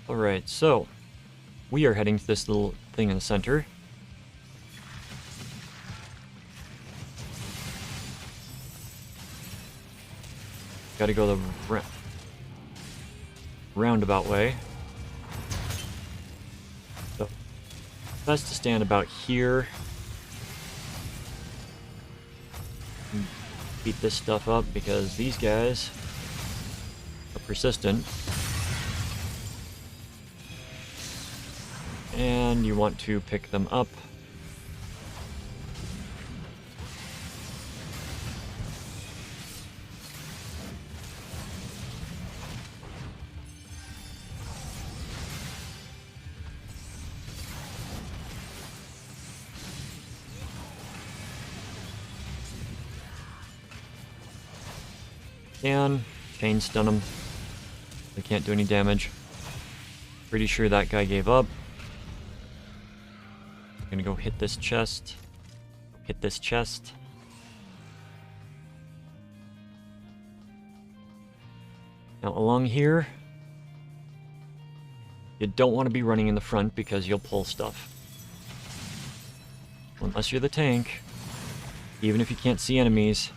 Alright, so we are heading to this little thing in the center. Gotta go the roundabout way. So, best to stand about here. Beat this stuff up, because these guys are persistent. And you want to pick them up. Can chain stun them. They can't do any damage. Pretty sure that guy gave up. I'm gonna go hit this chest. Hit this chest. Now along here, you don't want to be running in the front because you'll pull stuff. Unless you're the tank, even if you can't see enemies.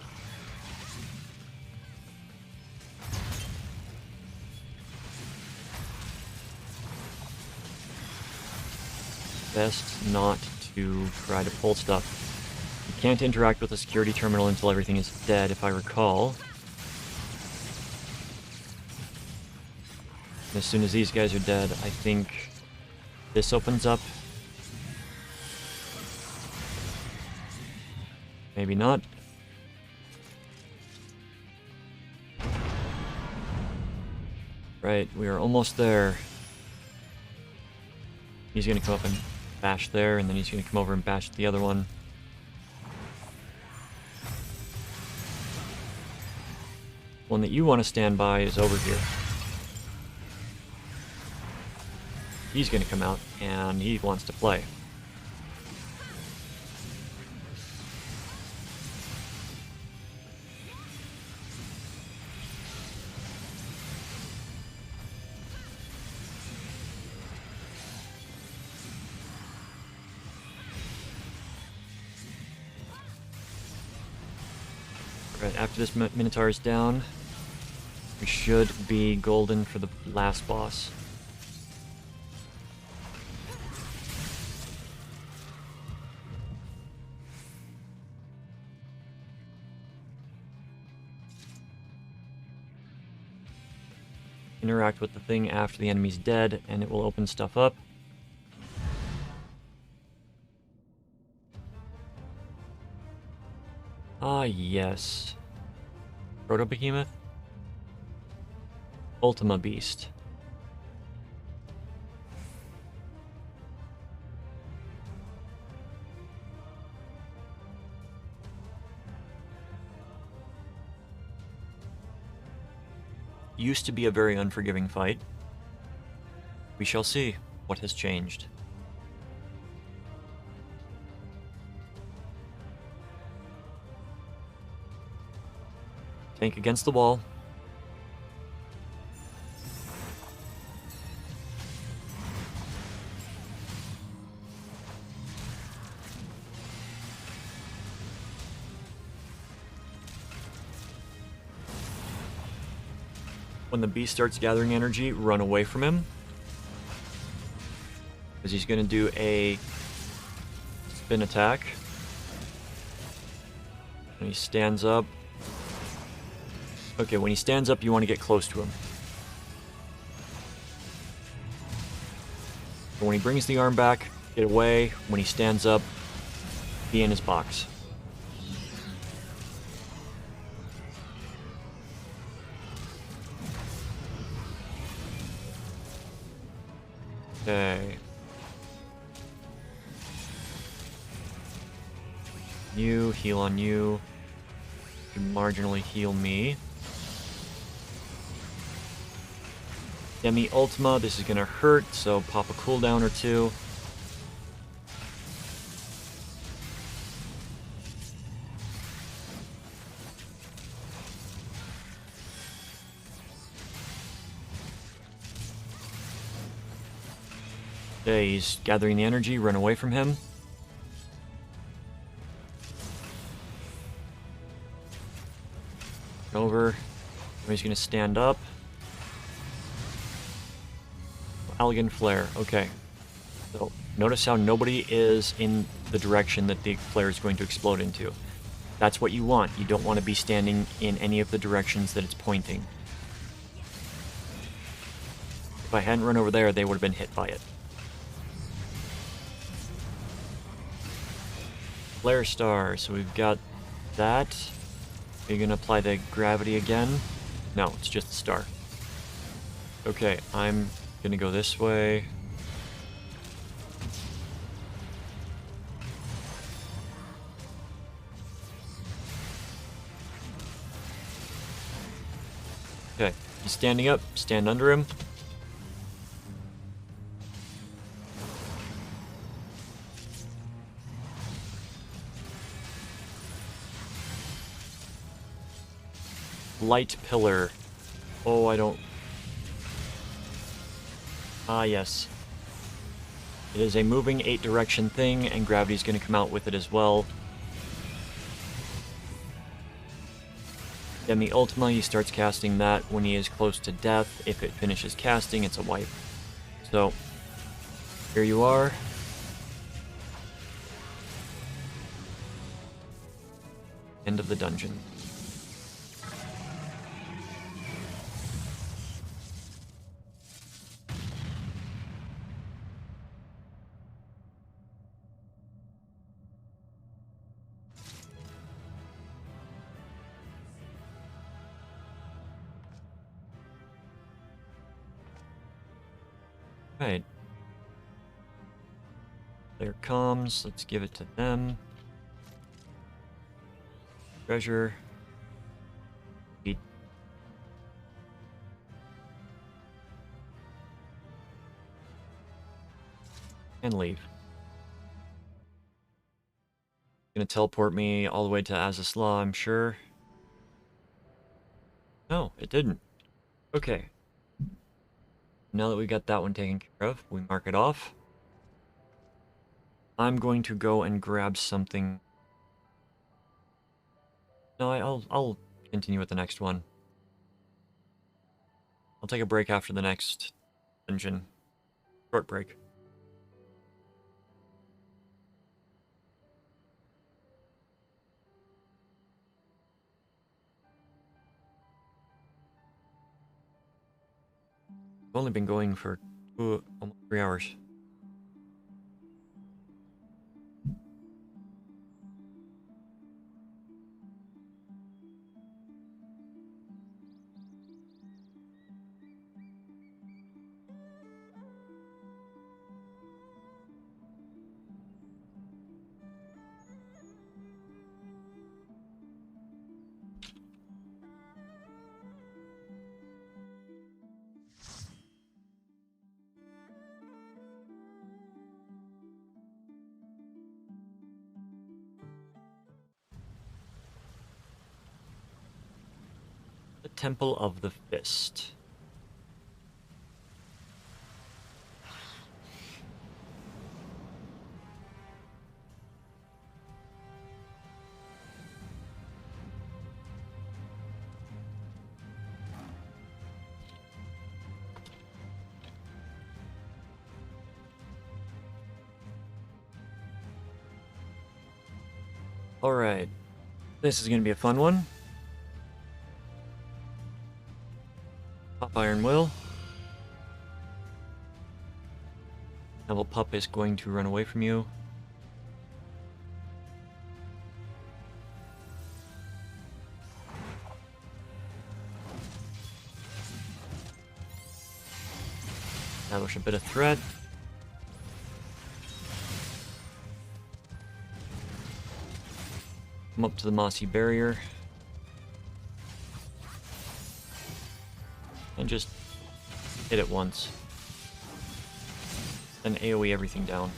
Best not to try to pull stuff. You can't interact with the security terminal until everything is dead, if I recall. And as soon as these guys are dead, I think this opens up. Maybe not. Right, we are almost there. He's gonna come up and bash there, and then he's gonna come over and bash the other one. One that you want to stand by is over here. He's gonna come out, and he wants to play. Right, after this Minotaur is down, we should be golden for the last boss. Interact with the thing after the enemy's dead, and it will open stuff up. Ah, yes. Proto-Behemoth? Ultima Beast. Used to be a very unforgiving fight. We shall see what has changed. Tank against the wall. When the beast starts gathering energy, run away from him. Because he's going to do a spin attack. When he stands up. Okay, when he stands up, you want to get close to him. But when he brings the arm back, get away. When he stands up, be in his box. Okay. You, heal on you. You marginally heal me. Demi Ultima, this is gonna hurt, so pop a cooldown or two. Okay, he's gathering the energy, run away from him. Over. He's gonna stand up. Elegant flare. Okay. So notice how nobody is in the direction that the flare is going to explode into. That's what you want. You don't want to be standing in any of the directions that it's pointing. If I hadn't run over there, they would have been hit by it. Flare star. So we've got that. Are you gonna apply the gravity again? No, it's just the star. Okay, I'm gonna go this way. Okay, he's standing up. Stand under him. Light pillar. Oh, I don't... Ah, yes. It is a moving 8-direction thing, and gravity's going to come out with it as well. Then the Ultima, he starts casting that when he is close to death. If it finishes casting, it's a wipe. So, here you are. End of the dungeon. Right. There comes. Let's give it to them. Treasure. And leave. Gonna teleport me all the way to Azislaw, I'm sure. No, it didn't. Okay. Now that we got that one taken care of, we mark it off. I'm going to go and grab something. No, I'll continue with the next one. I'll take a break after the next dungeon. Short break. I've only been going for almost 3 hours. The Temple of the Fist. Alright. This is going to be a fun one. Pop Iron Will. Devil Pup is going to run away from you. Establish a bit of threat. Come up to the mossy barrier. And just hit it once. Then AoE everything down.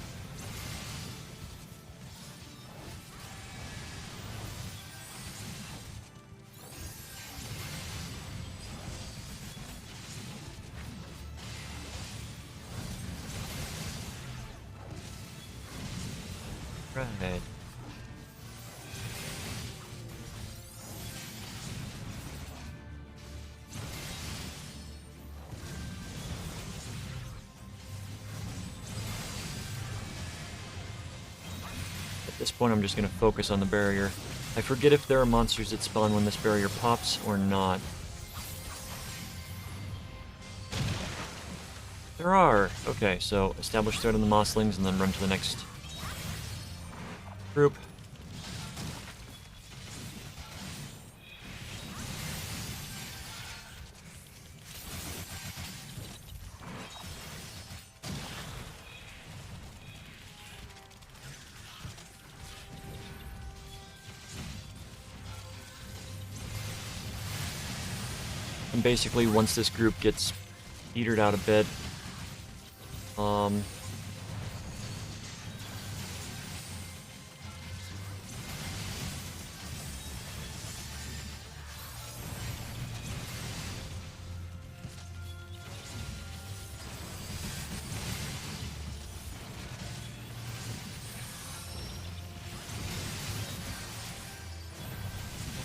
Right. At this point, I'm just going to focus on the barrier. I forget if there are monsters that spawn when this barrier pops or not. There are! Okay, so establish threat on the mosslings and then run to the next group. And basically, once this group gets petered out a bit,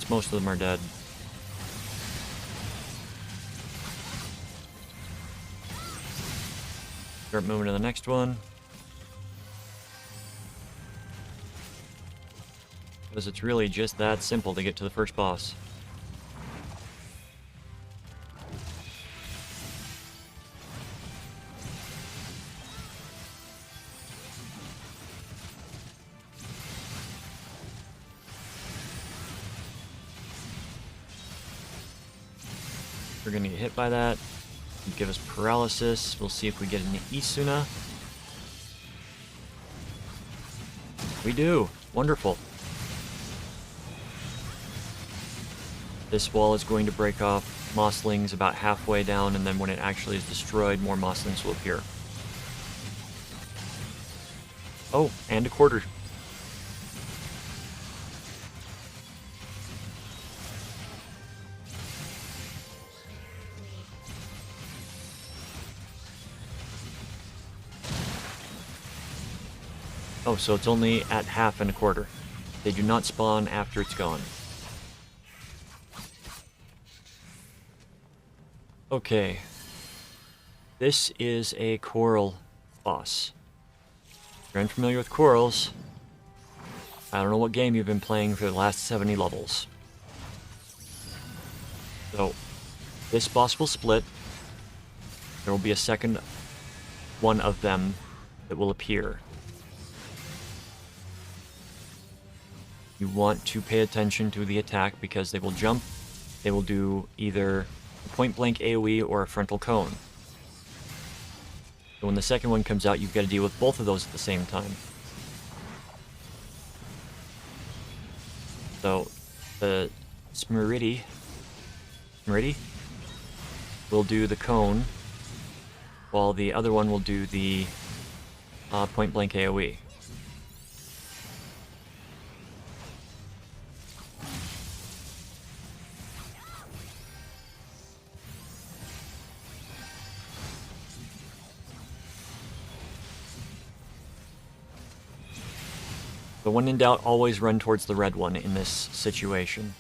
most of them are dead. Start moving to the next one. Because it's really just that simple to get to the first boss. We're gonna get hit by that. Give us paralysis. We'll see if we get an Isuna. We do. Wonderful. This wall is going to break off mosslings about halfway down, and then when it actually is destroyed, more mosslings will appear. Oh, and a quarter. Oh, so it's only at half and a quarter. They do not spawn after it's gone. Okay. This is a coral boss. If you're unfamiliar with corals, I don't know what game you've been playing for the last 70 levels. So, this boss will split. There will be a second one of them that will appear. You want to pay attention to the attack because they will jump. They will do either a point-blank AoE or a frontal cone. So when the second one comes out, you've got to deal with both of those at the same time. So the Smurity will do the cone, while the other one will do the point-blank AoE. But when in doubt, always run towards the red one in this situation.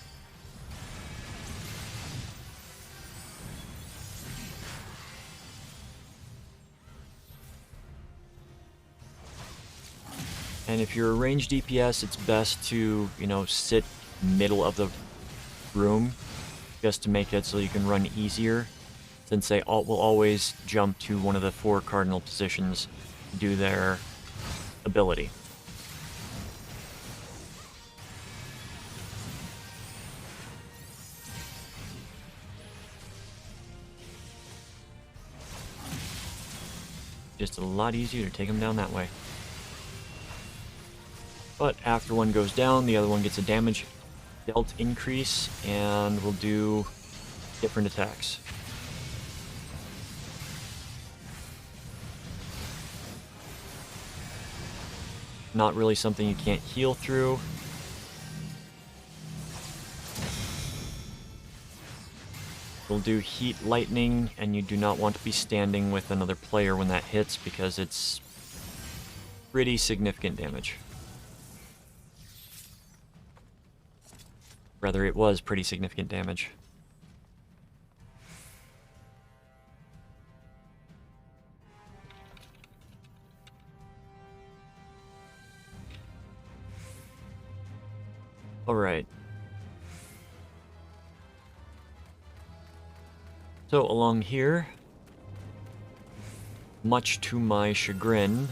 And if you're a ranged DPS, it's best to, sit middle of the room just to make it so you can run easier, since they will always jump to one of the 4 cardinal positions to do their ability. Just a lot easier to take them down that way. But after one goes down, the other one gets a damage dealt increase and will do different attacks. Not really something you can't heal through. Will do heat lightning, and you do not want to be standing with another player when that hits because it's pretty significant damage. Rather, it was pretty significant damage. Alright. So, along here, much to my chagrin,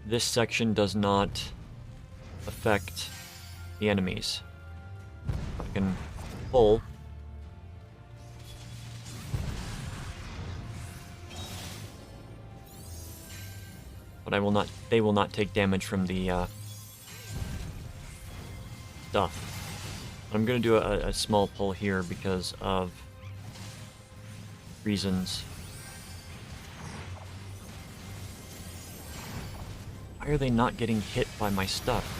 this section does not affect the enemies. I can pull. But they will not take damage from the stuff. I'm going to do a small pull here because of reasons. Why are they not getting hit by my stuff?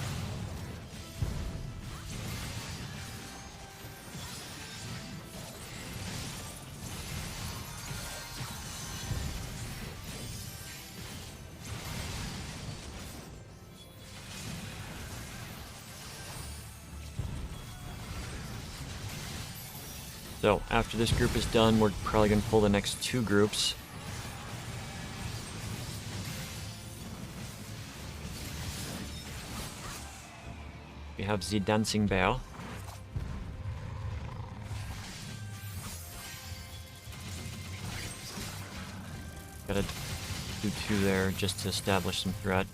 So, after this group is done, we're probably going to pull the next 2 groups. We have the Dancing Bear. Gotta do 2 there just to establish some threat.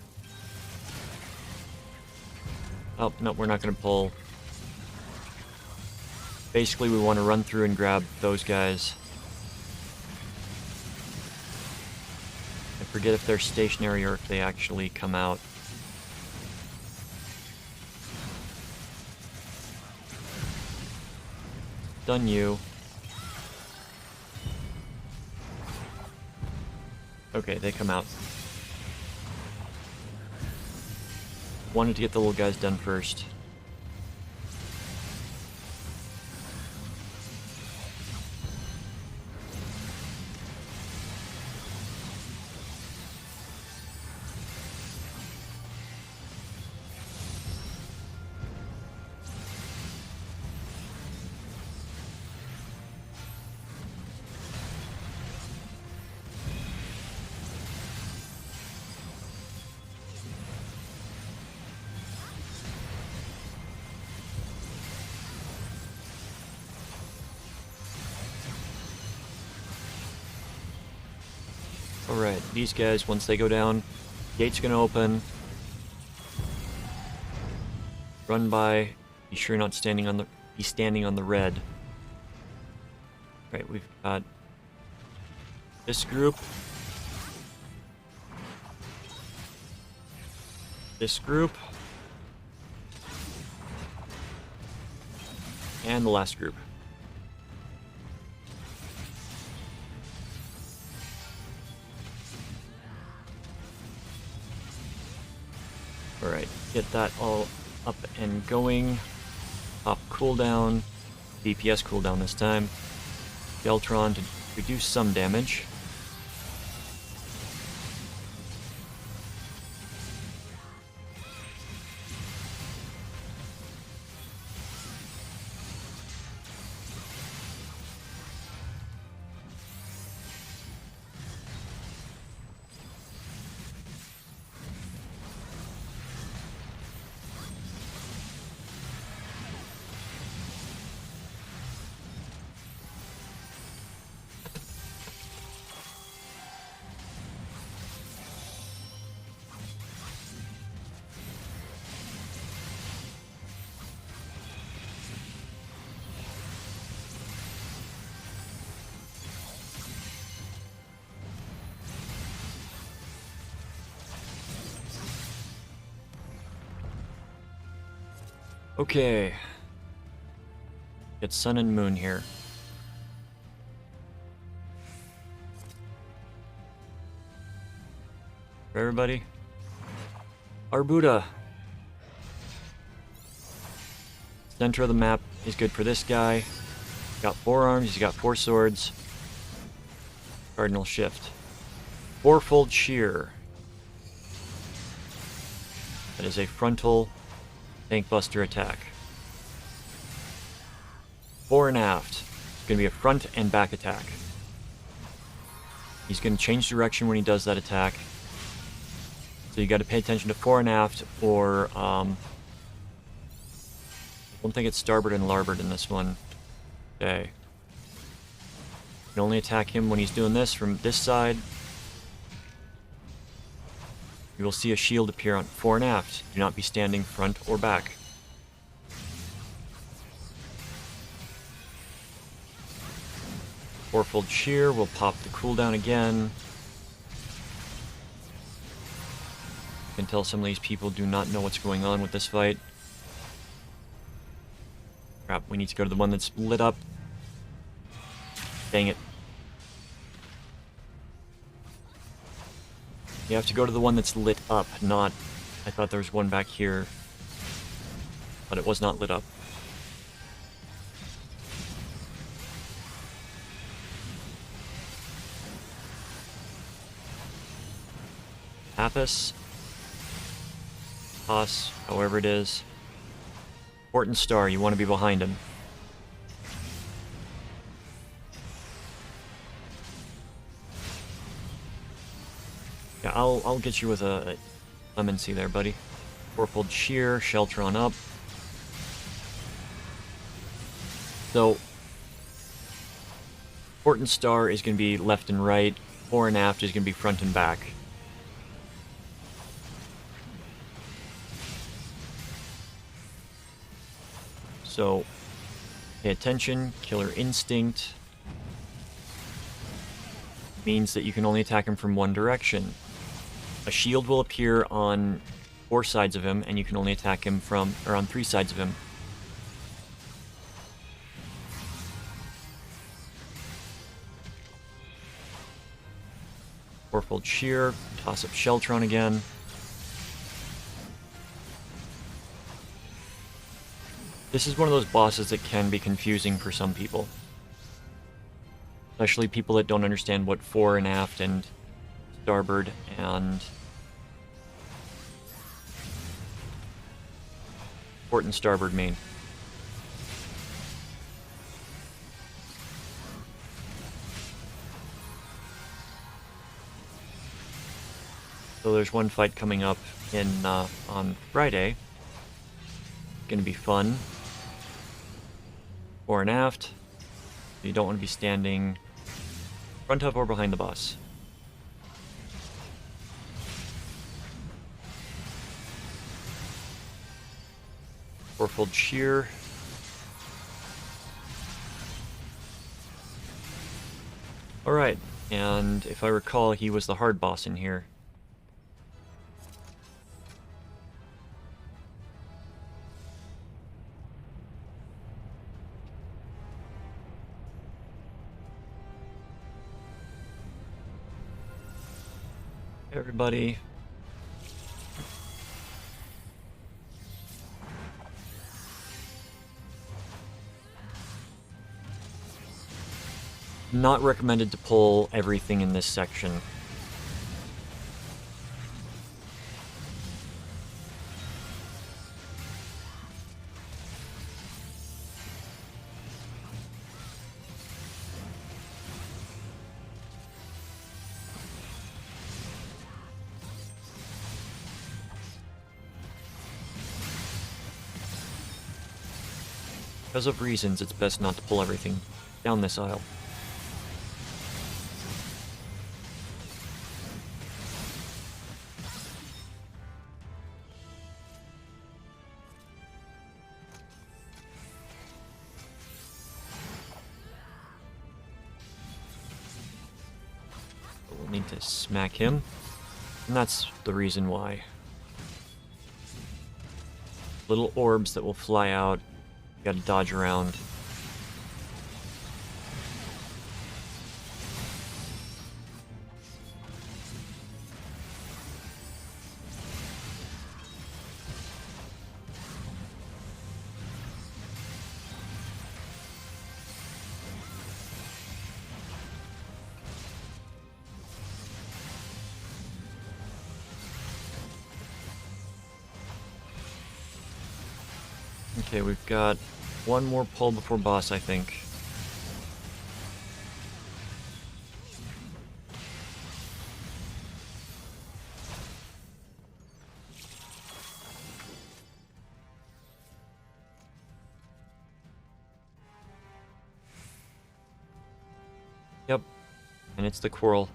Oh, no, we're not going to pull. Basically, we want to run through and grab those guys. I forget if they're stationary or if they actually come out. Done you. Okay, they come out. Wanted to get the little guys done first. Alright, these guys, once they go down, gate's gonna open. Run by. Be sure not standing on the. Be standing on the red. Right, we've got this group. This group. And the last group. Alright, get that all up and going. Pop cooldown. DPS cooldown this time. Deltron to reduce some damage. Okay. Get Sun and Moon here. For everybody. Arbuda. Center of the map is good for this guy. He's got 4 arms, he's got 4 swords. Cardinal Shift. Fourfold Shear. That is a frontal tank buster attack. Fore and aft. It's going to be a front and back attack. He's going to change direction when he does that attack. So you got to pay attention to fore and aft, or I don't think it's starboard and larboard in this one. Okay. You can only attack him when he's doing this from this side. You will see a shield appear on fore and aft. Do not be standing front or back. Fourfold Shear will pop the cooldown again. You can tell some of these people do not know what's going on with this fight. Crap, we need to go to the one that's lit up. Dang it. You have to go to the one that's lit up, not... I thought there was one back here, but it was not lit up. Apis. Toss, however it is. Important Star, you want to be behind him. Yeah, I'll get you with a clemency there, buddy. Fourfold Shear, Sheltron up. So, Important Star is going to be left and right. Fore and aft is going to be front and back. So, pay attention. Killer Instinct means that you can only attack him from one direction. A shield will appear on 4 sides of him, and you can only attack him from, or on 3 sides of him. Fourfold Shear, toss up Sheltron again. This is one of those bosses that can be confusing for some people. Especially people that don't understand what fore and aft and starboard and port and starboard mean. So there's one fight coming up on Friday. Gonna be fun. Fore and aft. You don't want to be standing front of or behind the boss. Fourfold Shear. Alright, and if I recall, he was the hard boss in here. Everybody. Not recommended to pull everything in this section. Because of reasons, it's best not to pull everything down this aisle. We'll need to smack him, and that's the reason why. Little orbs that will fly out. You gotta dodge around. Okay, we've got one more pull before boss, I think. Yep, and it's the Quarrel.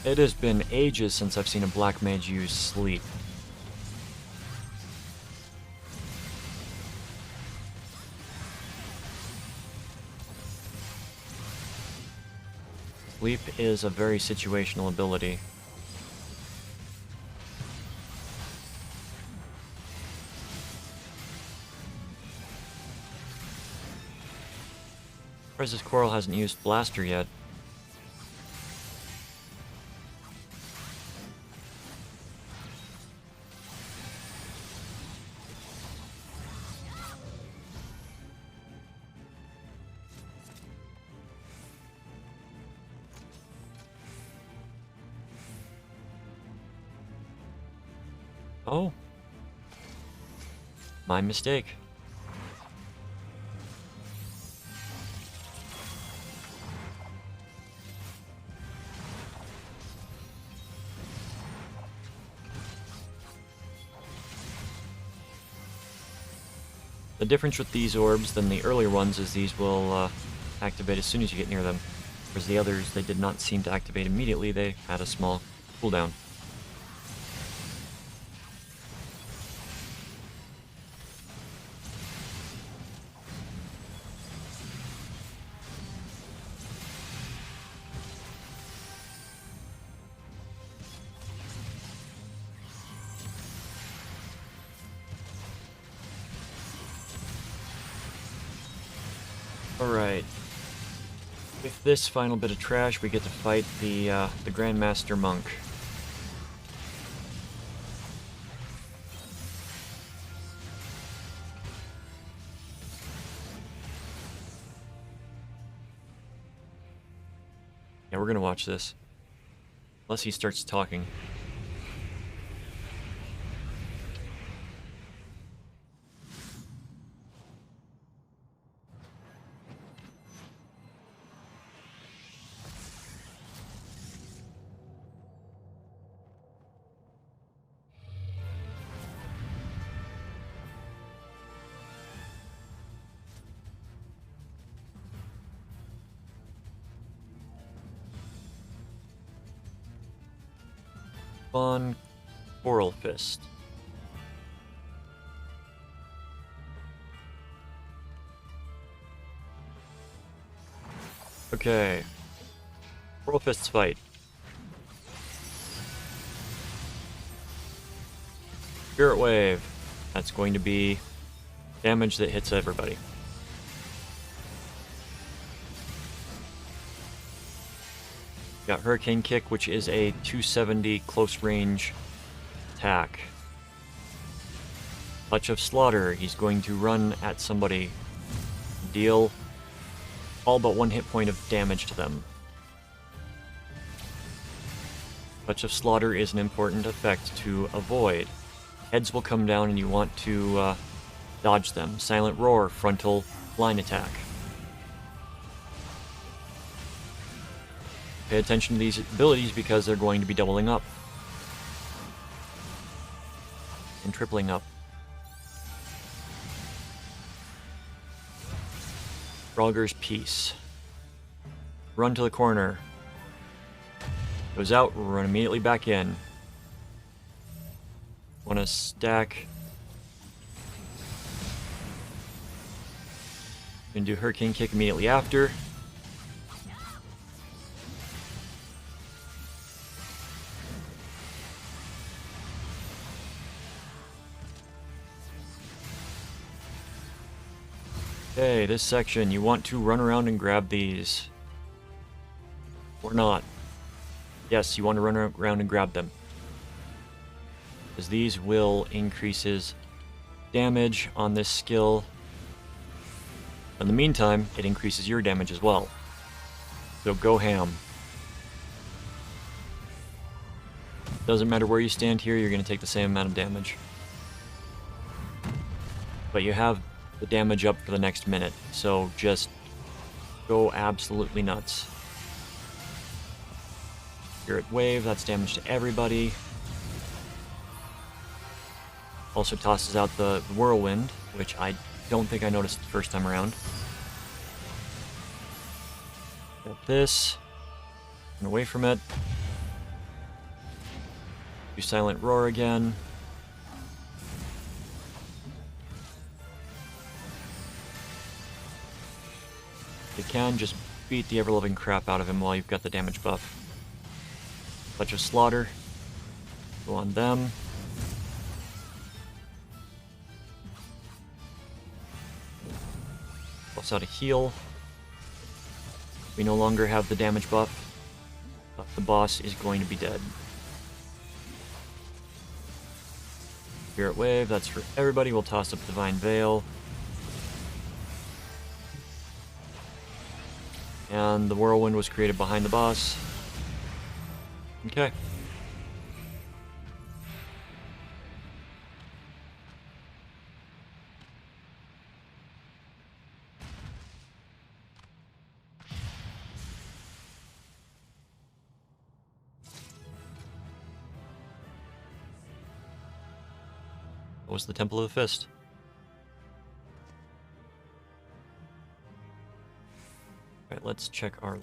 It has been ages since I've seen a black mage use sleep. Sleep is a very situational ability. Surprised this Quarrel hasn't used Blaster yet. Oh. My mistake. The difference with these orbs than the earlier ones is these will activate as soon as you get near them. Whereas the others, they did not seem to activate immediately, they had a small cooldown. Alright. With this final bit of trash, we get to fight the Grandmaster Monk. Yeah, we're gonna watch this. Unless he starts talking. On Coral Fist. Okay. Coral Fist's fight. Spirit Wave. That's going to be damage that hits everybody. Got Hurricane Kick, which is a 270 close range attack. Touch of Slaughter, he's going to run at somebody, deal all but 1 hit point of damage to them. Touch of Slaughter is an important effect to avoid. Heads will come down and you want to dodge them. Silent Roar, frontal line attack. Pay attention to these abilities because they're going to be doubling up. And tripling up. Frogger's Peace. Run to the corner. Goes out, run immediately back in. Want to stack. Gonna do Hurricane Kick immediately after. Okay, this section, you want to run around and grab these. Or not. Yes, you want to run around and grab them. Because these will increase his damage on this skill. In the meantime, it increases your damage as well. So go ham. Doesn't matter where you stand here, you're going to take the same amount of damage. But you have the damage up for the next minute, so just go absolutely nuts. Spirit Wave, that's damage to everybody. Also tosses out the Whirlwind, which I don't think I noticed the first time around. Got this. And away from it. Do Silent Roar again. You can just beat the ever-loving crap out of him while you've got the damage buff. Touch of Slaughter. Go on them. Plus out a heal. We no longer have the damage buff, but the boss is going to be dead. Spirit Wave, that's for everybody. We'll toss up Divine Veil. And the Whirlwind was created behind the boss. Okay. What was the Temple of the Fist? Alright, let's check our...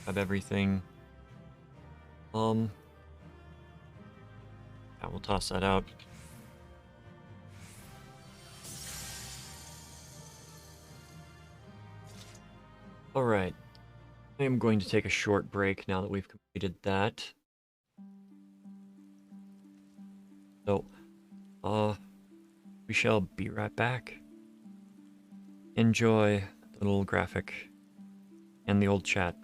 grab everything. Yeah, we'll toss that out. Alright. I am going to take a short break now that we've completed that. So, we shall be right back. Enjoy Little graphic. And the old chat.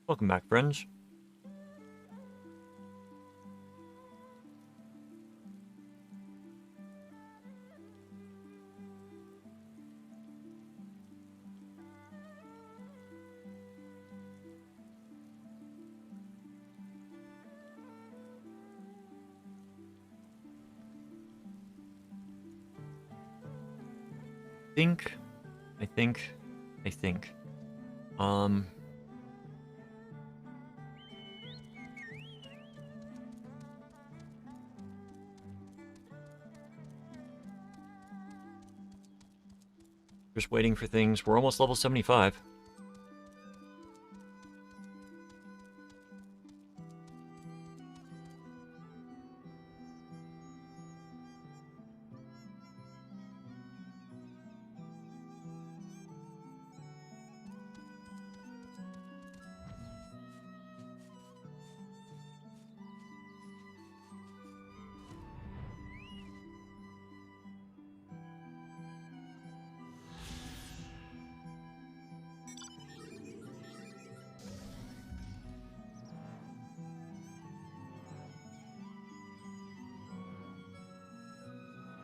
Welcome back, friends. I think. Just waiting for things. We're almost level 75.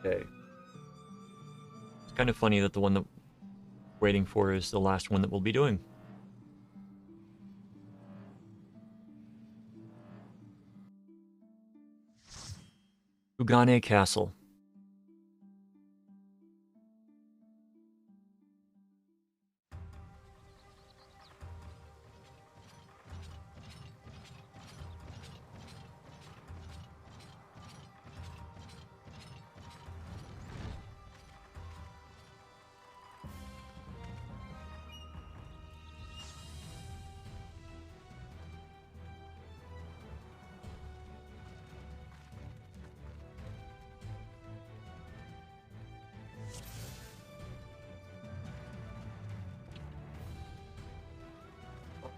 Okay. It's kind of funny that the one that we're waiting for is the last one that we'll be doing. Ugane Castle.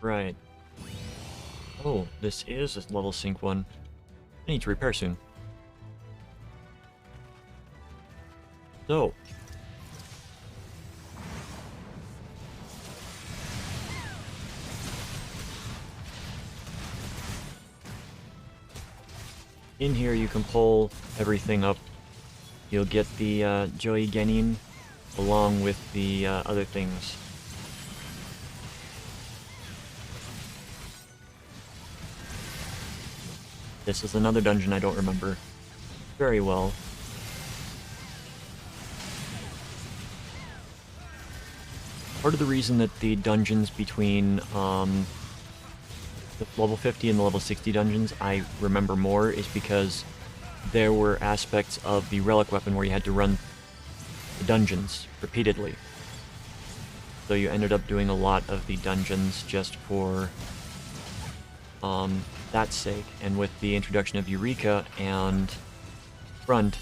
Right. Oh, this is a level sync one. I need to repair soon. So. In here you can pull everything up. You'll get the Joy Genin along with the other things. This is another dungeon I don't remember very well. Part of the reason that the dungeons between the level 50 and the level 60 dungeons I remember more is because there were aspects of the relic weapon where you had to run the dungeons repeatedly. So you ended up doing a lot of the dungeons just for that sake, and with the introduction of Eureka and Front,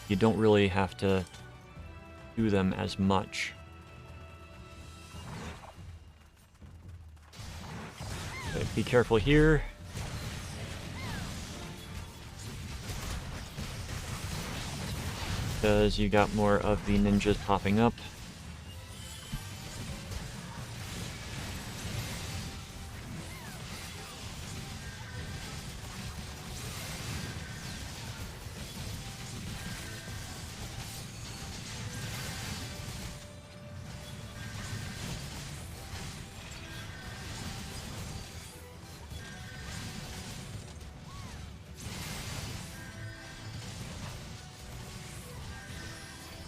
you don't really have to do them as much. Okay, be careful here. Because you got more of the ninjas popping up.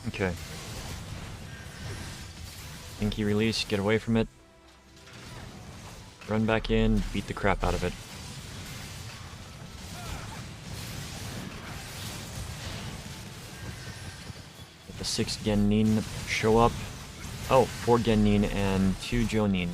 Okay. Inky release, get away from it. Run back in, beat the crap out of it. Let the 6 Genin show up. Oh, 4 Genin and 2 Jonin.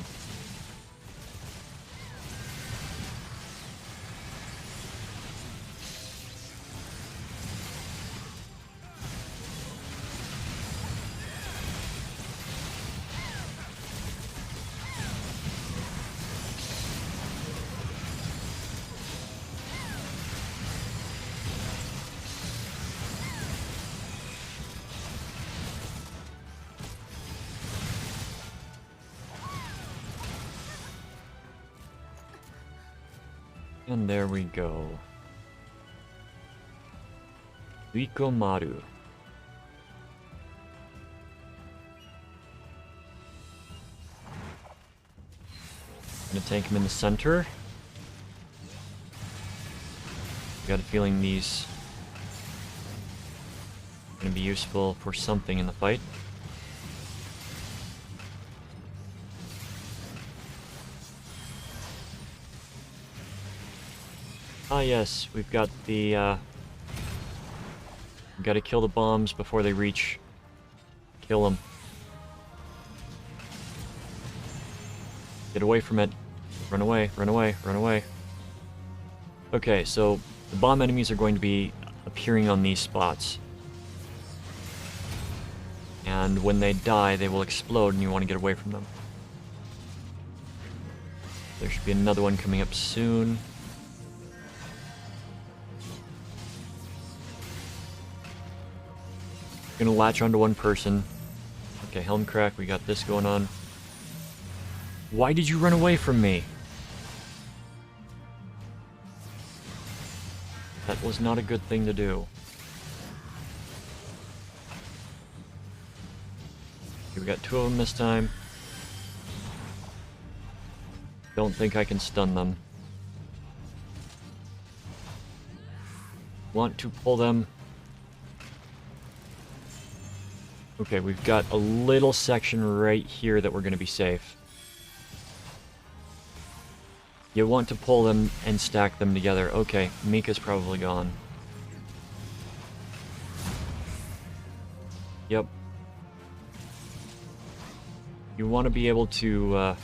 And there we go. Maru. Gonna tank him in the center. Got a feeling these are gonna be useful for something in the fight. Ah yes, we've got the, we've got to kill the bombs before they reach. Kill them. Get away from it. Run away, run away, run away. Okay, so the bomb enemies are going to be appearing on these spots. And when they die, they will explode and you want to get away from them. There should be another one coming up soon. Gonna latch onto one person. Okay, helm crack, we got this going on. Why did you run away from me? That was not a good thing to do. we got 2 of them this time. Don't think I can stun them. Want to pull them. Okay, we've got a little section right here that we're going to be safe. You want to pull them and stack them together. Okay, Mika's probably gone. Yep. You want to be able to,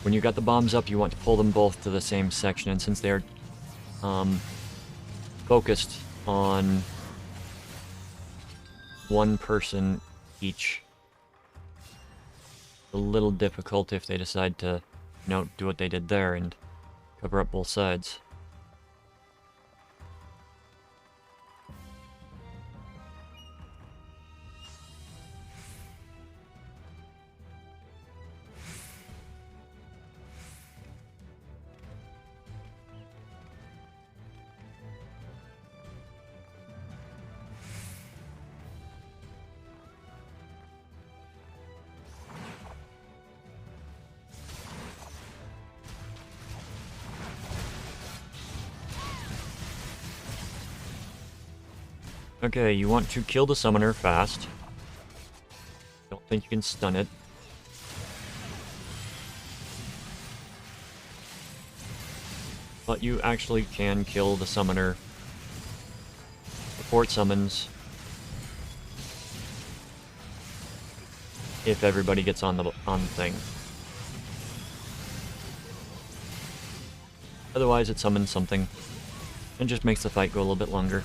when you got the bombs up, you want to pull them both to the same section, and since they're focused on one person each, it's a little difficult if they decide to, you know, do what they did there and cover up both sides. Okay, you want to kill the summoner fast. Don't think you can stun it. But you actually can kill the summoner before it summons. If everybody gets on the thing. Otherwise it summons something and just makes the fight go a little bit longer.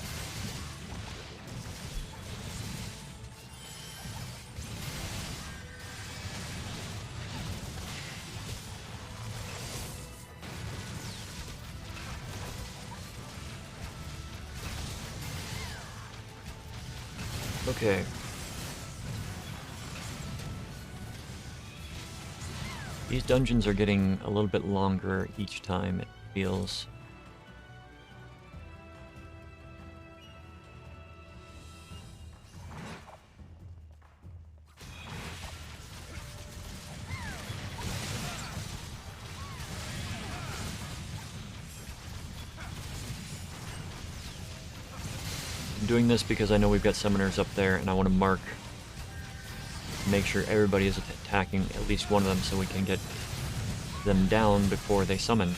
Okay. These dungeons are getting a little bit longer each time, it feels. I'm doing this because I know we've got summoners up there and I want to mark, make sure everybody is attacking at least one of them so we can get them down before they summon.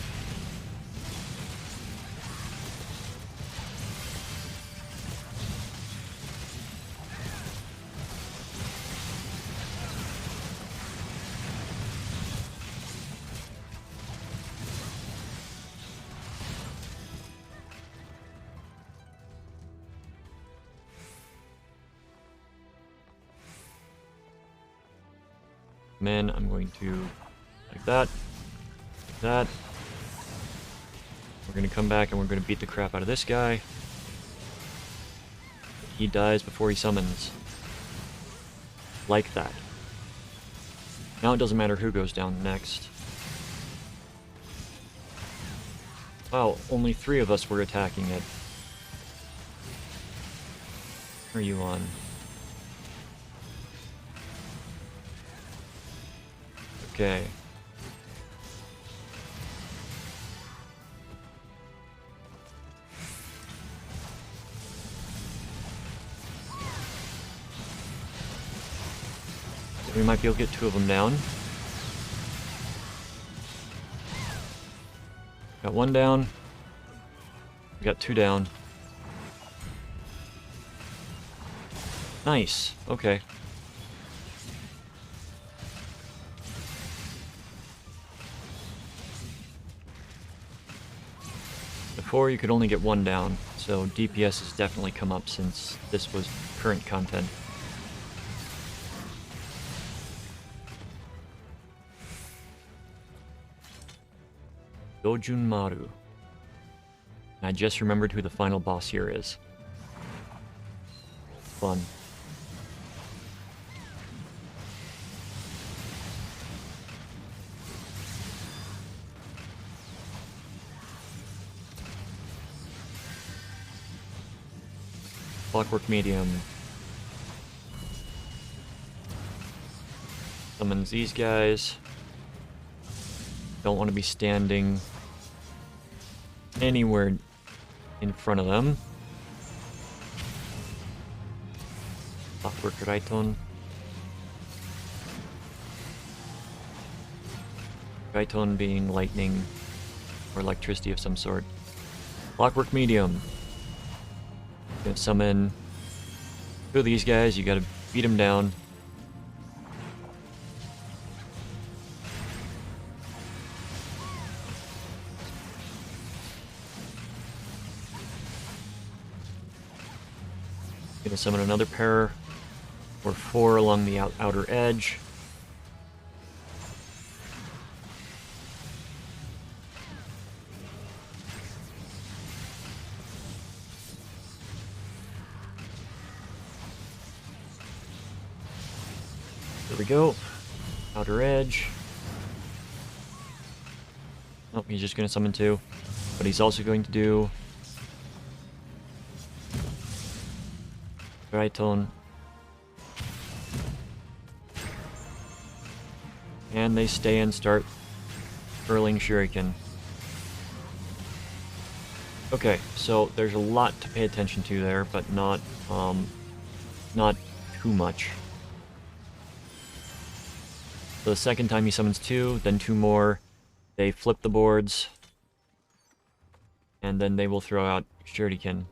Man, I'm going to like that, that. We're going to come back and we're going to beat the crap out of this guy. He dies before he summons. Like that. Now it doesn't matter who goes down next. Wow, only 3 of us were attacking it. What are you on? Okay. We might be able to get 2 of them down. Got 1 down. We got 2 down. Nice. Okay. Before you could only get 1 down, so DPS has definitely come up since this was current content. Dojun Maru. I just remembered who the final boss here is. Fun. Clockwork Medium. Summons these guys. Don't want to be standing anywhere in front of them. Clockwork Raiton. Raiton being lightning or electricity of some sort. Clockwork Medium. Gonna summon two of these guys, you gotta beat them down. Gonna summon another pair or 4 along the outer edge. There we go. Outer edge. Oh, he's just gonna summon 2. But he's also going to do Raiton. And they stay and start hurling shuriken. Okay, so there's a lot to pay attention to there, but not too much. So the second time he summons 2, then 2 more. They flip the boards, and then they will throw out shuriken.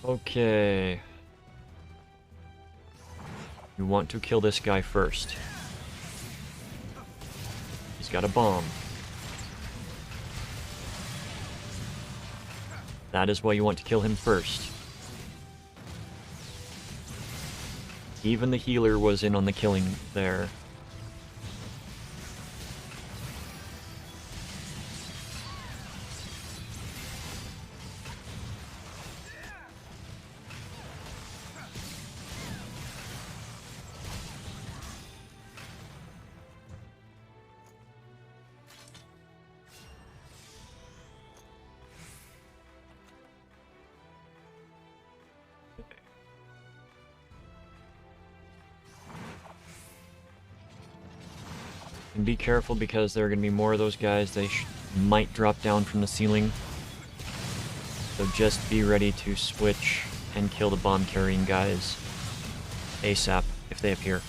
Okay. You want to kill this guy first. He's got a bomb. That is why you want to kill him first. Even the healer was in on the killing there. And be careful because there are going to be more of those guys. They might drop down from the ceiling. So just be ready to switch and kill the bomb carrying guys ASAP if they appear.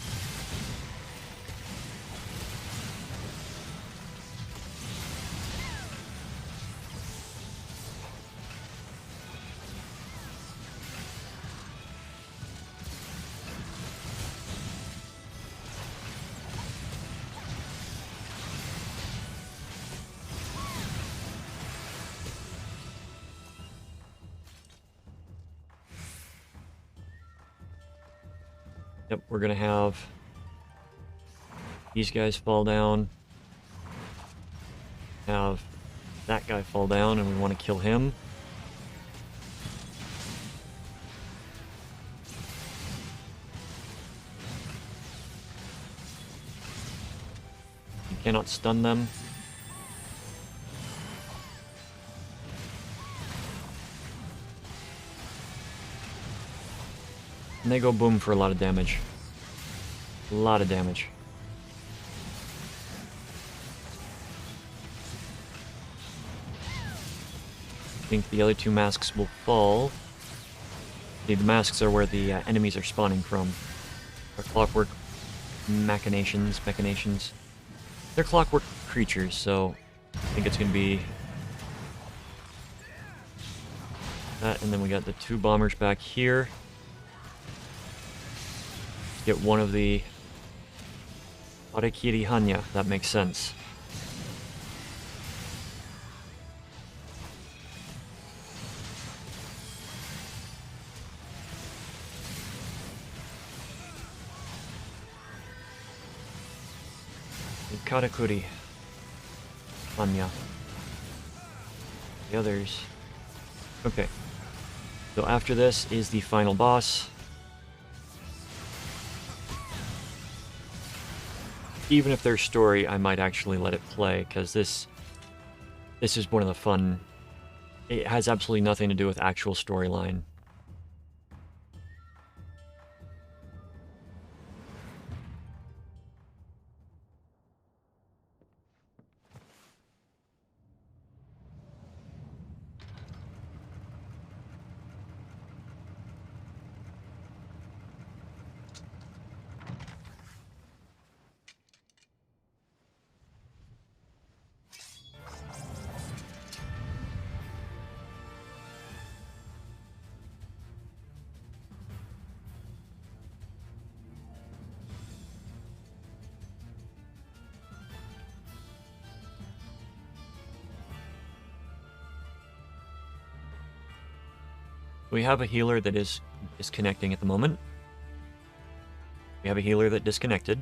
Yep, we're gonna have these guys fall down, have that guy fall down, and we want to kill him. You cannot stun them. And they go boom for a lot of damage. A lot of damage. I think the other 2 masks will fall. See, the masks are where the enemies are spawning from. Or clockwork machinations. They're clockwork creatures, so I think it's going to be that, and then we got the 2 bombers back here. Get one of the Arekiri Hanya, that makes sense. Karakuri Hanya. The others. Okay. So after this is the final boss. Even if there's story, I might actually let it play, because this This is one of the fun... It has absolutely nothing to do with actual storyline. We have a healer that is disconnecting at the moment. We have a healer that disconnected.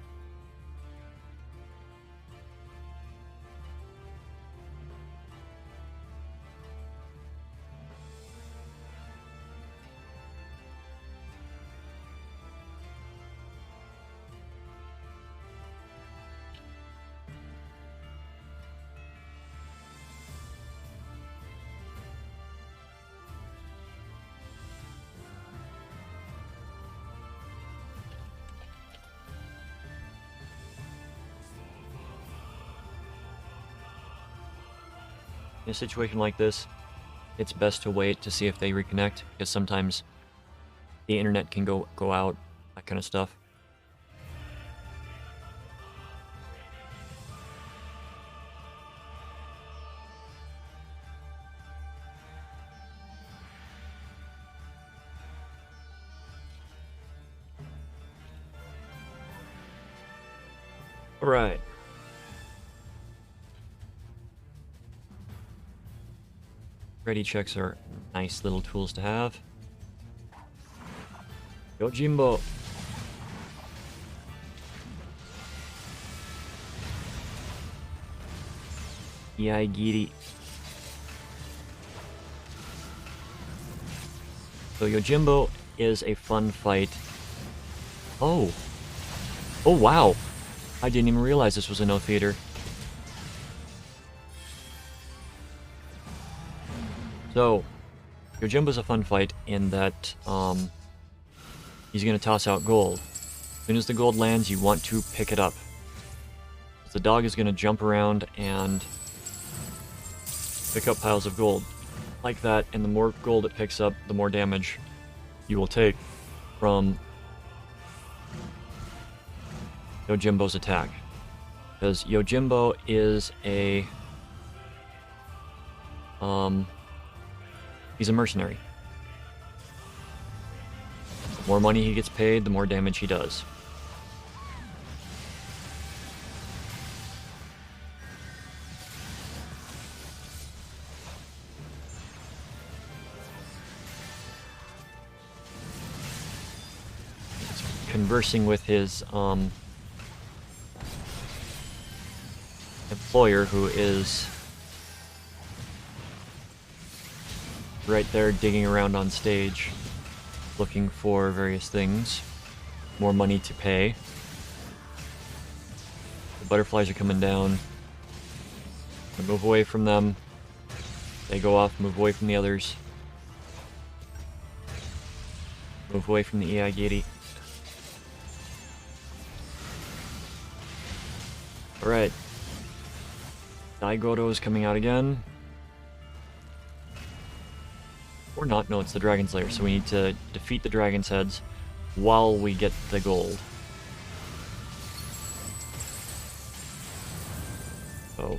In a situation like this, it's best to wait to see if they reconnect, because sometimes the internet can go out, that kind of stuff. All right. Ready checks are nice little tools to have. Yojimbo. Yaigiri. So Yojimbo is a fun fight. Oh. Oh wow. I didn't even realize this was a no theater. So, Yojimbo's a fun fight in that he's going to toss out gold. As soon as the gold lands, you want to pick it up. The dog is going to jump around and pick up piles of gold. Like that, and the more gold it picks up, the more damage you will take from Yojimbo's attack. Because Yojimbo is a... he's a mercenary. The more money he gets paid, the more damage he does. He's conversing with his employer, who is right there digging around on stage, looking for various things, more money to pay. The butterflies are coming down. I move away from them. They go off, move away from the others. Move away from the Iagiri. Alright. Daigoto is coming out again. Or not, no, it's the Dragon's Lair, so we need to defeat the Dragon's Heads while we get the gold. Oh.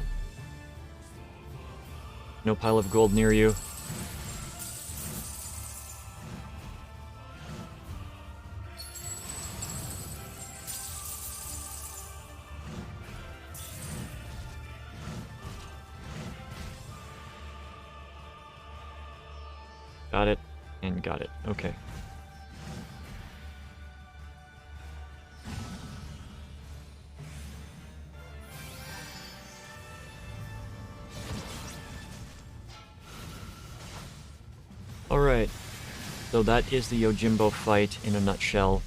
No pile of gold near you. Got it, and got it. Okay. Alright. So that is the Yojimbo fight in a nutshell.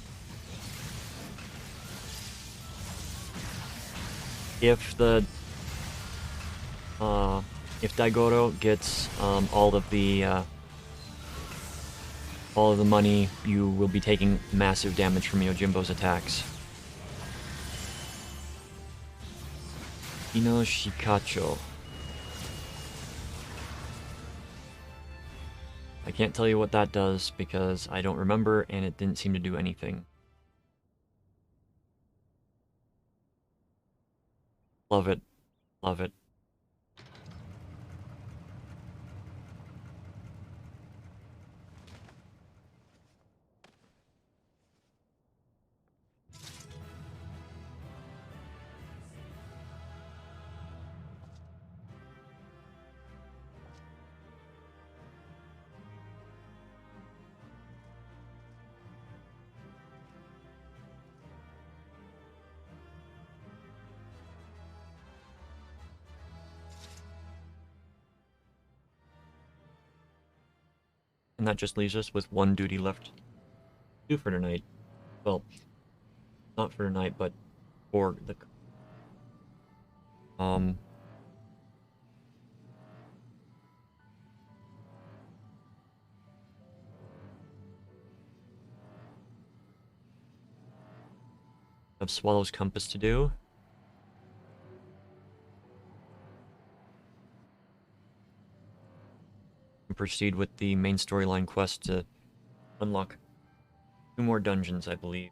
If the if Daigoro gets all of the money, you will be taking massive damage from Yojimbo's attacks. Inoshikacho. I can't tell you what that does because I don't remember and it didn't seem to do anything. Love it. Love it. And that just leaves us with one duty left to do for tonight. Well, not for tonight, but for the... have Swallow's Compass to do. And proceed with the main storyline quest to unlock 2 more dungeons, I believe.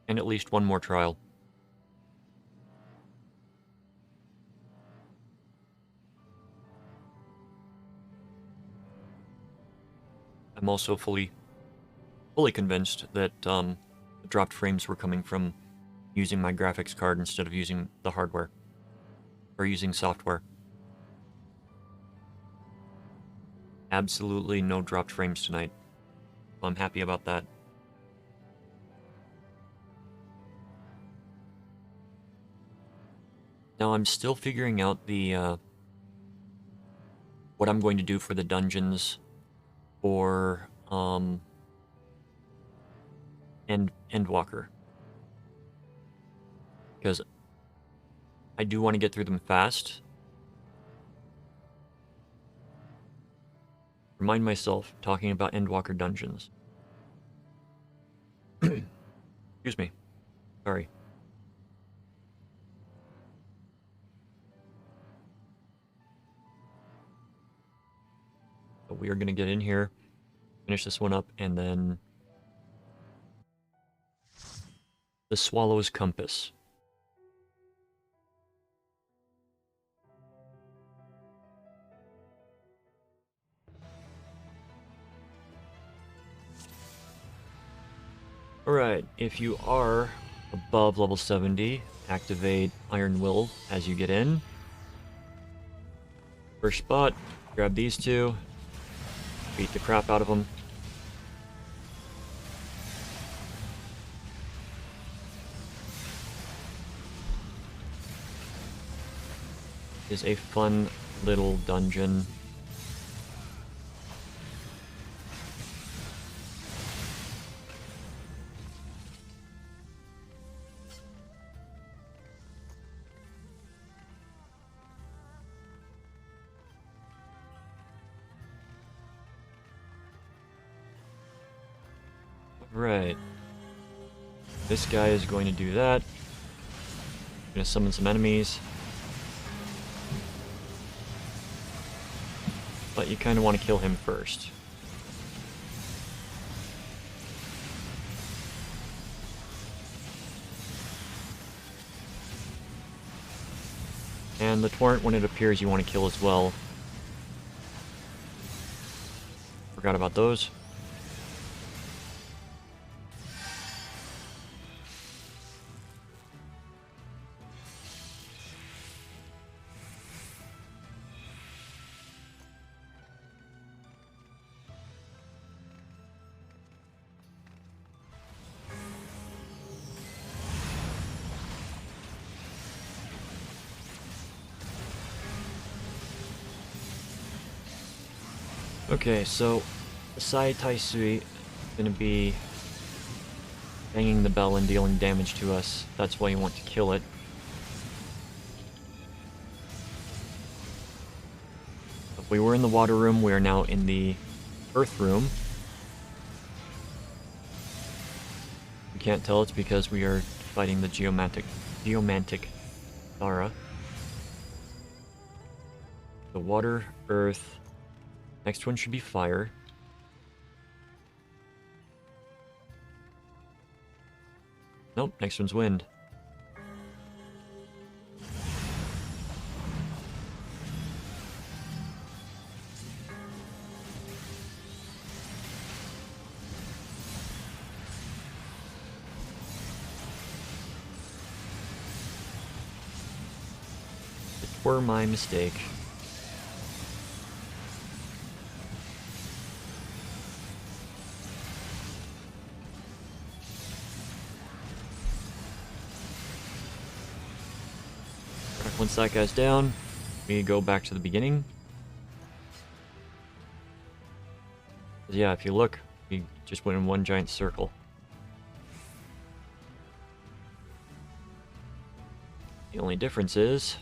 And at least 1 more trial. I'm also fully convinced that the dropped frames were coming from using my graphics card instead of using the hardware. Or using software. Absolutely no dropped frames tonight. I'm happy about that. Now I'm still figuring out the what I'm going to do for the dungeons for Endwalker. Because I do want to get through them fast. Remind myself talking about Endwalker dungeons. Excuse me. Sorry. But we are going to get in here, finish this one up, and then the Swallow's Compass. Alright, if you are above level 70, activate Iron Will as you get in. First spot, grab these 2, beat the crap out of them. Is a fun little dungeon. Right. This guy is going to do that. Gonna summon some enemies. But you kind of want to kill him first. And the torrent, when it appears, you want to kill as well. Forgot about those. Okay, so the Sai Taisui is going to be banging the bell and dealing damage to us. That's why you want to kill it. If we were in the water room, we are now in the earth room. You can't tell it's because we are fighting the geomantic Dara. The water, earth. Next one should be fire. Nope, next one's wind. It were my mistake. Once that guy's down, we go back to the beginning. Yeah, if you look, we just went in one giant circle. The only difference is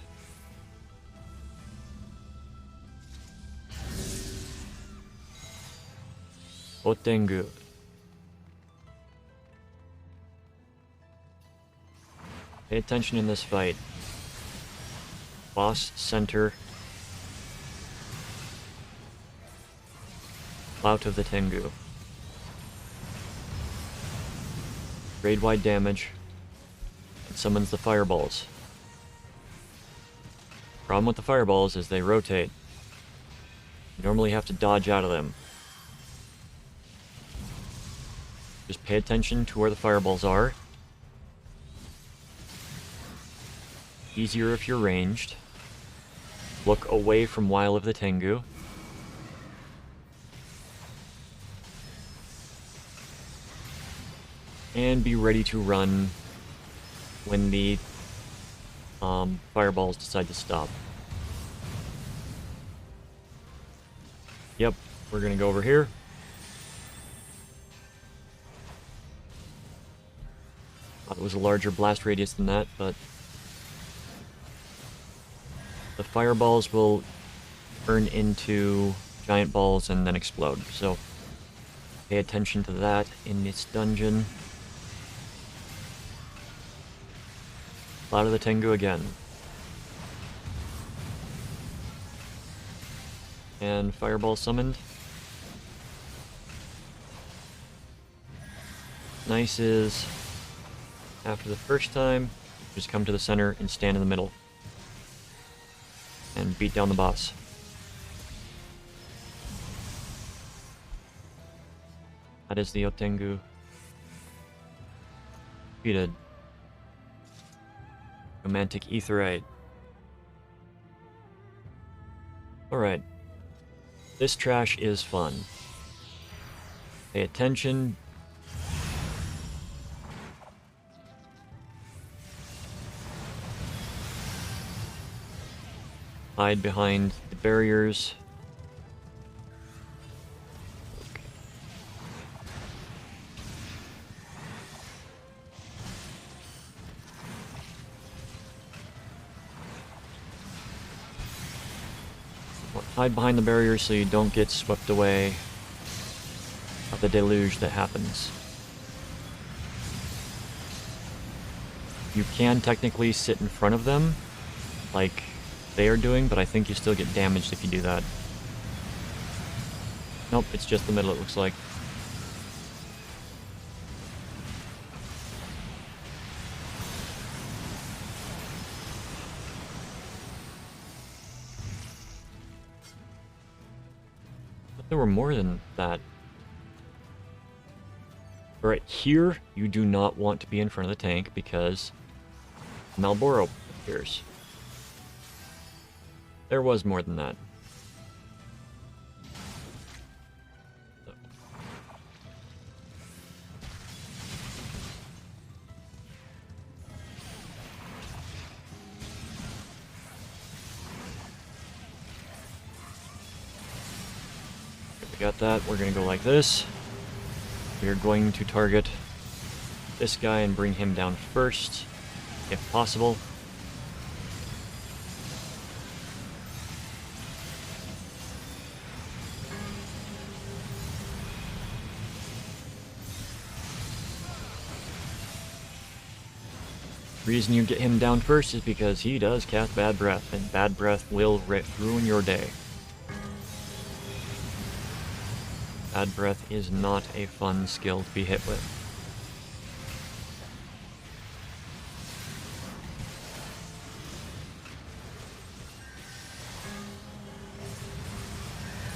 Otengu. Pay attention in this fight. Boss center. Clout of the Tengu. Grade wide damage. It summons the fireballs. Problem with the fireballs is they rotate. You normally have to dodge out of them. Just pay attention to where the fireballs are. Easier if you're ranged. Look away from Wile of the Tengu. And be ready to run when the fireballs decide to stop. Yep, we're gonna go over here. Thought it was a larger blast radius than that, but the fireballs will turn into giant balls and then explode, so pay attention to that in this dungeon. Cloud of the Tengu again. And fireball summoned. Nice is, after the first time, just come to the center and stand in the middle. And beat down the boss. That is the Otengu. Defeated. Romantic Aetheryte. Alright. This trash is fun. Pay attention. Hide behind the barriers. Okay. Hide behind the barriers so you don't get swept away of the deluge that happens. You can technically sit in front of them, like they are doing, but I think you still get damaged if you do that. Nope, it's just the middle, it looks like. But there were more than that. Alright, here you do not want to be in front of the tank because Malboro appears. There was more than that. Got that. We're going to go like this. We're going to target this guy and bring him down first, if possible. The reason you get him down first is because he does cast Bad Breath, and Bad Breath will ruin your day. Bad Breath is not a fun skill to be hit with.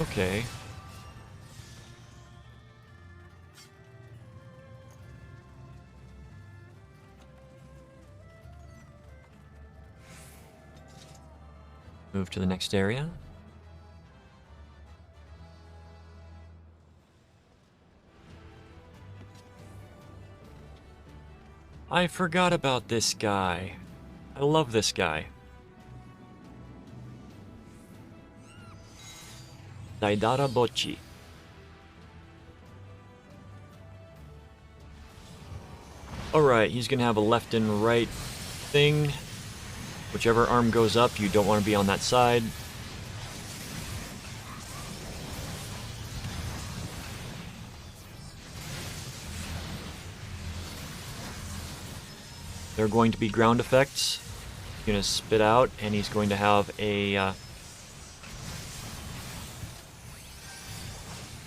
Okay. Move to the next area. I forgot about this guy. I love this guy. Daidara Bocchi. Alright, he's gonna have a left and right thing. Whichever arm goes up, you don't want to be on that side. There are going to be ground effects. He's going to spit out, and he's going to have a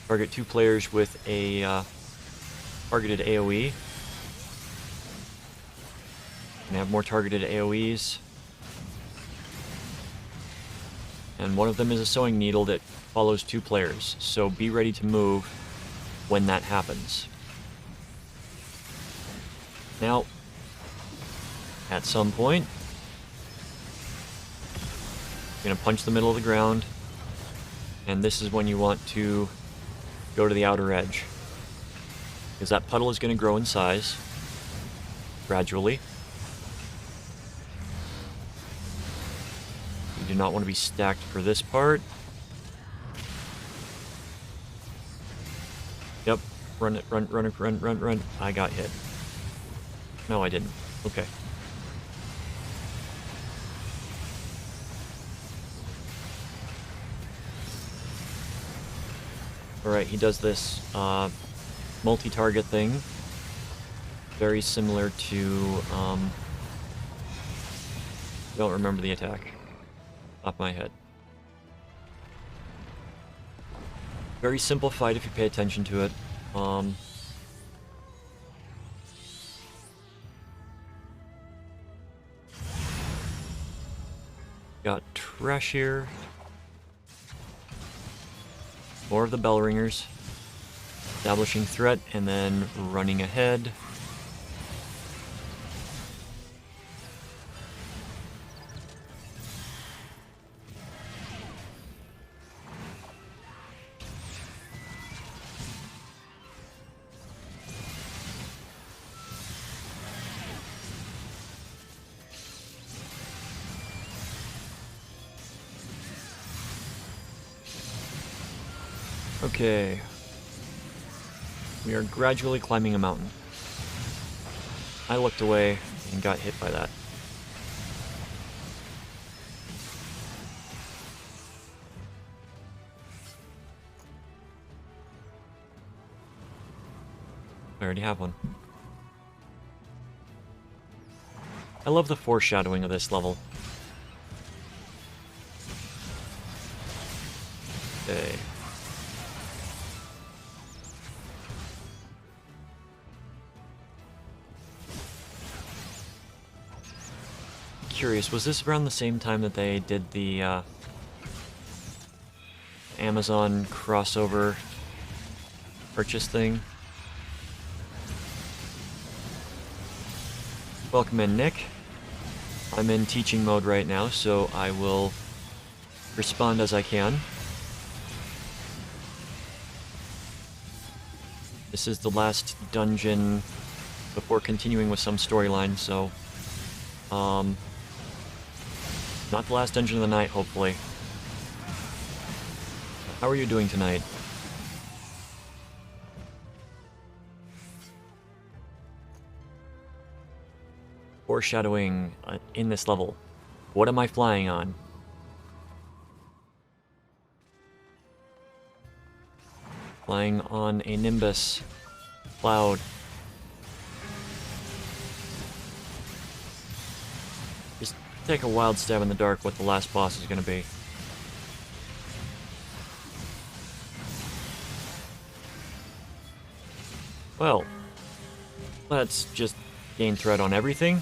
target 2 players with a targeted AoE. And have more targeted AoEs. And one of them is a sewing needle that follows 2 players, so be ready to move when that happens. Now, at some point, you're going to punch the middle of the ground, and this is when you want to go to the outer edge, because that puddle is going to grow in size, gradually. You do not want to be stacked for this part. Yep, run it, run. I got hit. No, I didn't. Okay. Alright, he does this multi-target thing. Very similar to, don't remember the attack off my head. Very simple fight if you pay attention to it. Got trash here. More of the bell ringers. Establishing threat and then running ahead. Okay. We are gradually climbing a mountain. I looked away and got hit by that. I already have one. I love the foreshadowing of this level. Okay. Curious, was this around the same time that they did the Amazon crossover purchase thing? Welcome in, Nick. I'm in teaching mode right now, so I will respond as I can. This is the last dungeon before continuing with some storyline, so not the last dungeon of the night, hopefully. How are you doing tonight? foreshadowing in this level. What am I flying on? Flying on a Nimbus cloud. Just take a wild stab in the dark what the last boss is going to be. Well, let's just gain threat on everything.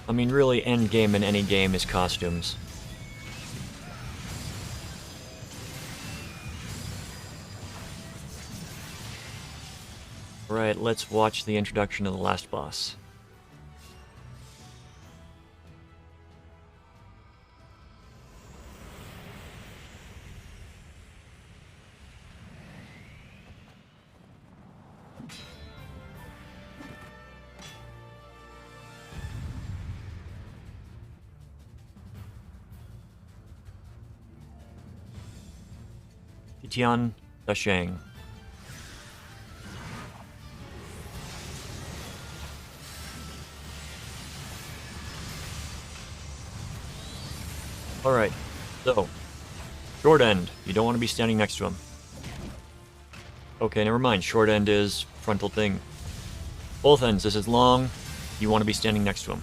I mean, really, end game in any game is costumes. Alright, let's watch the introduction of the last boss. Tian Dasheng. Alright, so, short end. You don't want to be standing next to him. Okay, never mind. Short end is frontal thing. Both ends, this is long. You want to be standing next to him.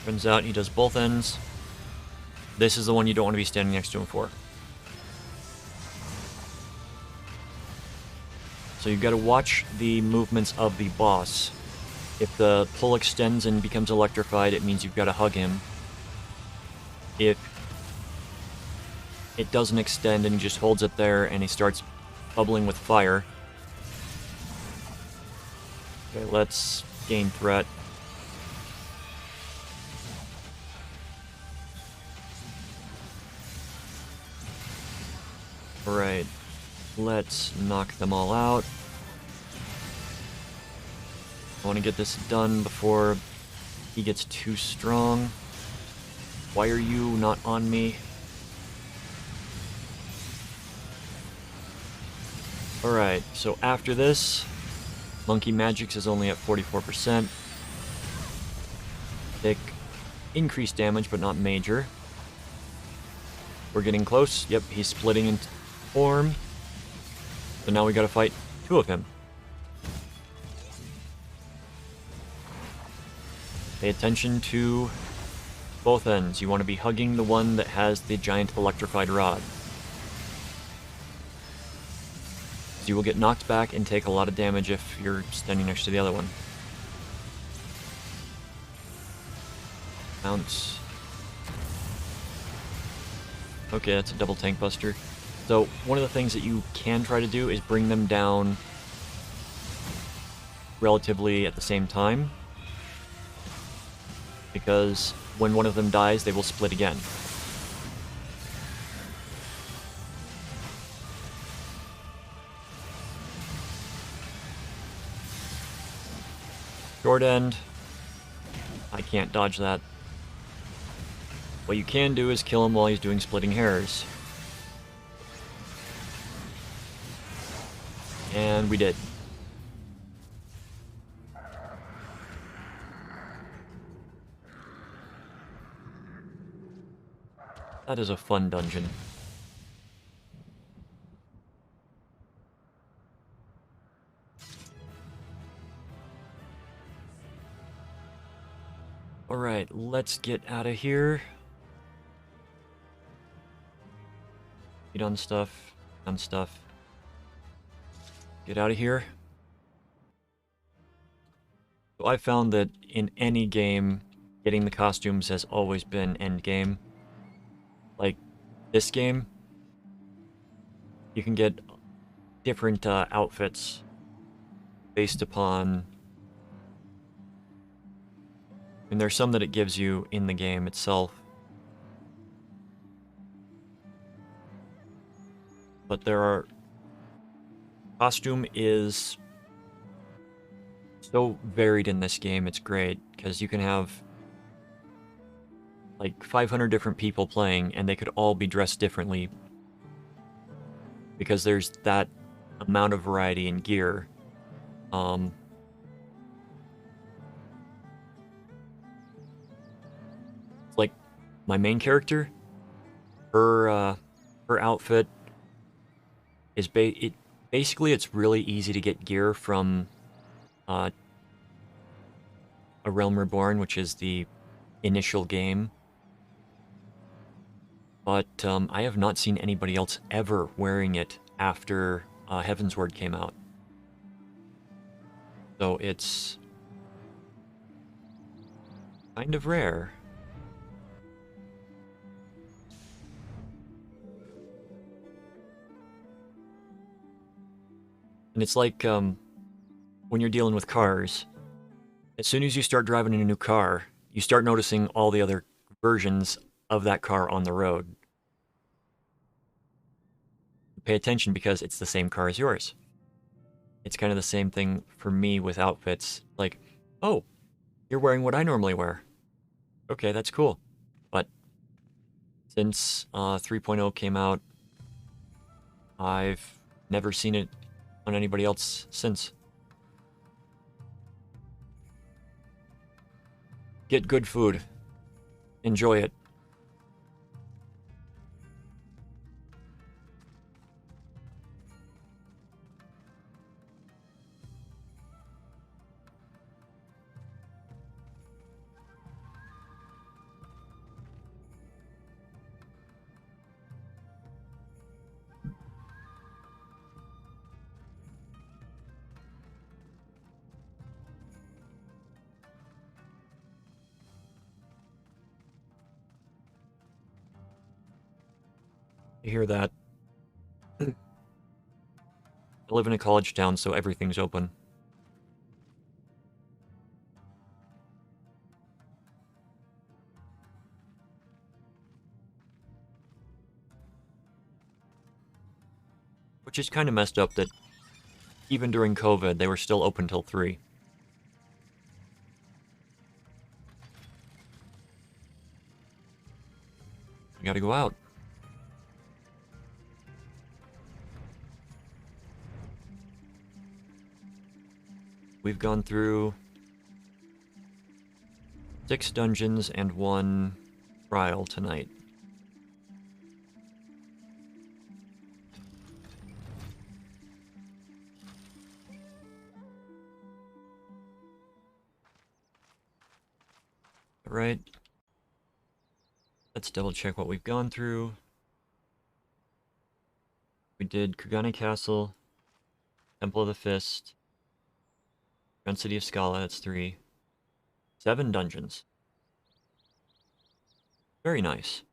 Turns out he does both ends. This is the one you don't want to be standing next to him for. So you've got to watch the movements of the boss. If the pull extends and becomes electrified, it means you've got to hug him. If it doesn't extend and he just holds it there and he starts bubbling with fire. Okay, let's gain threat. Alright, let's knock them all out. I want to get this done before he gets too strong. Why are you not on me? Alright, so after this, Monkey Magix is only at 44%. Take increased damage, but not major. We're getting close. Yep, he's splitting into form. So now we gotta fight two of him. Pay attention to both ends. You want to be hugging the one that has the giant electrified rod. You will get knocked back and take a lot of damage if you're standing next to the other one. Bounce. Okay, that's a double tank buster. So, one of the things that you can try to do is bring them down relatively at the same time. Because when one of them dies, they will split again. Short end. I can't dodge that. What you can do is kill him while he's doing splitting hairs. And we did. That is a fun dungeon. Alright, let's get out of here. Get on stuff. On stuff. Get out of here. So I found that in any game, getting the costumes has always been end game. Like this game, you can get different outfits based upon... And there's some that it gives you in the game itself. But there are Costume is so varied in this game. It's great because you can have like 500 different people playing and they could all be dressed differently because there's that amount of variety in gear. It's like my main character, her outfit is basically it's really easy to get gear from A Realm Reborn, which is the initial game. But I have not seen anybody else ever wearing it after Heavensward came out. So it's kind of rare. And it's like when you're dealing with cars, as soon as you start driving in a new car, you start noticing all the other versions of that car on the road. Pay attention because it's the same car as yours. It's kind of the same thing for me with outfits. Like, oh, you're wearing what I normally wear. Okay, that's cool. But since 3.0 came out, I've never seen it on anybody else since. Get good food. Enjoy it. You hear that? I live in a college town, so everything's open. Which is kind of messed up that even during COVID, they were still open till 3. You gotta go out. We've gone through 6 dungeons and 1 trial tonight. Right. Let's double check what we've gone through. We did Kurgane Castle, Temple of the Fist, Grand City of Scala, that's 3. 7 dungeons. Very nice.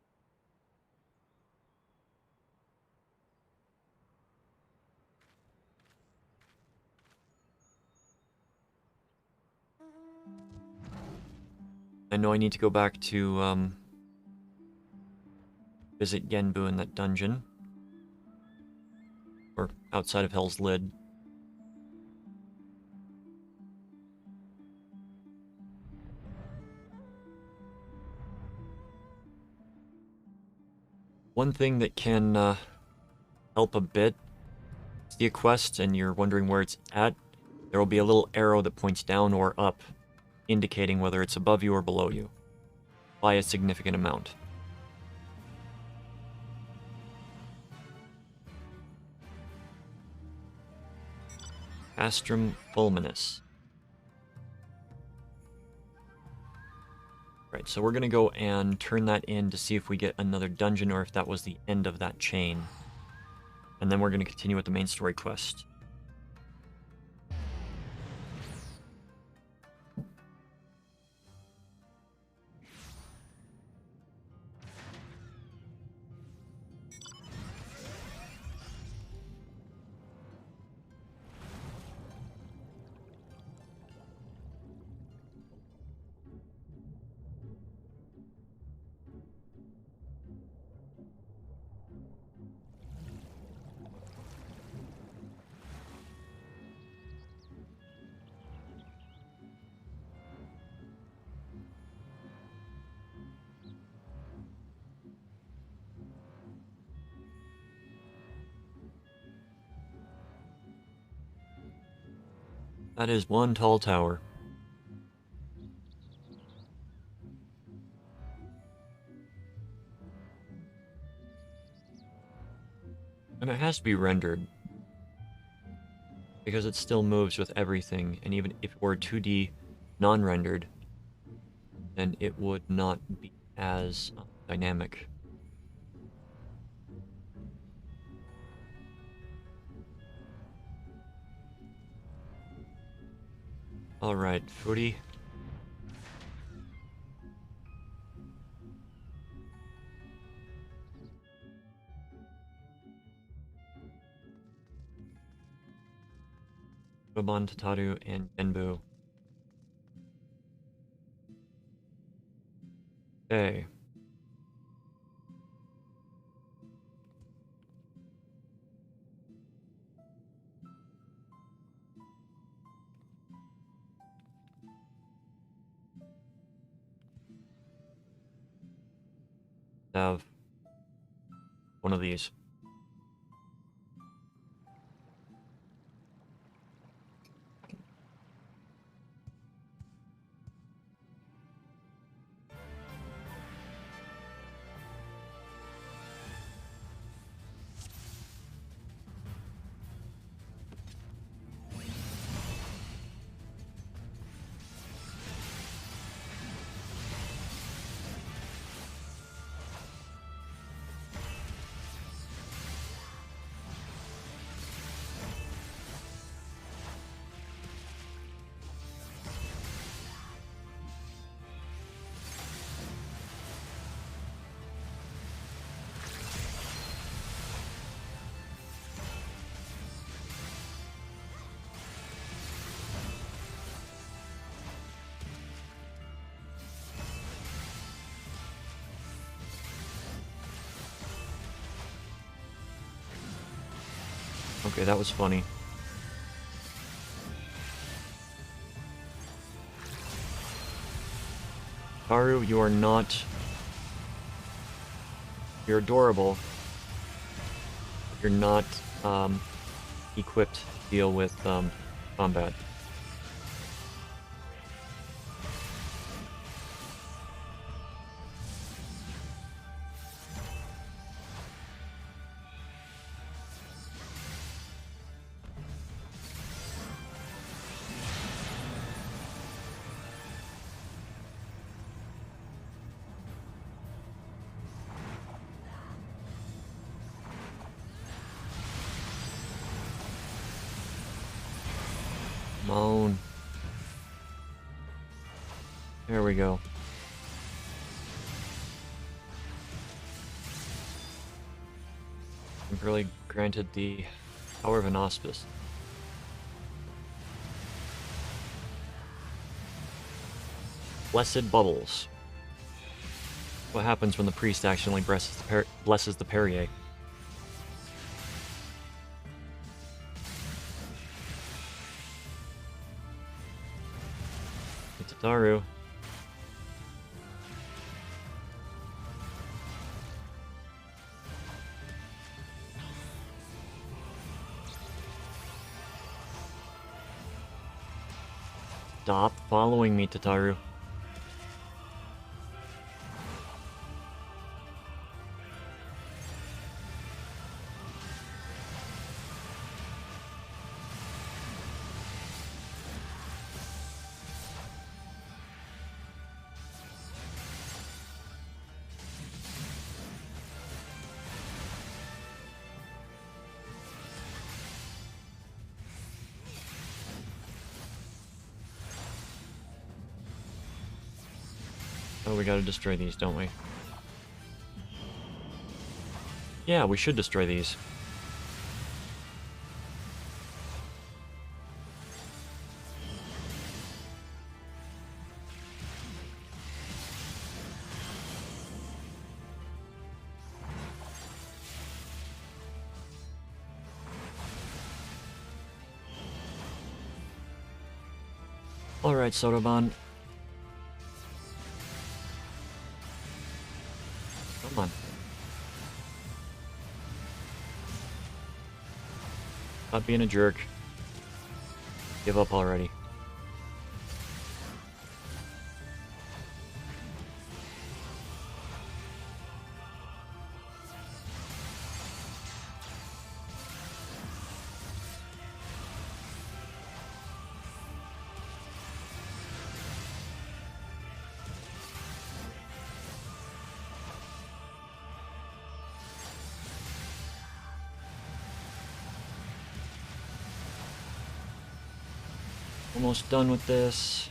I know I need to go back to visit Genbu in that dungeon. Or outside of Hell's Lid. One thing that can help a bit, see a quest and you're wondering where it's at, there will be a little arrow that points down or up, indicating whether it's above you or below you, by a significant amount. Astrum Fulminus. Right, so we're gonna go and turn that in to see if we get another dungeon or if that was the end of that chain. And then we're gonna continue with the main story quest. That is one tall tower. And it has to be rendered. Because it still moves with everything, and even if it were 2D non-rendered, then it would not be as dynamic. Alright, Footy. Roban, Tataru, and Genbu. Okay. Have one of these. Okay, that was funny. Haru, you are not... You're adorable. You're not, equipped to deal with, combat. Moan. There we go. I'm really granted the power of an auspice. Blessed bubbles. What happens when the priest accidentally blesses the Perrier? Tataru. Stop following me, Tataru. Oh, we gotta destroy these, don't we? Yeah, we should destroy these. Alright, Sotoban. Come on. Stop being a jerk. Give up already. Almost done with this.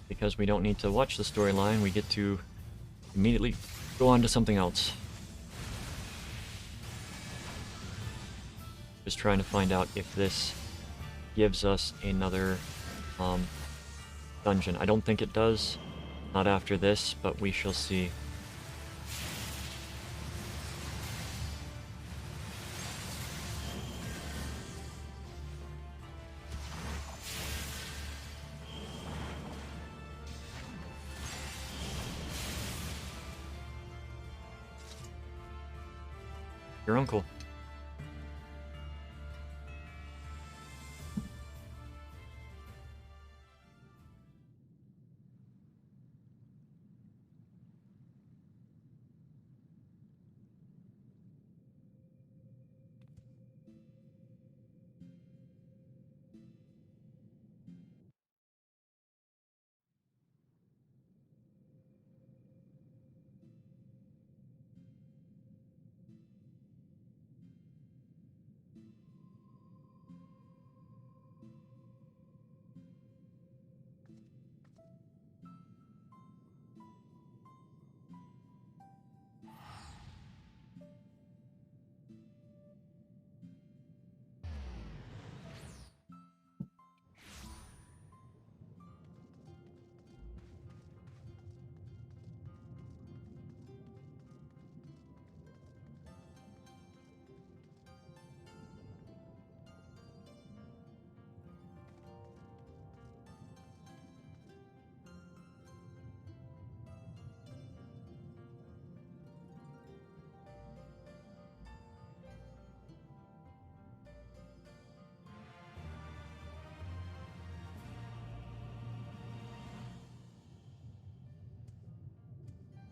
Because we don't need to watch the storyline, we get to immediately go on to something else. Just trying to find out if this gives us another dungeon. I don't think it does. Not after this, but we shall see. Your uncle.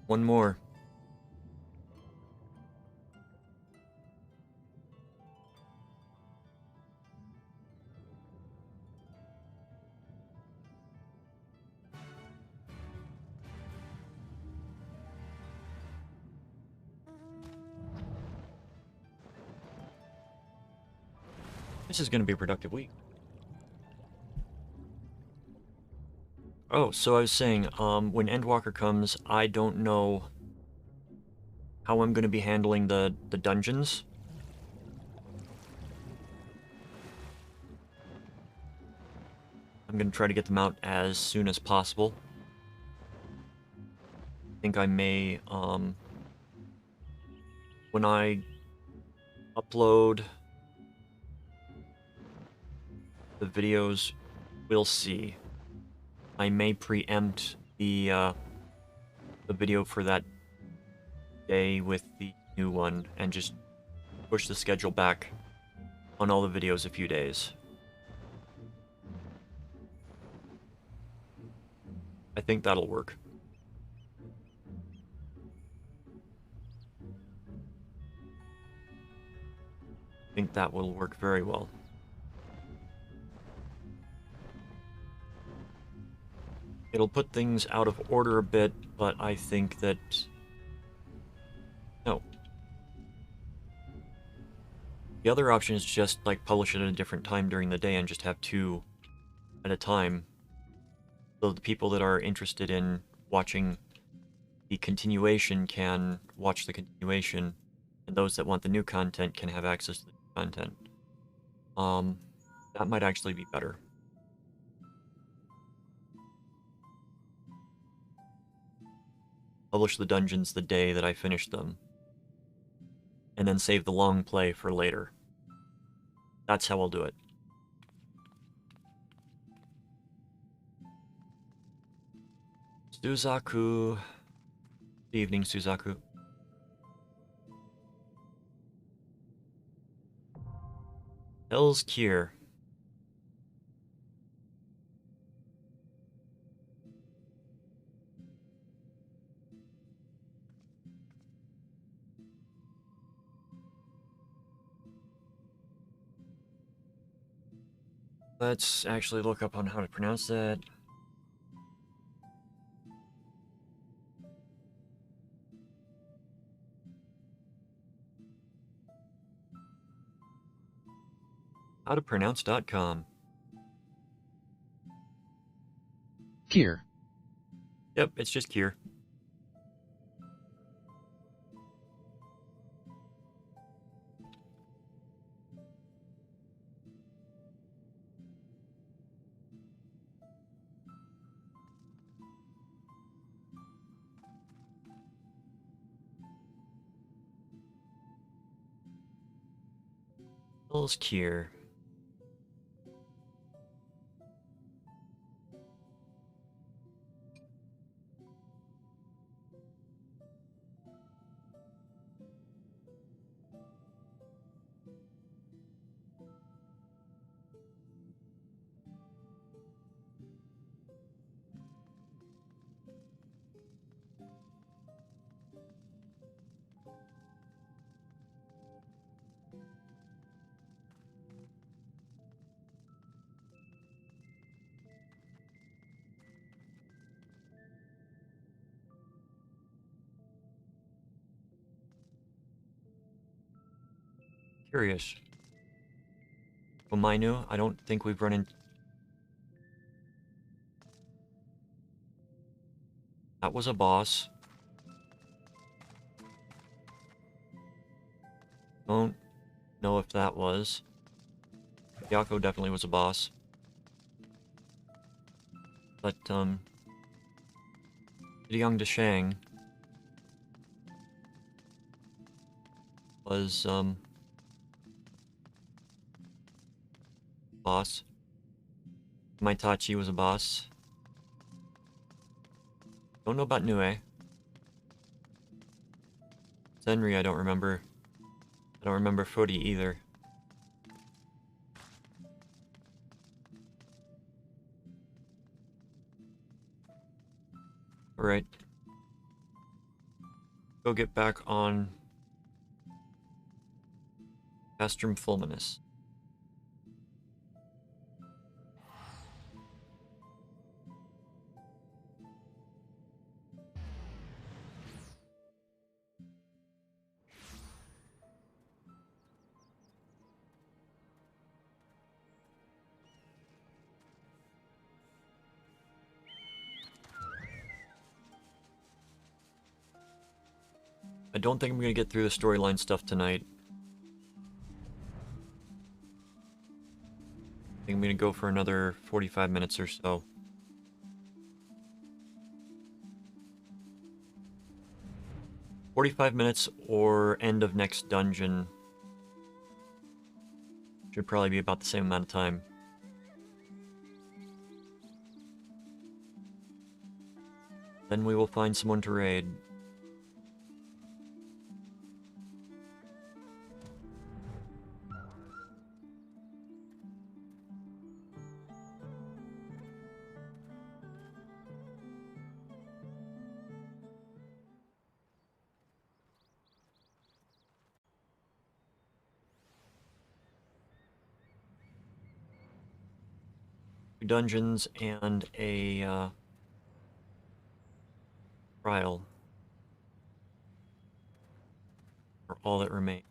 One more. This is going to be a productive week. Oh, so I was saying, when Endwalker comes, I don't know how I'm going to be handling the dungeons. I'm going to try to get them out as soon as possible. I think I may, when I upload the videos, we'll see. I may preempt the video for that day with the new one and just push the schedule back on all the videos a few days. I think that'll work. I think that will work very well. It'll put things out of order a bit, but I think that... No. The other option is just, like, publish it at a different time during the day and just have two at a time. So the people that are interested in watching the continuation can watch the continuation, and those that want the new content can have access to the new content. That might actually be better. Publish the dungeons the day that I finish them, and then save the long play for later. That's how I'll do it. Suzaku. Good evening, Suzaku. Hell's Cure. Let's actually look up on how to pronounce that. Howtopronounce.com. Here. Yep, it's just Cure. Hell's Cure. Curious. Well, Minu, I don't think we've run into... That was a boss. Don't know if that was. Yako definitely was a boss. But, Yang Deshang was, boss. Maitachi was a boss. Don't know about Nue. Zenri, I don't remember. I don't remember Footy either. Alright. Go get back on Castrum Fulminus. I don't think I'm gonna get through the storyline stuff tonight. I think I'm gonna go for another 45 minutes or so. "45 minutes or end of next dungeon." Should probably be about the same amount of time. Then we will find someone to raid. Two dungeons and a trial are all that remain.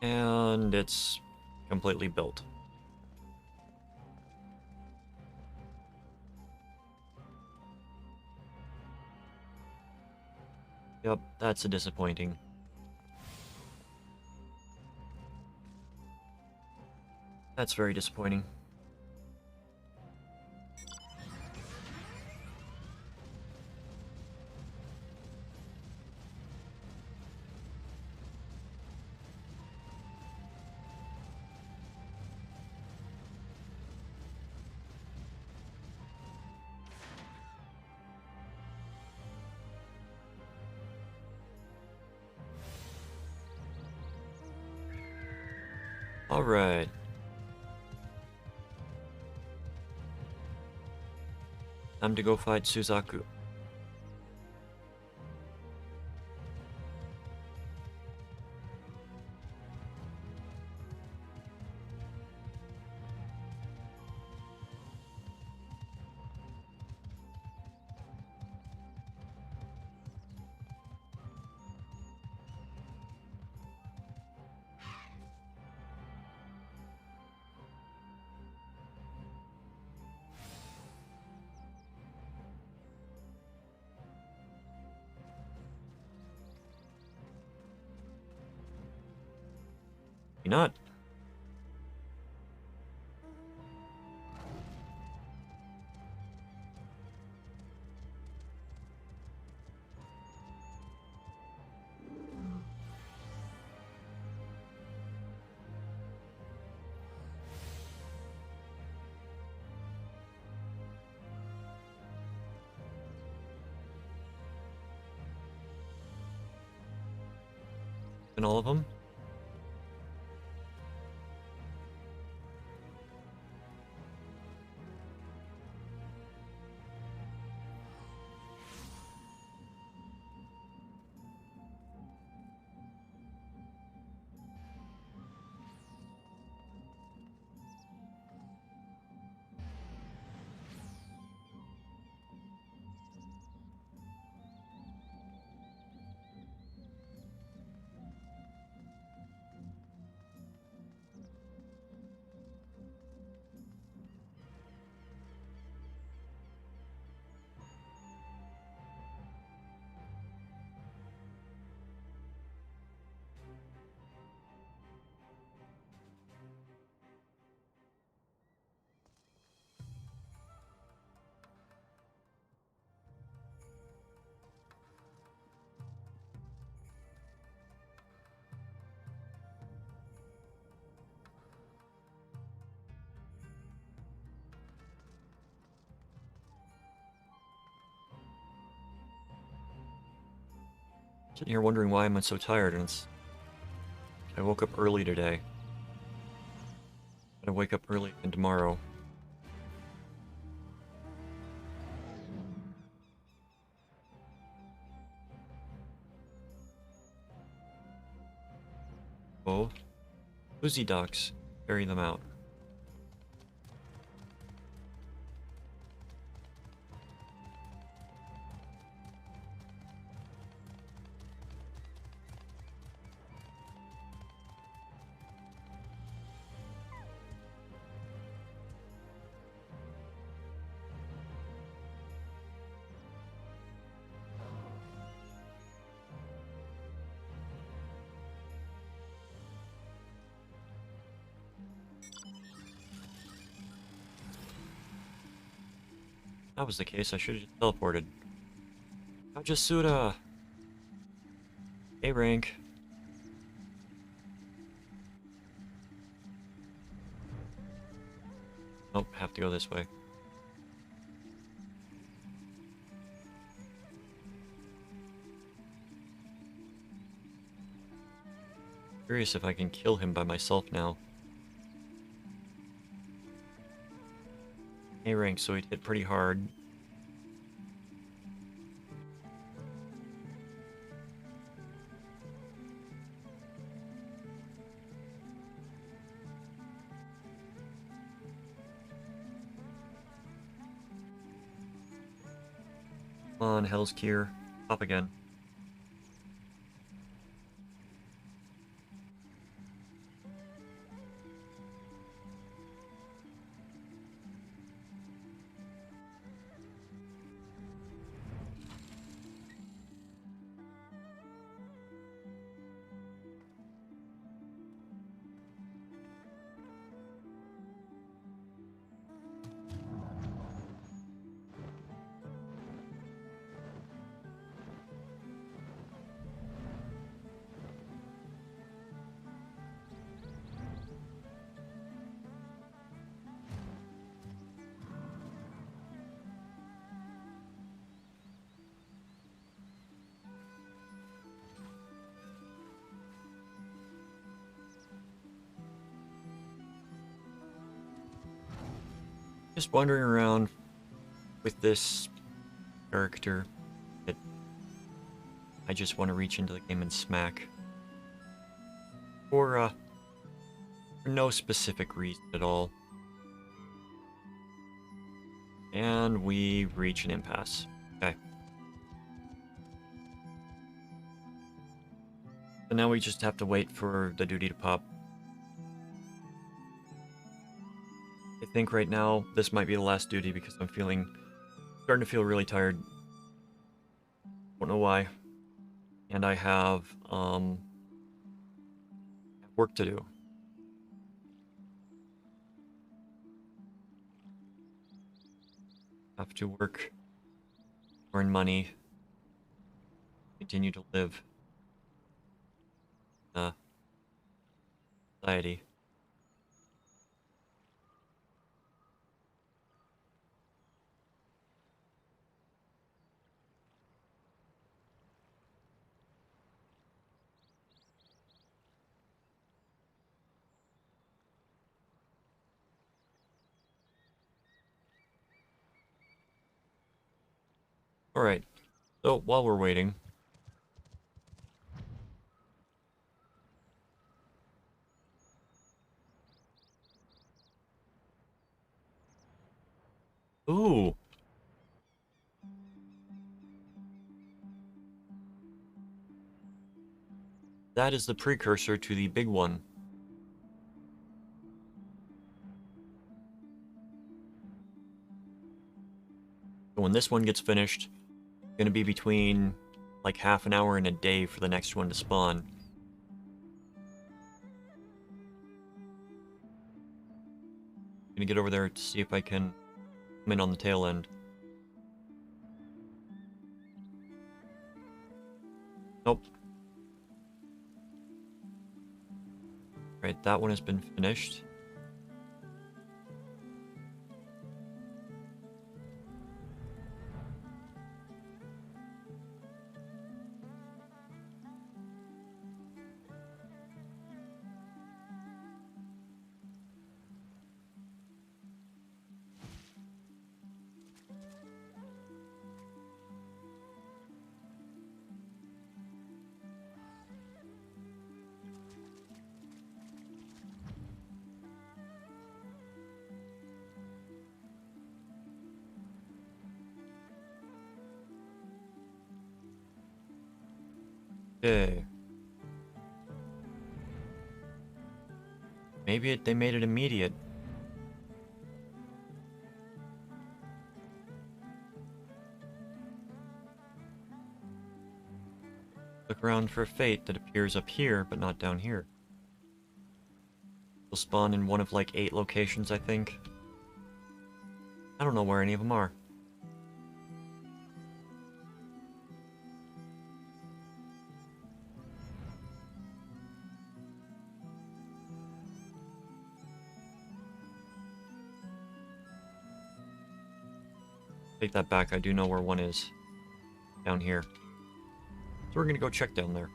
And it's completely built. Yep, that's a disappointing. That's very disappointing. Alright. Time to go fight Suzaku. Maybe not. And all of them? Sitting here wondering why I'm so tired, and I woke up early today. I wake up early and tomorrow. Oh, Uzi ducks. Carry them out. If that was the case, I should have just teleported. Hajasuda! A rank. Nope, have to go this way. Curious if I can kill him by myself now. A rank, so he hit pretty hard. Come on, Hell's Cure. Up again. Just wandering around with this character that I just want to reach into the game and smack. For no specific reason at all. And we reach an impasse. Okay. So now we just have to wait for the duty to pop. I think right now this might be the last duty because I'm starting to feel really tired. Don't know why. And I have work to do. Have to work, earn money, continue to live in society. Alright, so while we're waiting, ooh! That is the precursor to the big one. So when this one gets finished, it's gonna be between like half an hour and a day for the next one to spawn. Gonna get over there to see if I can come in on the tail end. Nope. Right, that one has been finished. Okay. Maybe they made it immediate. Look around for a fate that appears up here, but not down here. Will spawn in one of like 8 locations, I think. I don't know where any of them are. Take that back, I do know where one is. Down here. So we're gonna go check down there.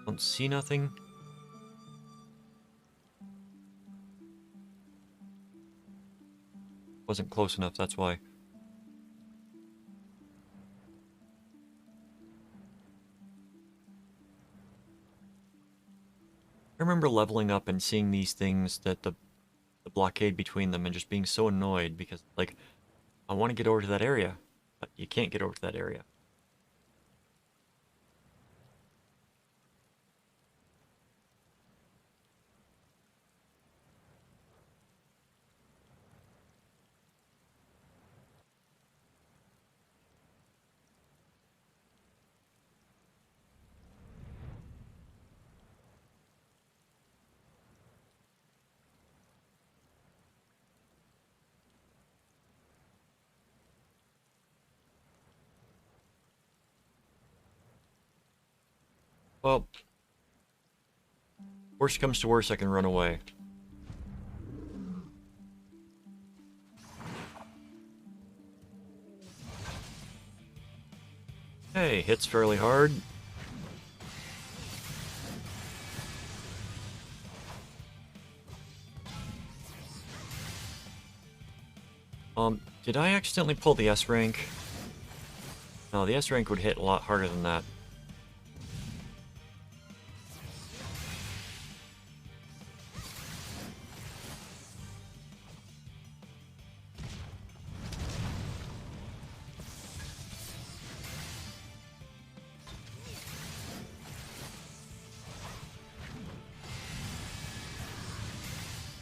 Don't see nothing. Wasn't close enough, that's why. I remember leveling up and seeing these things that the blockade between them and just being so annoyed because, like, I want to get over to that area, but you can't get over to that area. Well, worst comes to worst, I can run away. Hey, hits fairly hard. Did I accidentally pull the S rank? No, the S rank would hit a lot harder than that.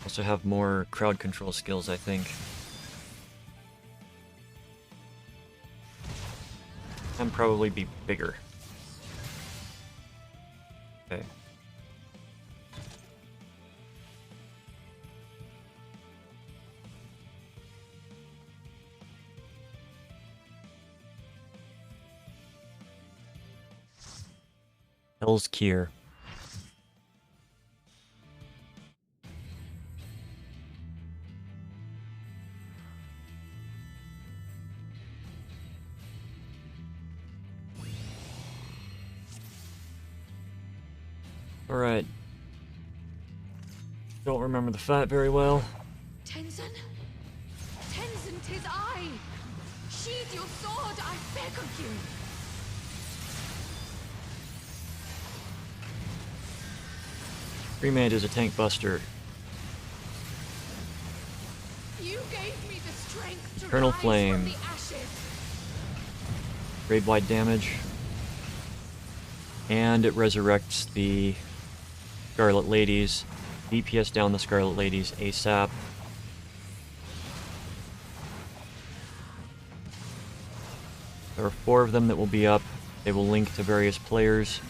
Also have more crowd control skills, I think. And probably be bigger. Okay. Hell's Kier. Alright. Don't remember the fight very well. Tenzin? Tenzin, 'tis I! Sheathe your sword, I beg of you! Freemand is a tank buster. You gave me the strength to Eternal rise Flame. from the ashes. Raid wide damage. And it resurrects the Scarlet Ladies. DPS down the Scarlet Ladies ASAP. There are 4 of them that will be up. They will link to various players.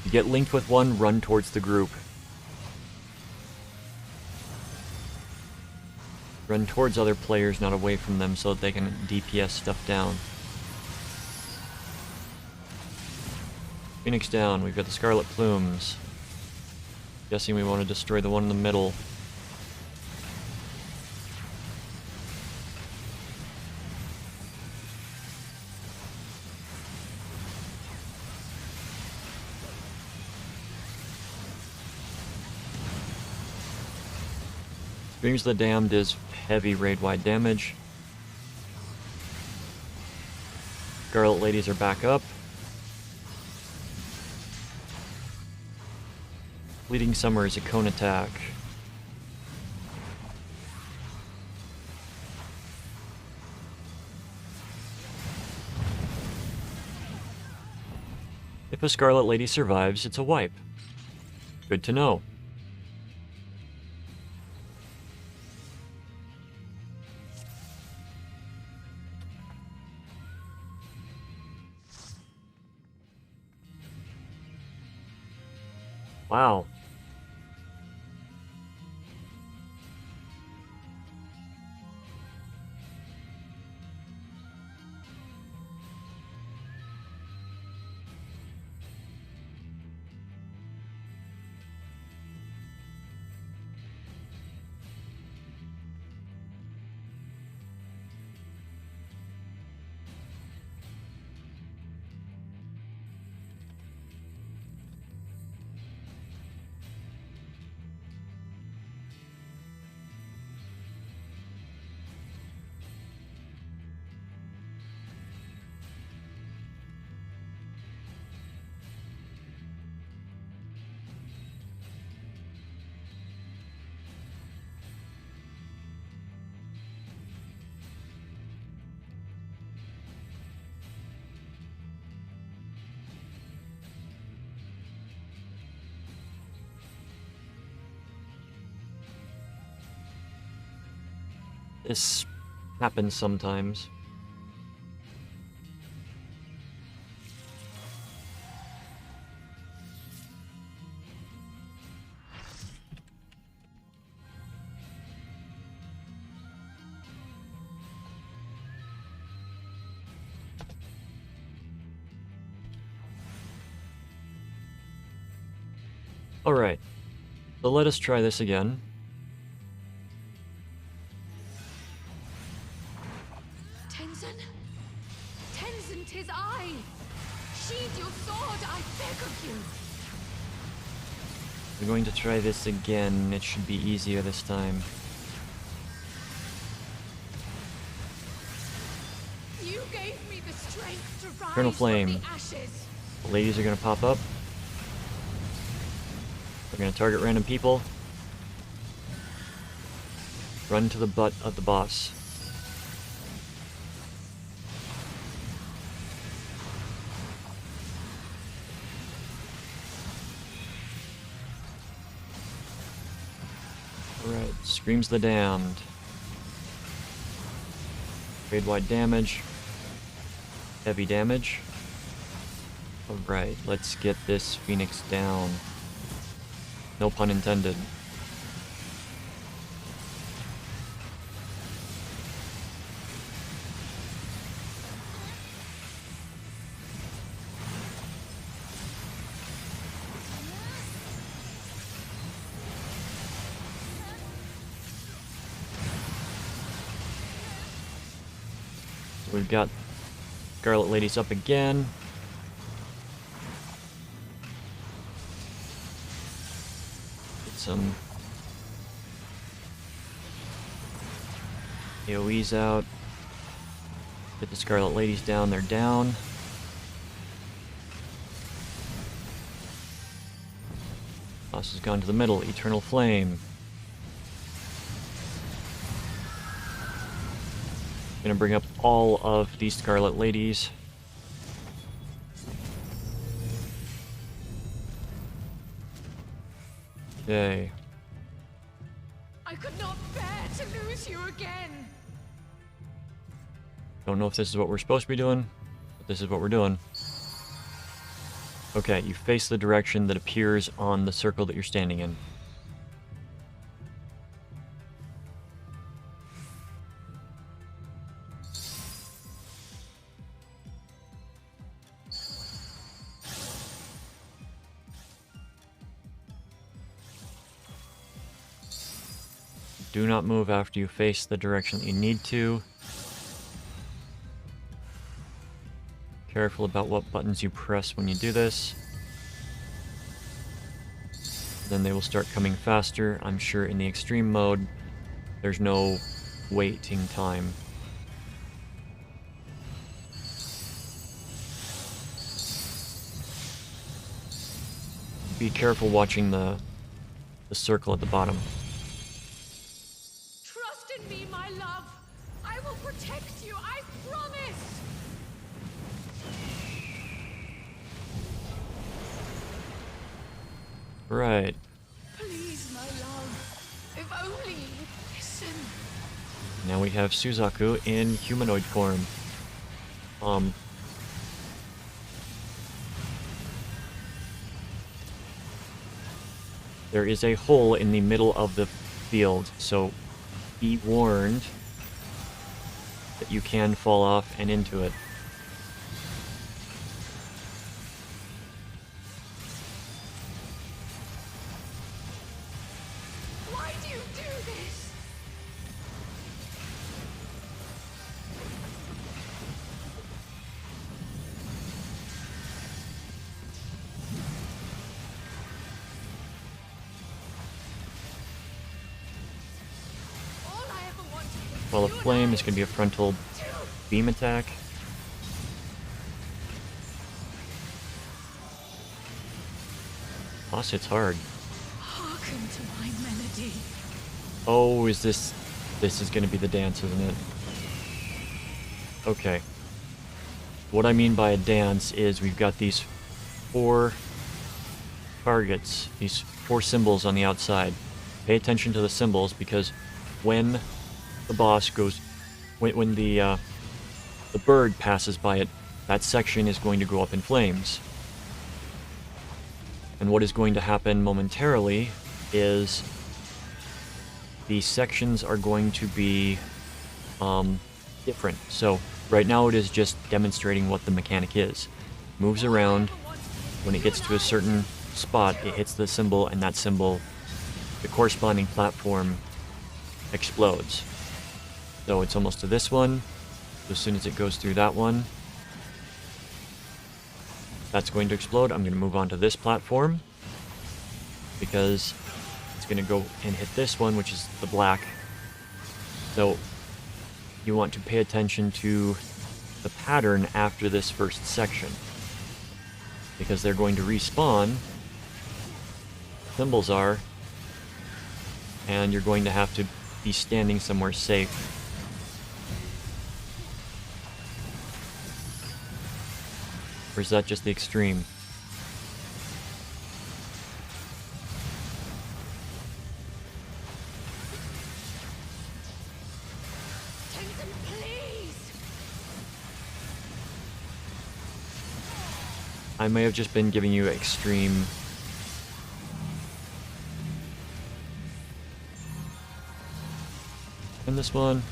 You get linked with one, run towards the group. Run towards other players, not away from them, so that they can DPS stuff down. Phoenix down, we've got the Scarlet Plumes. Guessing we want to destroy the one in the middle. Screams of the Damned is heavy raid-wide damage. Scarlet Ladies are back up. Bleeding Summer is a cone attack. If a Scarlet Lady survives, it's a wipe. Good to know. Wow. This happens sometimes. Alright, so let us try this again. Tenzin? Tenzin, 'tis I! Sheathe your sword, I beg of you. We're going to try this again. It should be easier this time. You gave me the strength to rise Eternal Flame. from the ashes. The ladies are going to pop up. We're going to target random people. Run to the butt of the boss. Alright, Screams the Damned. Grade-wide damage. Heavy damage. Alright, let's get this Phoenix down. No pun intended. We've got Scarlet Ladies up again. Get some AoEs out. Get the Scarlet Ladies down, they're down. Boss has gone to the middle, Eternal Flame. Gonna bring up all of these Scarlet Ladies. Okay. I could not bear to lose you again. Don't know if this is what we're supposed to be doing, but this is what we're doing. Okay, you face the direction that appears on the circle that you're standing in. Do not move after you face the direction that you need to. Careful about what buttons you press when you do this. Then they will start coming faster. I'm sure in the extreme mode, there's no waiting time. Be careful watching the circle at the bottom. Trust in me, my love. I will protect you, I promise. Right. Please, my love. If only you would listen. Now we have Suzaku in humanoid form. There is a hole in the middle of the field, so be warned that you can fall off and into it. Why do you do this? All I ever wanted was Well, a you and flame I is going to be a frontal to- beam attack. Boss hits hard. Hearken to my melody. Oh, is this... This is going to be the dance, isn't it? Okay. What I mean by a dance is we've got these 4 targets, these 4 symbols on the outside. Pay attention to the symbols because when the boss goes... When the bird passes by it, that section is going to go up in flames. And what is going to happen momentarily is the sections are going to be different. So right now it is just demonstrating what the mechanic is. Moves around. When it gets to a certain spot, it hits the symbol, and that symbol, the corresponding platform, explodes. So it's almost to this one. As soon as it goes through that one, That's going to explode. I'm going to move on to this platform because it's going to go and hit this one, which is the black. So you want to pay attention to the pattern after this first section, because they're going to respawn. Symbols are, and you're going to have to be standing somewhere safe. Or is that just the extreme? Tenzin, please! I may have just been giving you extreme. And this one.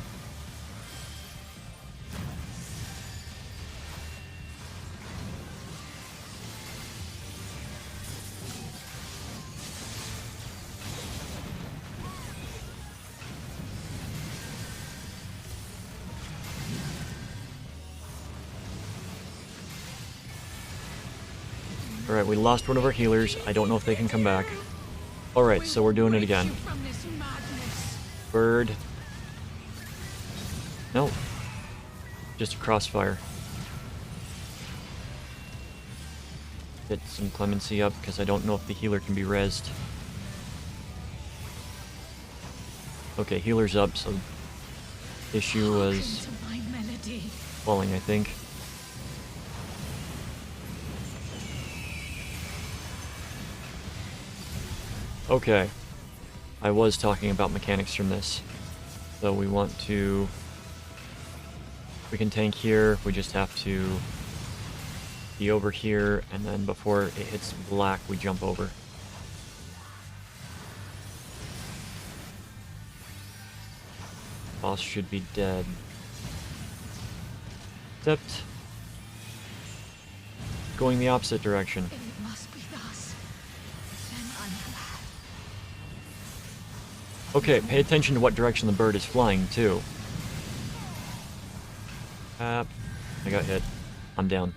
Alright, we lost one of our healers. I don't know if they can come back. Alright, so we're doing it again. From this madness. Bird. Nope. Just a crossfire. Get some clemency up, because I don't know if the healer can be rezzed. Okay, healer's up, so issue was Hearken to my melody. falling, I think. Okay. I was talking about mechanics from this. So we want to... We can tank here, we just have to be over here, and then before it hits black, we jump over. Boss should be dead. Except... going the opposite direction. It must be thus. Then I'm glad. Okay, pay attention to what direction the bird is flying, too. I got hit. I'm down.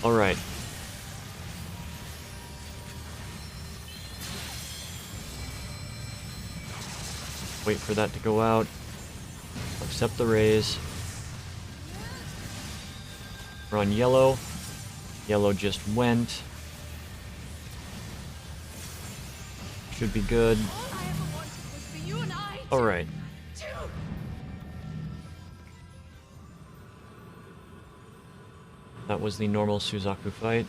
Alright. Wait for that to go out. Accept the raise. We're on yellow. Yellow just went. Should be good. All I ever wanted was for you and I to... Alright. That was the normal Suzaku fight.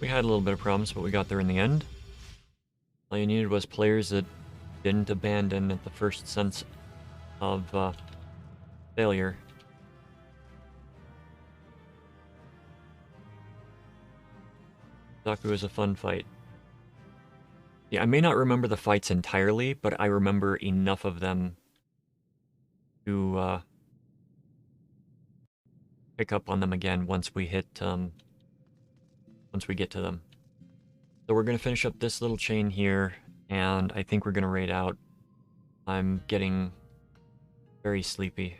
We had a little bit of problems, but we got there in the end. All you needed was players that didn't abandon at the first sense of failure. Suzaku was a fun fight. Yeah, I may not remember the fights entirely, but I remember enough of them to pick up on them again once we hit, once we get to them. So we're going to finish up this little chain here, and I think we're going to raid out. I'm getting very sleepy.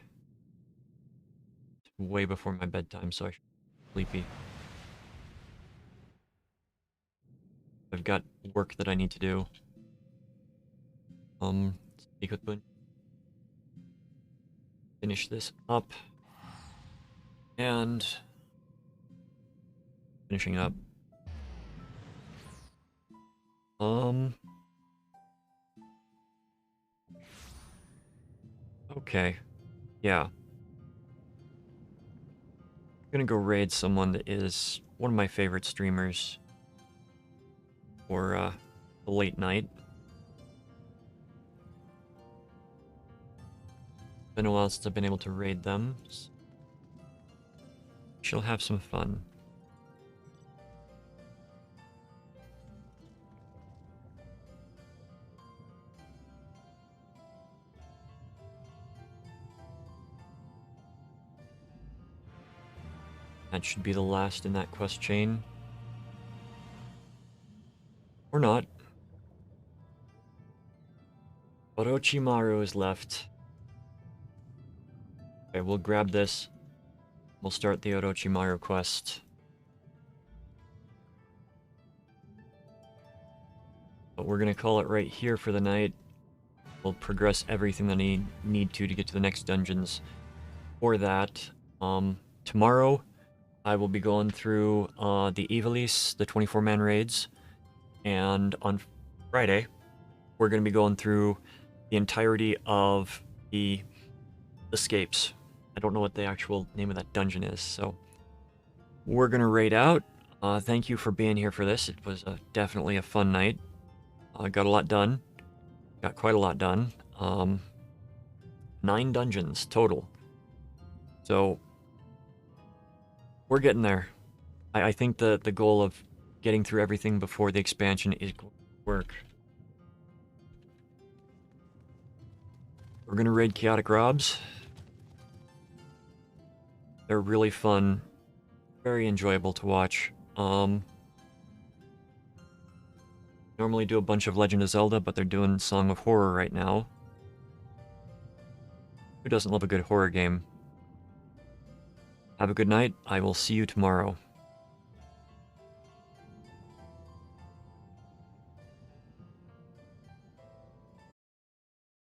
It's way before my bedtime, so I should be sleepy. I've got work that I need to do. Speak with Boon. Finish this up. And... finishing up. Okay. Yeah. I'm gonna go raid someone that is one of my favorite streamers. For the late night. Been a while since I've been able to raid them. She'll have some fun. That should be the last in that quest chain. Or not. Orochimaru is left. Okay, we'll grab this. We'll start the Orochimaru quest. But we're gonna call it right here for the night. We'll progress everything that I need to get to the next dungeons. For that, tomorrow I will be going through the Ivalice, the 24-man raids, and on Friday we're going to be going through the entirety of the escapes. I don't know what the actual name of that dungeon is, so we're going to raid out. Thank you for being here for this. It was definitely a fun night. Got a lot done. Got quite a lot done. 9 dungeons total. So we're getting there. I think the goal of getting through everything before the expansion is going to work. We're gonna raid Chaotic Robs. They're really fun, very enjoyable to watch. Normally do a bunch of Legend of Zelda, but they're doing Song of Horror right now. Who doesn't love a good horror game? Have a good night. I will see you tomorrow.